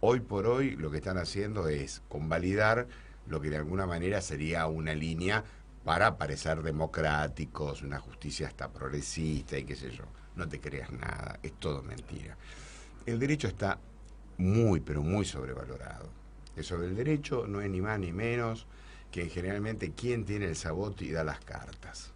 Hoy por hoy lo que están haciendo es convalidar lo que de alguna manera sería una línea para parecer democráticos, una justicia hasta progresista y qué sé yo. No te creas nada, es todo mentira. El derecho está muy, pero muy sobrevalorado. Eso del derecho no es ni más ni menos que generalmente quien tiene el sabot y da las cartas.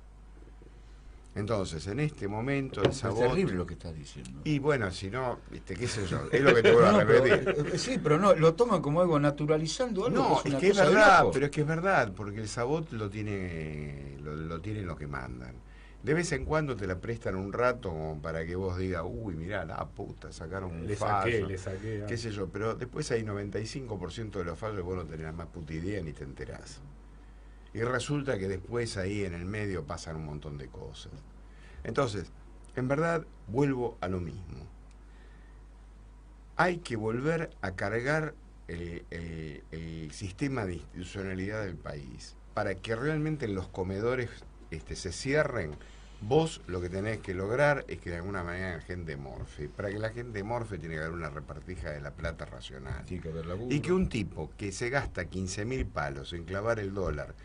Entonces, en este momento el sabot... Es terrible lo que estás diciendo. Y bueno, si no, qué sé yo, es lo que te voy a repetir. Sí, pero no, lo toman como algo naturalizando algo. No, que es que es verdad, pero es que es verdad, porque el sabot lo tienen los que mandan. De vez en cuando te la prestan un rato como para que vos digas, uy, mirá, la puta, sacaron un fallo. Le saqué. Qué sé yo, pero después hay 95% de los fallos que vos no tenés más puta idea ni te enterás. Y resulta que después ahí en el medio pasan un montón de cosas. Entonces, en verdad, vuelvo a lo mismo. Hay que volver a cargar el sistema de institucionalidad del país para que realmente en los comedores se cierren. Vos lo que tenés que lograr es que de alguna manera la gente morfe. Para que la gente morfe tiene que haber una repartija de la plata racional. Tiene que haber laburo. Y que un tipo que se gasta 15.000 palos en clavar el dólar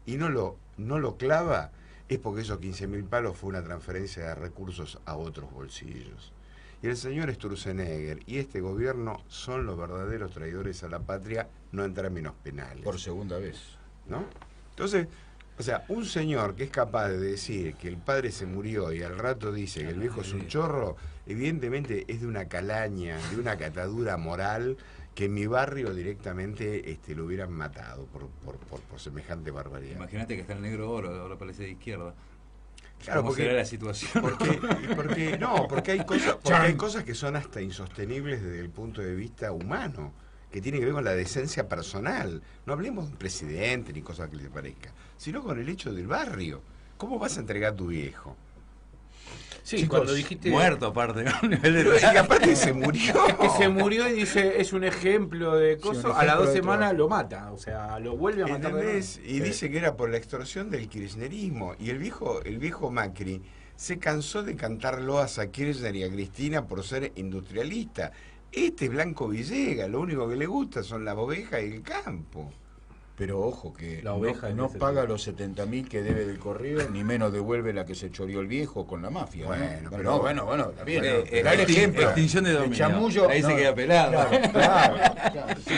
y no lo clava, es porque esos 15.000 palos fue una transferencia de recursos a otros bolsillos. Y el señor Sturzenegger y este gobierno son los verdaderos traidores a la patria, no en términos penales. Por segunda vez. ¿No? Entonces, O sea, un señor que es capaz de decir que el padre se murió y al rato dice que el viejo es un chorro, evidentemente es de una calaña, de una catadura moral que en mi barrio directamente lo hubieran matado por semejante barbaridad. Imagínate que está el negro ahora parece de izquierda. Claro, ¿Cómo será la situación? Porque hay cosas que son hasta insostenibles desde el punto de vista humano, que tiene que ver con la decencia personal. No hablemos de un presidente ni cosas que le parezca, sino con el hecho del barrio. ¿Cómo vas a entregar a tu viejo? Sí, Chicos, cuando dijiste... Muerto aparte. Pero, y aparte se murió. Que se murió y dice, es un ejemplo de cosas, a las 2 semanas lo mata, o sea, lo vuelve a matar. ¿Entendés? Y dice que era por la extorsión del kirchnerismo. Y el viejo Macri se cansó de cantar loas a Kirchner y a Cristina por ser industrialista. Este es Blanco Villegas, lo único que le gusta son las ovejas y el campo. Pero ojo que la oveja no paga los 70.000 que debe del correo, ni menos devuelve la que se choreó el viejo con la mafia. Bueno, está bien. Da el ejemplo. Extinción de dominio. Chamullo, ahí se queda pelado. Claro.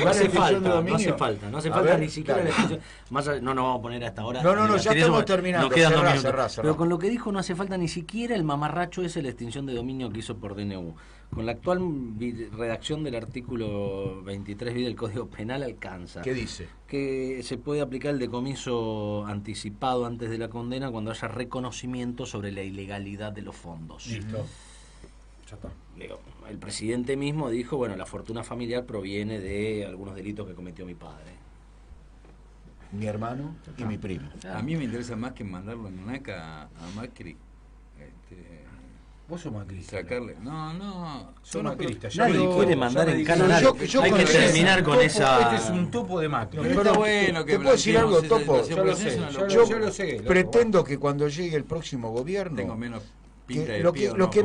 No hace falta ni siquiera la extinción. No nos vamos a poner hasta ahora. No, ya estamos terminando. Nos quedan 2 minutos. Pero con lo que dijo no hace falta ni siquiera el mamarracho ese, la extinción de dominio que hizo por DNU. Con la actual redacción del artículo 23 del Código Penal alcanza. ¿Qué dice? Que se puede aplicar el decomiso anticipado antes de la condena cuando haya reconocimiento sobre la ilegalidad de los fondos. Listo. Ya está. El presidente mismo dijo, bueno, la fortuna familiar proviene de algunos delitos que cometió mi padre. Mi hermano y mi primo. A mí me interesa más que mandarlo en NACA a Macri. Vos sos macrista. Sacarle. No. Sos macrista. Nadie quiere mandar en cana a nadie. Hay que terminar con esa... Este es un topo de Macri. Pero bueno, que ¿te puedo decir algo, Topo? Yo lo sé. Pretendo que cuando llegue el próximo gobierno... Tengo menos pinta de lo que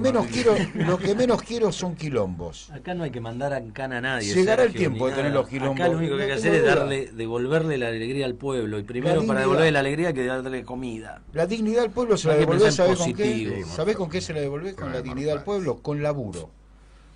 menos quiero son quilombos. Acá no hay que mandar en cana a nadie. Llegará el tiempo de tener los quilombos. Acá lo único que hay que hacer es devolverle la alegría al pueblo. Y primero para devolverle la alegría hay que darle comida. La dignidad al pueblo se la devolvés, ¿sabés con qué? ¿Sabés con qué se la devolvés? Con la dignidad al pueblo, con laburo.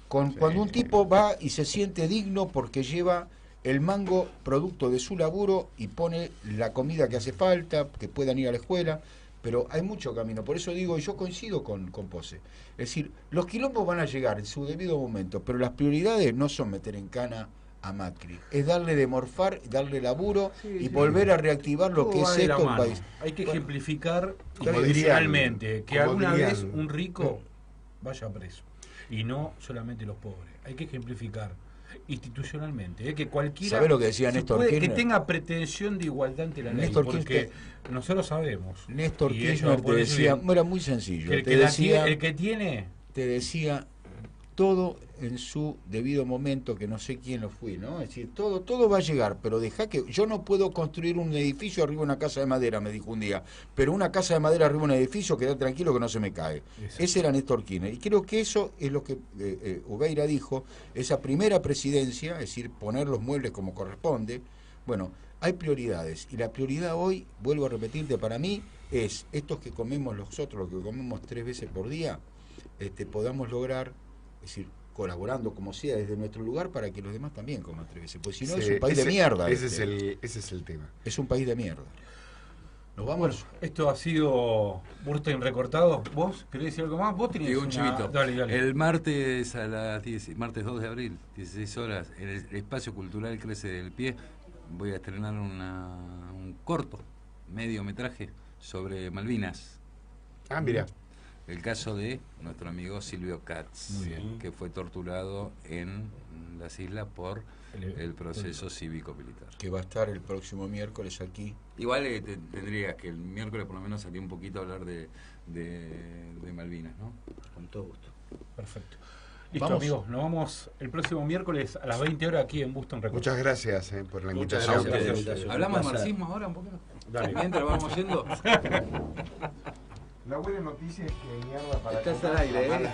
Cuando un tipo va y se siente digno porque lleva el mango producto de su laburo y pone la comida que hace falta, que puedan ir a la escuela. Pero hay mucho camino, por eso digo, y yo coincido con Pose. Es decir, los quilombos van a llegar en su debido momento, pero las prioridades no son meter en cana a Macri, es darle de morfar, darle laburo y volver a reactivar lo que es esto el país. Hay que ejemplificar institucionalmente que alguna vez un rico vaya preso y no solamente los pobres. Hay que ejemplificar institucionalmente, que cualquiera ¿sabe lo que decía Néstor Kirchner? Que tenga pretensión de igualdad ante la ley, Néstor porque Kirchner, nosotros sabemos. Néstor Kirchner te decía, era muy sencillo, el que tiene te decía todo en su debido momento, que no sé quién lo fue, ¿no? Es decir, todo va a llegar, pero deja que... Yo no puedo construir un edificio arriba de una casa de madera, me dijo un día, pero una casa de madera arriba de un edificio, queda tranquilo que no se me cae. Exacto. Ese era Néstor Kirchner. Y creo que eso es lo que Ubeira dijo, esa primera presidencia, es decir, poner los muebles como corresponde. Bueno, hay prioridades, y la prioridad hoy, vuelvo a repetirte, para mí, es estos que comemos nosotros, los que comemos 3 veces por día, podamos lograr, es decir, colaborando como sea desde nuestro lugar para que los demás también coman 3 veces. Pues si no, es un país de mierda. Ese es el tema. Es un país de mierda. Nos vamos. Bueno, esto ha sido Burstein recortado. ¿Vos querés decir algo más? Vos tenías un chivito. Dale. El martes a las martes 2 de abril, 16 horas, en el Espacio Cultural Crece del Pie, voy a estrenar un corto, mediometraje sobre Malvinas. Ah, mira. El caso de nuestro amigo Silvio Katz, que fue torturado en las islas por el proceso cívico-militar. Que va a estar el próximo miércoles aquí. Igual tendrías que el miércoles por lo menos salir un poquito a hablar de Malvinas, ¿no? Con todo gusto. Perfecto. Listo, vamos, amigos, nos vamos el próximo miércoles a las 20 horas aquí en Buston Records. Muchas gracias por la invitación. ¿Hablamos de marxismo ahora un poquito? Dale. Mientras vamos yendo. La buena noticia es que mierda para... Estás al aire, ¿eh?